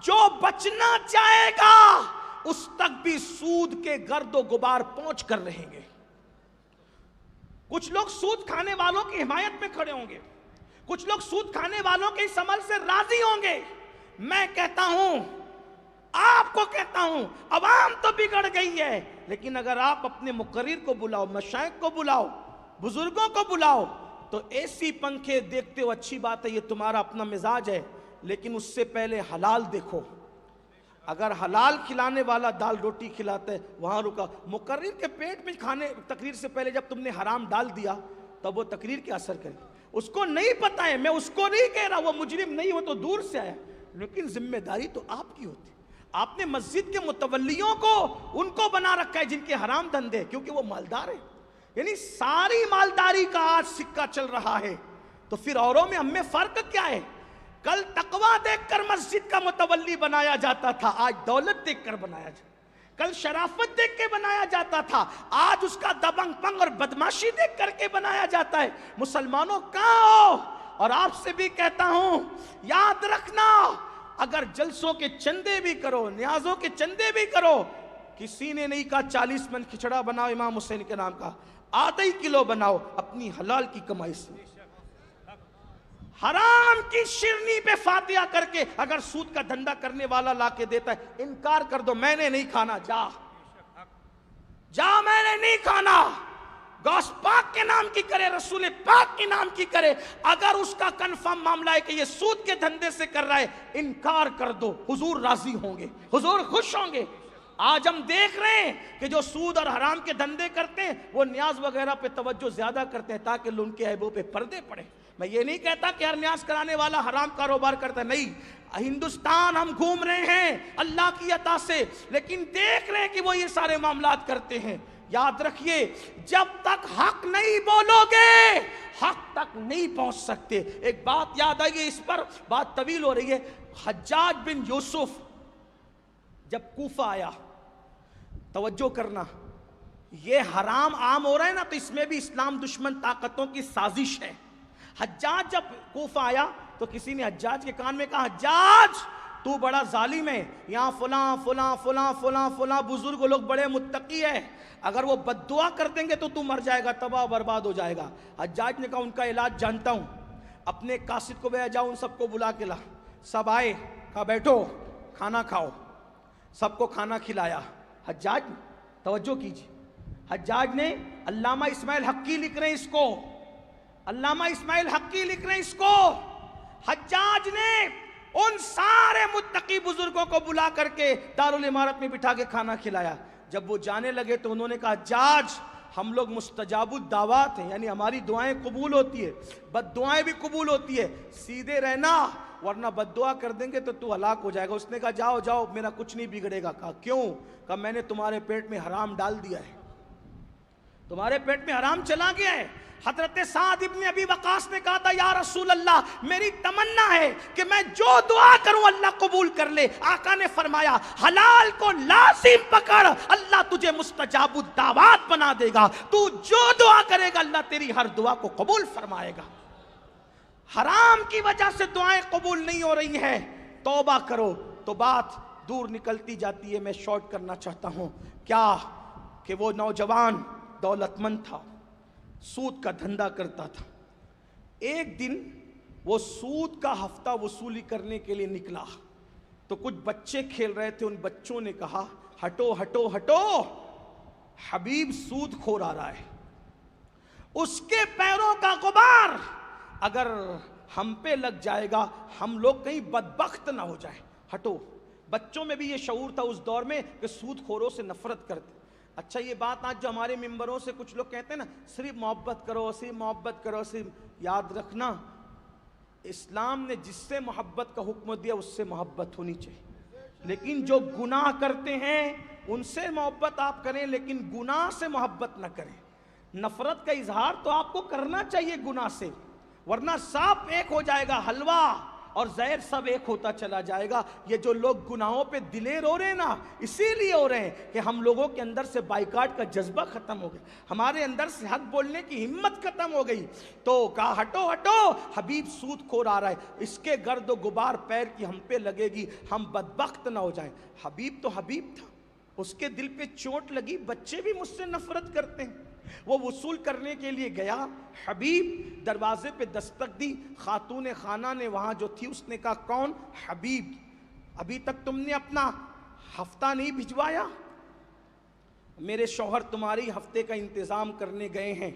جو بچنا چاہے گا اس تک بھی سود کے گرد و غبار پہنچ کر رہیں گے. کچھ لوگ سود کھانے والوں کی حمایت میں کھڑے ہوں گے، کچھ لوگ سود کھانے والوں کے اس عمل سے راضی ہوں گے. میں کہتا ہوں، آپ کو کہتا ہوں، عوام تو بگڑ گئی ہے، لیکن اگر آپ اپنے مقرر کو بلاؤ، مشائخ کو بلاؤ، بزرگوں کو بلاؤ، تو اے سی پنکھے دیکھتے ہو اچھی بات ہے، یہ تمہارا اپنا مزاج ہے، لیکن اس سے پہلے حلال دیکھو. اگر حلال کھلانے والا دال روٹی کھلاتا ہے وہاں رکا. مقرر کے پیٹ میں کھانے تقریر سے پہلے جب تم نے حرام ڈال دیا تب وہ تقریر کیا اثر کرے. اس کو نہیں پتا ہے, میں اس کو نہیں کہہ رہا, وہ مجرم نہیں, وہ تو دور سے آیا, لیکن ذمہ داری تو آپ کی ہوتی. آپ نے مسجد کے متولیوں کو ان کو بنا رکھا ہے جن کے حرام دھندے, کیونکہ وہ مالدار ہیں. یعنی ساری مالداری کا آج سکہ چل رہا ہے, تو پھر اوروں میں ہم میں فرق کیا ہے؟ کل تقوی دیکھ کر مسجد کا متولی بنایا جاتا تھا, آج دولت دیکھ کر بنایا جاتا. کل شرافت دیکھ کے بنایا جاتا تھا, آج اس کا دبنگ پنگ اور بدماشی دیکھ کر کے بنایا جاتا ہے. مسلمانوں کہاں ہو؟ اور آپ سے بھی کہتا ہوں, یاد رکھنا, اگر جلسوں کے چندے بھی کرو, نیازوں کے چندے بھی کرو, کسی نے نہیں کہا 40 من کھچڑا بناؤ امام حسین کے نام کا, آدھا ہی کلو بناؤ اپنی حلال کی کمائی سے. حرام کی شرنی پہ فاتحہ کر کے اگر سود کا دھندا کرنے والا لا کے دیتا ہے, انکار کر دو, میں نے نہیں کھانا, جا میں نے نہیں کھانا. غوث پاک کے نام کی کرے, رسول پاک کے نام کی کرے, اگر اس کا کنفرم معاملہ ہے کہ یہ سود کے دھندے سے کر رہا ہے, انکار کر دو, حضور راضی ہوں گے, حضور خوش ہوں گے. آج ہم دیکھ رہے ہیں کہ جو سود اور حرام کے دھندے کرتے ہیں وہ نیاز وغیرہ پہ توجہ زیادہ کرتے ہیں تاکہ ان کے عیبوں پہ پردے پڑے. میں یہ نہیں کہتا کہ ہر نیاز کرانے والا حرام کاروبار کرتا ہے, نہیں. ہندوستان ہم گھوم رہے ہیں اللہ کی عطا سے, لیکن دیکھ رہے ہیں کہ وہ یہ سارے معاملات کرتے ہیں. یاد رکھیے, جب تک حق نہیں بولو گے حق تک نہیں پہنچ سکتے. ایک بات یاد آئیے, اس پر بات طویل ہو رہی ہے. حجاج بن یوسف جب کوفہ آیا, توجہ کرنا, یہ حرام عام ہو رہا ہے نا, تو اس میں بھی اسلام دشمن طاقتوں کی سازش ہے. حجاج جب کوفہ آیا تو کسی نے حجاج کے کان میں کہا, حجاج تو بڑا ظالم ہے, یہاں فلاں فلاں فلاں فلاں فلاں بزرگ لوگ بڑے متقی ہے, اگر وہ بد دعا کر دیں گے تو مر جائے گا, تباہ برباد ہو جائے گا. حجاج نے کہا ان کا علاج جانتا ہوں, اپنے قاصد کو بھیجا, جاؤ ان سب کو بلا کے لا. سب آئے, کہا بیٹھو کھانا کھاؤ, سب کو کھانا کھلایا. حجاج توجہ کیجیے, حجاج نے, علامہ اسماعیل حقی لکھ رہے ہیں اس کو, علامہ اسماعیل حقی لکھ رہے ہیں اس کو, حجاج نے ان سارے متقی بزرگوں کو بلا کر کے دارالامارت میں بٹھا کے کھانا کھلایا. جب وہ جانے لگے تو انہوں نے کہا, حجاج ہم لوگ مستجاب الدعوات ہیں, یعنی ہماری دعائیں قبول ہوتی ہے, بد دعائیں بھی قبول ہوتی ہے, سیدھے رہنا ورنہ بد دعا کر دیں گے تو تو ہلاک ہو جائے گا. اس نے کہا جاؤ جاؤ میرا کچھ نہیں بگڑے گا. کہا کیوں؟ کہا میں نے تمہارے پیٹ میں حرام ڈال دیا ہے, تمہارے پیٹ میں حرام چلا گیا ہے. حضرت سعد ابن ابی وقاص نے کہا تھا, یا رسول اللہ میری تمنا ہے کہ میں جو دعا کروں اللہ قبول کر لے. آقا نے فرمایا, حلال کو لازم پکڑ, اللہ تجھے مستجاب الدعوات بنا دے گا, تو جو دعا کرے گا اللہ تیری ہر دعا کو قبول فرمائے گا. حرام کی وجہ سے دعائیں قبول نہیں ہو رہی ہیں, توبہ کرو تو بات دور نکلتی جاتی ہے. میں شارٹ کرنا چاہتا ہوں, کیا کہ وہ نوجوان دولت مند تھا, سود کا دھندا کرتا تھا. ایک دن وہ سود کا ہفتہ وصولی کرنے کے لیے نکلا تو کچھ بچے کھیل رہے تھے. ان بچوں نے کہا, ہٹو ہٹو ہٹو, حبیب سود خور آ رہا ہے, اس کے پیروں کا غبار اگر ہم پہ لگ جائے گا ہم لوگ کہیں بدبخت نہ ہو جائیں, ہٹو. بچوں میں بھی یہ شعور تھا اس دور میں کہ سود خوروں سے نفرت کرتے. اچھا یہ بات آج جو ہمارے ممبروں سے کچھ لوگ کہتے ہیں نا, صرف محبت کرو, صرف محبت کرو, صرف, یاد رکھنا اسلام نے جس سے محبت کا حکم دیا اس سے محبت ہونی چاہیے, لیکن جو گناہ کرتے ہیں ان سے محبت آپ کریں لیکن گناہ سے محبت نہ کریں. نفرت کا اظہار تو آپ کو کرنا چاہیے گناہ سے, ورنہ سب ایک ہو جائے گا, حلوہ اور زہر سب ایک ہوتا چلا جائے گا. یہ جو لوگ گناہوں پہ دلیر ہو رہے ہیں نا, اسی لیے ہو رہے ہیں کہ ہم لوگوں کے اندر سے بائیکاٹ کا جذبہ ختم ہو گیا, ہمارے اندر سے حق بولنے کی ہمت ختم ہو گئی. تو کہا ہٹو ہٹو, حبیب سود خور آ رہا ہے, اس کے گرد و غبار پیر کی ہم پہ لگے گی, ہم بدبخت نہ ہو جائیں. حبیب تو حبیب تھا, اس کے دل پہ چوٹ لگی, بچے بھی مجھ سے نفرت کرتے ہیں. وہ وصول کرنے کے لیے گیا, حبیب دروازے پہ دستک دی, خاتون خانہ نے وہاں جو تھی اس نے کہا, کون؟ حبیب, ابھی تک تم نے اپنا ہفتہ نہیں بھجوایا؟ میرے شوہر تمہاری ہفتے کا انتظام کرنے گئے ہیں.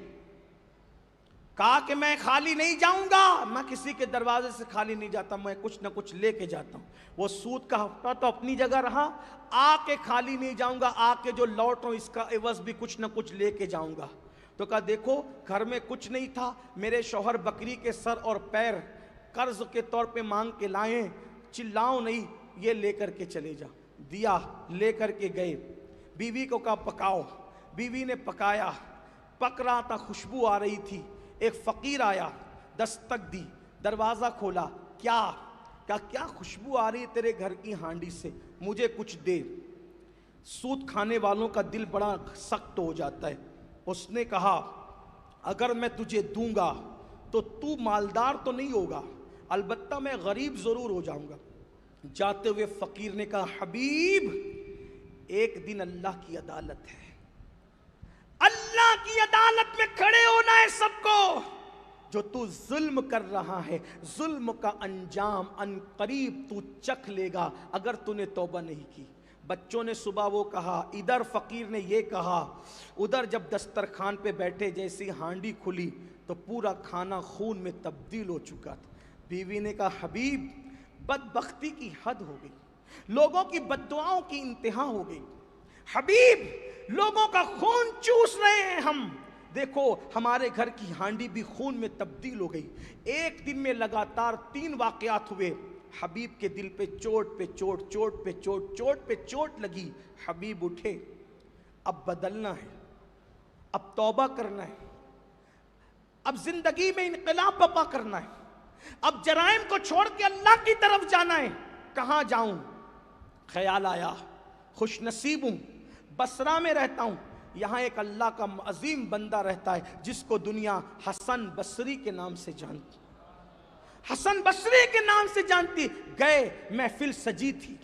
کہا کہ میں خالی نہیں جاؤں گا، میں کسی کے دروازے سے خالی نہیں جاتا، میں کچھ نہ کچھ لے کے جاتا ہوں۔ وہ سود کا ہفتہ تو اپنی جگہ رہا، آ کے خالی نہیں جاؤں گا، آ کے جو لوٹوں اس کا عوض بھی کچھ نہ کچھ لے کے جاؤں گا۔ تو کہا دیکھو گھر میں کچھ نہیں تھا، میرے شوہر بکری کے سر اور پیر قرض کے طور پہ مانگ کے لائیں، چلاؤں نہیں، یہ لے کر کے چلے جا۔ دیا، لے کر کے گئے، بیوی کو کہا پکاؤ، بیوی نے پکایا، پک رہا تھا، خوشبو آ رہی تھی، ایک فقیر آیا، دستک دی، دروازہ کھولا، کیا خوشبو آ رہی ہے تیرے گھر کی ہانڈی سے، مجھے کچھ دے۔ سود کھانے والوں کا دل بڑا سخت ہو جاتا ہے۔ اس نے کہا اگر میں تجھے دوں گا تو تو مالدار تو نہیں ہوگا، البتہ میں غریب ضرور ہو جاؤں گا۔ جاتے ہوئے فقیر نے کہا حبیب ایک دن اللہ کی عدالت ہے، اللہ کی عدالت میں کھڑے ہونا ہے سب کو۔ جو تو ظلم کر رہا ہے، ظلم کا انجام ان قریب تو چکھ لے گا اگر تو نے توبہ نہیں کی۔ بچوں نے صبح وہ کہا، ادھر فقیر نے یہ کہا، ادھر جب دسترخوان پہ بیٹھے جیسی ہانڈی کھلی تو پورا کھانا خون میں تبدیل ہو چکا تھا۔ بیوی نے کہا حبیب بدبختی کی حد ہو گئی، لوگوں کی بددعاؤں کی انتہا ہو گئی، حبیب لوگوں کا خون چوس رہے ہیں ہم، دیکھو ہمارے گھر کی ہانڈی بھی خون میں تبدیل ہو گئی۔ ایک دن میں لگاتار 3 واقعات ہوئے، حبیب کے دل پہ چوٹ پہ چوٹ، چوٹ پہ چوٹ، چوٹ پہ چوٹ لگی۔ حبیب اٹھے، اب بدلنا ہے، اب توبہ کرنا ہے، اب زندگی میں انقلاب برپا کرنا ہے، اب جرائم کو چھوڑ کے اللہ کی طرف جانا ہے۔ کہاں جاؤں؟ خیال آیا خوش نصیب ہوں، بصرہ میں رہتا ہوں، یہاں ایک اللہ کا عظیم بندہ رہتا ہے جس کو دنیا حسن بصری کے نام سے جانتی، حسن بصری کے نام سے جانتی۔ گئے، محفل سجی تھی،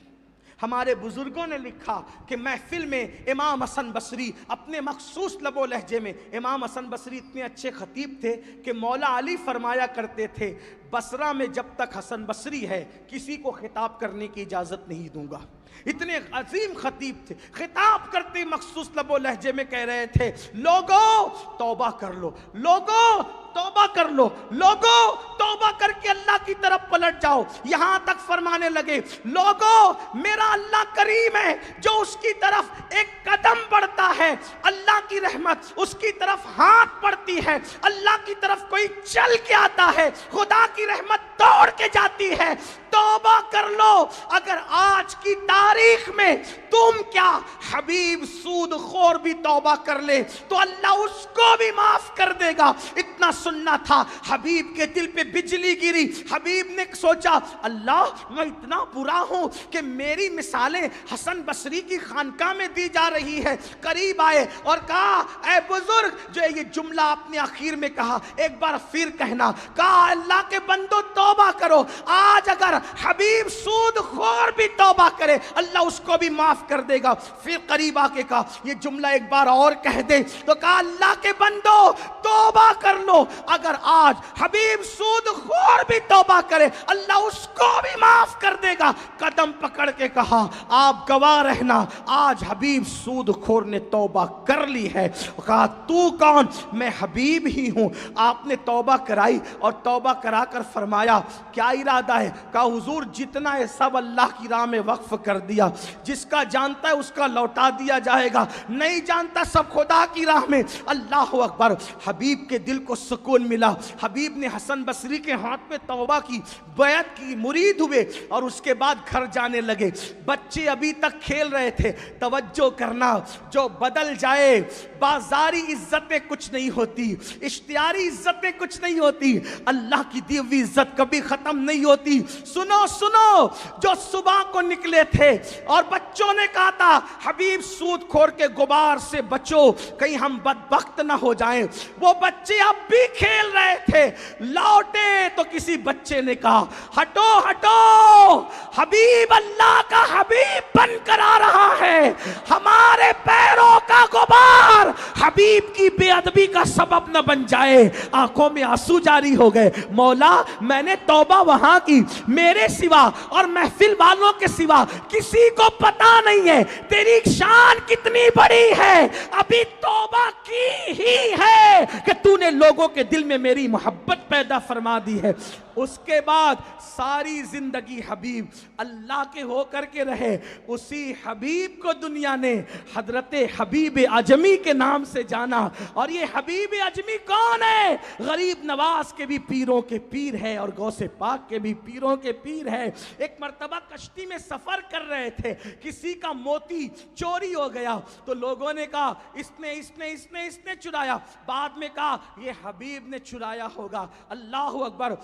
ہمارے بزرگوں نے لکھا کہ محفل میں امام حسن بصری اپنے مخصوص لب و لہجے میں، امام حسن بصری اتنے اچھے خطیب تھے کہ مولا علی فرمایا کرتے تھے بصرہ میں جب تک حسن بصری ہے کسی کو خطاب کرنے کی اجازت نہیں دوں گا۔ اتنے عظیم خطیب تھے، خطاب کرتے مخصوص لب و لہجے میں کہہ رہے تھے لوگو توبہ کر لو، لوگو توبہ کر لو، لوگو توبہ کر کے اللہ کی طرف پلٹ جاؤ۔ یہاں تک فرمانے لگے لوگو میرا اللہ کریم ہے، جو اس کی طرف ایک قدم بڑھتا ہے اللہ کی رحمت اس کی طرف ہاتھ بڑھتی ہے، اللہ کی طرف کوئی چل کے آتا ہے خدا کی رحمت دوڑ کے جاتی ہے۔ توبہ کر لو، اگر آج کی تاریخ میں تم کیا حبیب سود خور بھی توبہ کر لے تو اللہ اس کو بھی معاف کر دے گا۔ اتنا سننا تھا، حبیب کے دل پہ بجلی گری۔ حبیب نے سوچا اللہ میں اتنا برا ہوں کہ میری مثالیں حسن بصری کی خانقاہ میں دی جا رہی ہے۔ قریب آئے اور کہا اے بزرگ، جو یہ جملہ آپ نے آخر میں کہا ایک بار پھر کہنا، کہا اللہ کے بندو توبہ کرو، آج اگر حبیب سود خور بھی توبہ کرے اللہ اس کو بھی معاف کر دے گا۔ پھر قریب آ کے کہا یہ جملہ ایک بار اور کہہ دے، تو کہا اللہ کے بندو توبہ کر لو، اگر آج حبیب سود خور بھی توبہ کرے اللہ اس کو بھی معاف کر دے گا۔ قدم پکڑ کے کہا آپ گواہ رہنا، آج حبیب سود خور نے توبہ کر لی ہے۔ کہا تو کون؟ میں حبیب ہی ہوں۔ آپ نے توبہ کرائی اور توبہ کرا کر فرمایا کیا ارادہ ہے؟ کہا حضور جتنا ہے سب اللہ کی راہ میں وقف کر دیا، جس کا جانتا ہے اس کا لوٹا دیا جائے گا، نہیں جانتا سب خدا کی راہ میں۔ اللہ اکبر۔ حبیب کے دل کو سکون ملا، حبیب نے حسن بصری کے ہاتھ میں توبہ کی، بیعت کی، مرید ہوئے اور اس کے بعد گھر جانے لگے۔ بچے ابھی تک کھیل رہے تھے، توجہ کرنا، جو بدل جائے بازاری عزتیں کچھ نہیں ہوتی، اشتہاری عزتیں کچھ نہیں ہوتی، اللہ کی دی ہوئی عزت کبھی ختم نہیں ہوتی۔ سنو سنو، جو صبح کو نکلے تھے اور بچوں نے کہا تھا حبیب سود خور کے غبار سے بچو کہیں ہم بدبخت نہ ہو جائیں، وہ بچے اب بھی کھیل رہے تھے۔ لوٹے تو کسی بچے نے کہا ہٹو ہٹو، حبیب اللہ کا حبیب بن کر آ رہا ہے، ہمارے پیروں کا غبار حبیب کی بے ادبی کا سبب نہ بن جائے۔ آنکھوں میں آنسو جاری ہو گئے، مولا میں نے توبہ وہاں کی، میرے سوا اور محفل والوں کے سوا کسی کو پتا نہیں ہے تیری شان کتنی بڑی ہے، ابھی توبہ کی ہی ہے کہ تو نے لوگوں کے دل میں میری محبت پیدا فرما دی ہے. اس کے بعد ساری زندگی حبیب اللہ کے ہو کر کے رہے. اسی حبیب کو دنیا نے حضرت حبیب اعجمی کے نام سے جانا. اور یہ حبیب اعجمی کون ہے؟ غریب نواز کے بھی پیروں کے پیر ہے اور غوث پاک کے بھی پیروں کے پیر ہے. ایک مرتبہ کشتی میں سفر کر رہے تھے, کسی کا موتی چوری ہو گیا تو لوگوں نے کہا اس نے چرایا. بعد میں کہا یہ حبیب نے چرایا ہوگا. اللہ اکبر.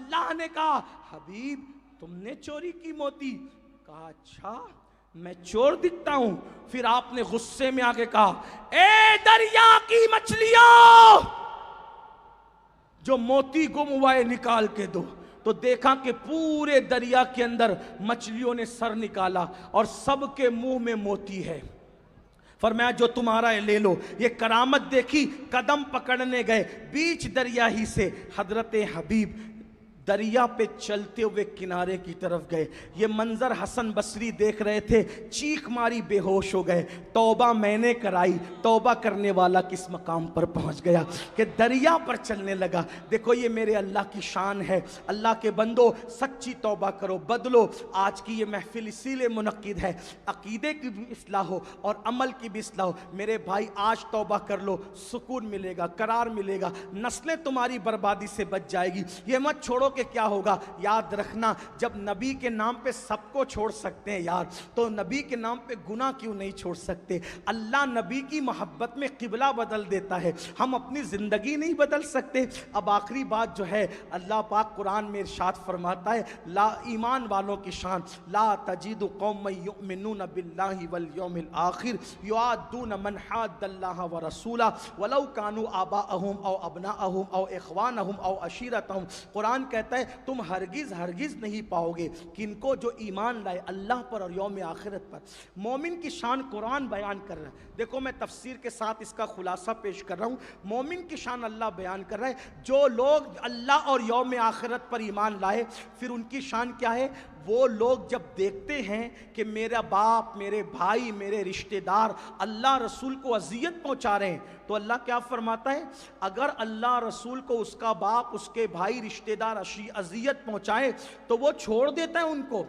اللہ نے کہا حبیب تم نے چوری کی موتی؟ کہا اچھا میں چور دکھتا ہوں. پھر آپ نے غصے میں آگے کہا اے دریا کی مچھلیوں, جو موتی گم ہوا ہے نکال کے دو. تو دیکھا کہ پورے دریا کے اندر مچھلیوں نے سر نکالا اور سب کے منہ میں موتی ہے. فرمایا جو تمہارا ہے لے لو. یہ کرامت دیکھی, قدم پکڑنے گئے, بیچ دریا ہی سے حضرت حبیب دریا پہ چلتے ہوئے کنارے کی طرف گئے. یہ منظر حسن بصری دیکھ رہے تھے, چیخ ماری بے ہوش ہو گئے. توبہ میں نے کرائی, توبہ کرنے والا کس مقام پر پہنچ گیا کہ دریا پر چلنے لگا. دیکھو یہ میرے اللہ کی شان ہے. اللہ کے بندو سچی توبہ کرو, بدلو. آج کی یہ محفل اسی لیے منعقد ہے, عقیدے کی بھی اصلاح ہو اور عمل کی بھی اصلاح ہو. میرے بھائی آج توبہ کر لو, سکون ملے گا, قرار ملے گا, نسلیں تمہاری بربادی سے بچ جائے گی. یہ مت چھوڑو کہ کیا ہوگا. یاد رکھنا جب نبی کے نام پہ سب کو چھوڑ سکتے ہیں یار, تو نبی کے نام پہ گناہ کیوں نہیں چھوڑ سکتے. اللہ نبی کی محبت میں قبلہ بدل دیتا ہے, ہم اپنی زندگی نہیں بدل سکتے. اب آخری بات جو ہے, اللہ پاک قرآن میں ارشاد فرماتا ہے لا ایمان والوں کی شان, لا تجد قوما یؤمنون باللہ والیوم الآخر یوادون من حاد اللہ ورسولہ ولو کانوا آباءہم او ابناءہم او اخوانہم او عشیرتہم. قرآن کہتا ہے تم ہرگز نہیں پاؤ گے کن کو جو ایمان لائے اللہ پر اور یوم آخرت پر. مومن کی شان قرآن بیان کر رہا ہے. دیکھو میں تفسیر کے ساتھ اس کا خلاصہ پیش کر رہا ہوں. مومن کی شان اللہ بیان کر رہا ہے, جو لوگ اللہ اور یوم آخرت پر ایمان لائے. پھر ان کی شان کیا ہے؟ وہ لوگ جب دیکھتے ہیں کہ میرا باپ, میرے بھائی, میرے رشتہ دار اللہ رسول کو اذیت پہنچا رہے ہیں, تو اللہ کیا فرماتا ہے؟ اگر اللہ رسول کو اس کا باپ, اس کے بھائی, رشتہ دار اذیت پہنچائے تو وہ چھوڑ دیتا ہے ان کو.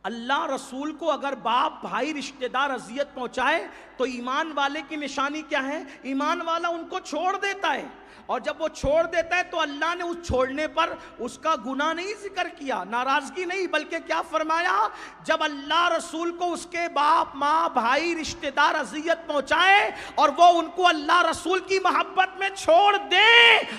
اللہ رسول کو اگر باپ, بھائی, رشتہ دار اذیت پہنچائے تو ایمان والے کی نشانی کیا ہے؟ ایمان والا ان کو چھوڑ دیتا ہے. اور جب وہ چھوڑ دیتا ہے تو اللہ نے اس چھوڑنے پر اس کا گناہ نہیں ذکر کیا, ناراضگی نہیں, بلکہ کیا فرمایا؟ جب اللہ رسول کو اس کے باپ, ماں, بھائی, رشتہ دار اذیت پہنچائے اور وہ ان کو اللہ رسول کی محبت میں چھوڑ دے,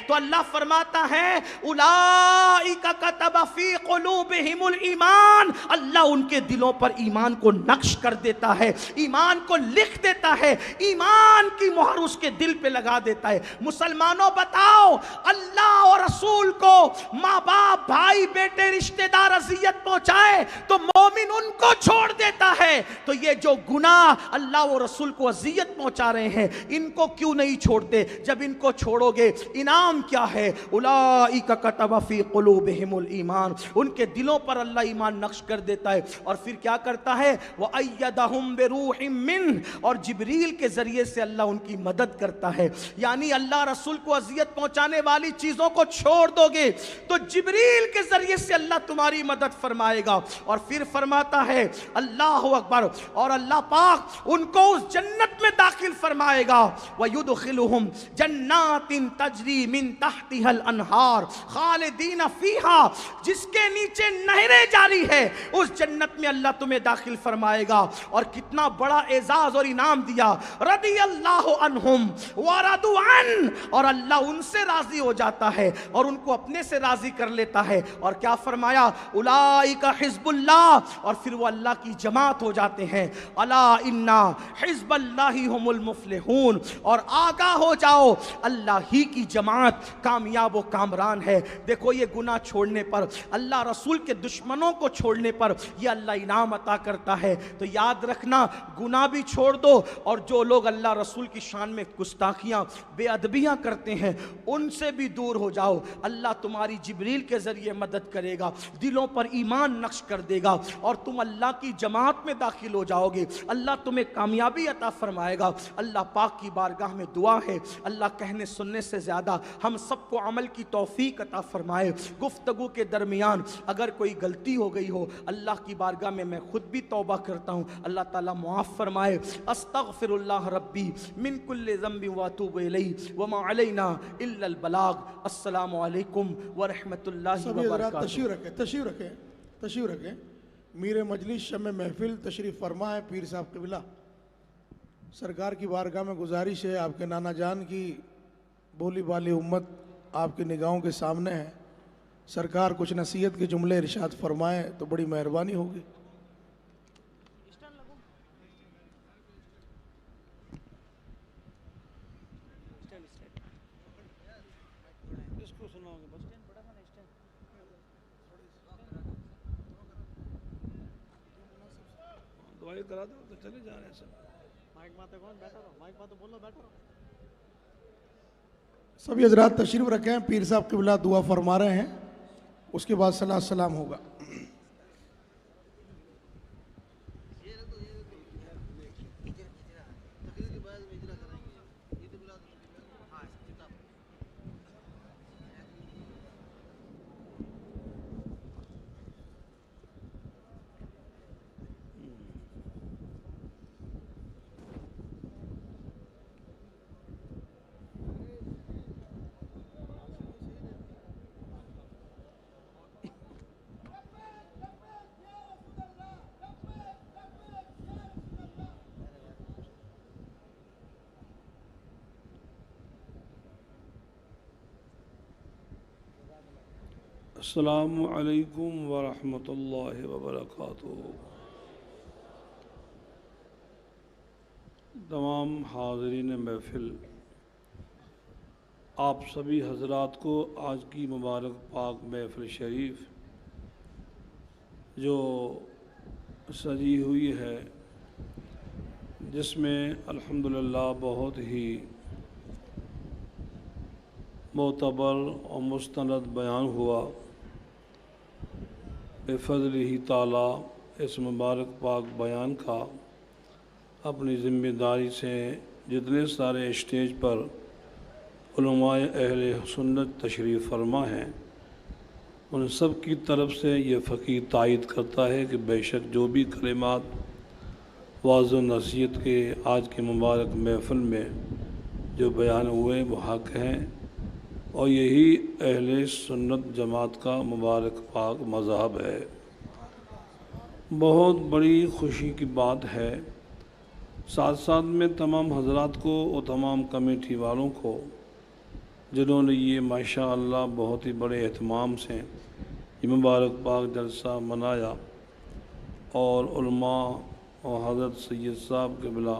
تو اللہ فرماتا ہے اولئک کتب فی قلوبہم الایمان. اللہ ان کے دلوں پر ایمان کو نقش کر دیتا ہے, ایمان کو لکھ دیتا ہے, ایمان کی مہر اس کے دل پہ لگا دیتا ہے. مسلمانوں بتاؤ, اللہ اور رسول کو ماں باپ, بھائی, بیٹے, رشتہ دار اذیت پہنچائے تو مومن ان کو چھوڑ دیتا ہے. تو یہ جو گناہ اللہ اور رسول کو اذیت پہنچا رہے ہیں, ان کو کیوں نہیں چھوڑتے؟ جب ان کو چھوڑو گے انعام کیا ہے؟ اولئک کتب فی قلوبہم الایمان. ان کے دلوں پر اللہ ایمان نقش کر دیتا ہے. اور پھر کیا کرتا ہے؟ وَأَيَّدَهُمْ بِرُوحٍ مِّنْهُ. اور جبریل کے ذریعے سے اللہ ان کی مدد کرتا ہے. یعنی اللہ رسول کو اذیت پہنچانے والی چیزوں کو چھوڑ دو گے تو جبریل کے ذریعے سے اللہ تمہاری مدد فرمائے گا. اور پھر فرماتا ہے اللہ اکبر, اور اللہ پاک ان کو اس جنت میں داخل فرمائے گا. وَيُدْخِلُهُمْ جَنَّاتٍ تَجْرِي مِن تَحْتِهَا الْأَنْهَارُ خَالِدِينَ فِيهَا. جس کے نیچے نہریں جاری ہے, اس جنت میں اللہ تمہیں داخل فرمائے گا. اور کتنا بڑا اعزاز اور انعام دیا, رضی اللہ عنہم ورضوا عنہ. اور اللہ ان سے راضی ہو جاتا ہے اور ان کو اپنے سے راضی کر لیتا ہے. اور کیا فرمایا؟ اولئک حزب اللہ. اور پھر وہ اللہ کی جماعت ہو جاتے ہیں. الا ان حزب اللہ هم المفلحون. اور آگاہ ہو جاؤ, اللہ ہی کی جماعت کامیاب و کامران ہے. دیکھو یہ گناہ چھوڑنے پر, اللہ رسول کے دشمنوں کو چھوڑنے پر, یہ اللہ انعام عطا کرتا ہے۔ تو یاد رکھنا گناہ بھی چھوڑ دو، اور جو لوگ اللہ رسول کی شان میں گستاخیاں بے ادبیاں کرتے ہیں ان سے بھی دور ہو جاؤ۔ اللہ تمہاری جبریل کے ذریعے مدد کرے گا، دلوں پر ایمان نقش کر دے گا، اور تم اللہ کی جماعت میں داخل ہو جاؤ گے۔ اللہ تمہیں کامیابی عطا فرمائے گا۔ اللہ پاک کی بارگاہ میں دعا ہے اللہ کہنے سننے سے زیادہ ہم سب کو عمل کی توفیق عطا فرمائے۔ گفتگو کے درمیان اگر کوئی غلطی ہو گئی ہو اللہ کی بارگاہ میں خود بھی توبہ کرتا ہوں، اللہ تعالیٰ معاف فرمائے۔ استغفر اللہ ربی من کل ذنب واتوب الیہ وما علینا الا البلاغ۔ السلام علیکم ورحمۃ اللہ سب حضرات وبرکاتہ۔ تشریف رکھیں میر مجلس شمع محفل تشریف فرما ہے پیر صاحب قبلہ۔ سرکار کی بارگاہ میں گزارش ہے، آپ کے نانا جان کی بولی بالی امت آپ کی نگاہوں کے سامنے ہے، سرکار کچھ نصیحت کے جملے ارشاد فرمائیں تو بڑی مہربانی ہوگی۔ دعائیں کرا دو تو چلے جا رہے ہیں سب۔ سبھی حضرات تشریف رکھیں، پیر صاحب قبلہ دعا فرما رہے ہیں، اس کے بعد صلاۃ السلام ہوگا۔ السلام علیکم ورحمۃ اللہ وبرکاتہ۔ تمام حاضرین محفل، آپ سبھی حضرات کو آج کی مبارک پاک محفل شریف جو سجی ہوئی ہے، جس میں الحمدللہ بہت ہی معتبر اور مستند بیان ہوا، بفضل ہی تعالیٰ اس مبارک پاک بیان کا اپنی ذمہ داری سے جتنے سارے اسٹیج پر علماء اہل سنت تشریف فرما ہیں ان سب کی طرف سے یہ فقیر تائید کرتا ہے کہ بے شک جو بھی کلمات واضح و نصیحت کے آج کے مبارک محفل میں جو بیان ہوئے وہ حق ہیں، اور یہی اہل سنت جماعت کا مبارک پاک مذہب ہے۔ بہت بڑی خوشی کی بات ہے، ساتھ ساتھ میں تمام حضرات کو اور تمام کمیٹی والوں کو جنہوں نے یہ ماشاءاللہ بہت ہی بڑے اہتمام سے یہ مبارک پاک جلسہ منایا، اور علماء اور حضرت سید صاحب قبلہ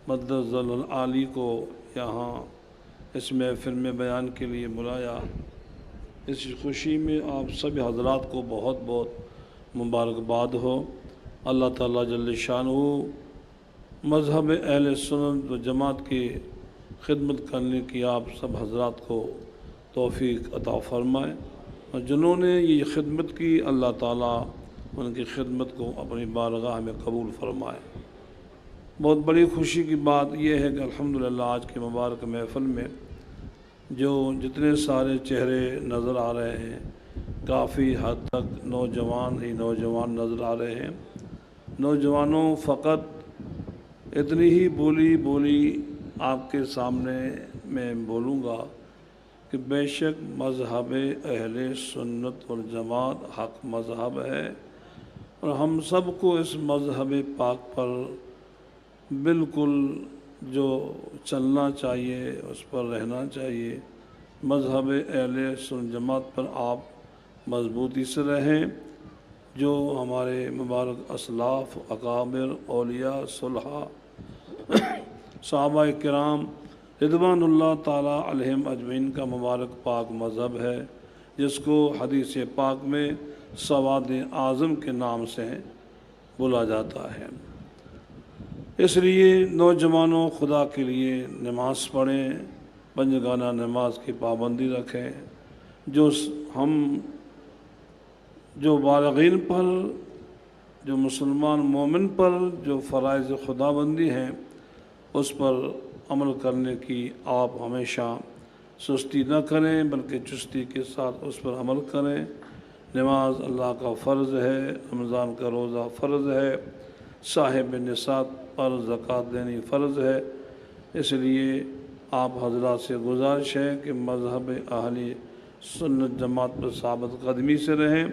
مدد العالی کو یہاں اس محفل میں بیان کے لیے بلایا۔ اس خوشی میں آپ سب حضرات کو بہت بہت مبارکباد ہو۔ اللہ تعالیٰ جل شانہ مذہب اہل سنت و جماعت کی خدمت کرنے کی آپ سب حضرات کو توفیق عطا فرمائے، اور جنہوں نے یہ خدمت کی اللہ تعالیٰ ان کی خدمت کو اپنی بارگاہ میں قبول فرمائے۔ بہت بڑی خوشی کی بات یہ ہے کہ الحمدللہ آج کی مبارک محفل میں جو جتنے سارے چہرے نظر آ رہے ہیں کافی حد تک نوجوان ہی نوجوان نظر آ رہے ہیں۔ نوجوانوں فقط اتنی ہی بولی آپ کے سامنے میں بولوں گا کہ بے شک مذہب اہل سنت والجماعت حق مذہب ہے، اور ہم سب کو اس مذہب پاک پر بالکل جو چلنا چاہیے اس پر رہنا چاہیے۔ مذہب اہل سنت جماعت پر آپ مضبوطی سے رہیں، جو ہمارے مبارک اسلاف اکابر اولیاء صلحاء صحابہ کرام رضوان اللہ تعالیٰ علیہم اجمعین کا مبارک پاک مذہب ہے، جس کو حدیث پاک میں سواد اعظم کے نام سے بولا جاتا ہے۔ اس لیے نوجوانوں خدا کے لیے نماز پڑھیں، پنجگانہ نماز کی پابندی رکھیں، جو بالغین پر، جو مسلمان مومن پر جو فرائض خداوندی ہیں اس پر عمل کرنے کی آپ ہمیشہ سستی نہ کریں بلکہ چستی کے ساتھ اس پر عمل کریں۔ نماز اللہ کا فرض ہے، رمضان کا روزہ فرض ہے، صاحب نصاب پر زکوٰۃ دینی فرض ہے۔ اس لیے آپ حضرات سے گزارش ہے کہ مذہب اہل سنت جماعت پر ثابت قدمی سے رہیں،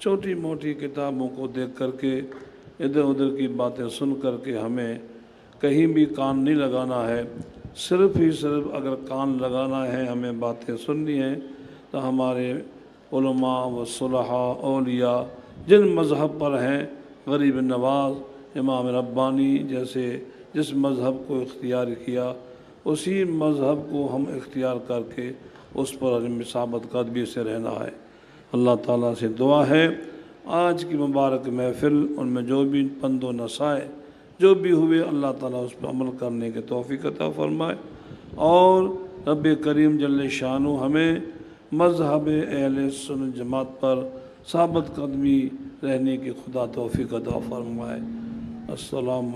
چھوٹی موٹی کتابوں کو دیکھ کر کے، ادھر ادھر کی باتیں سن کر کے ہمیں کہیں بھی کان نہیں لگانا ہے۔ صرف اگر کان لگانا ہے، ہمیں باتیں سننی ہیں تو ہمارے علماء و صلحاء اولیاء جن مذہب پر ہیں، غریب نواز امام ربانی جیسے جس مذہب کو اختیار کیا اسی مذہب کو ہم اختیار کر کے اس پر ثابت قدمی سے رہنا ہے۔ اللہ تعالیٰ سے دعا ہے آج کی مبارک محفل، ان میں جو بھی پند و نصائح جو بھی ہوئے، اللہ تعالیٰ اس پر عمل کرنے کے توفیق عطا فرمائے، اور رب کریم جل شانہ ہمیں مذہب اہل سنت جماعت پر ثابت قدمی رہنے کی خدا توفیق عطا فرمائے۔ السلام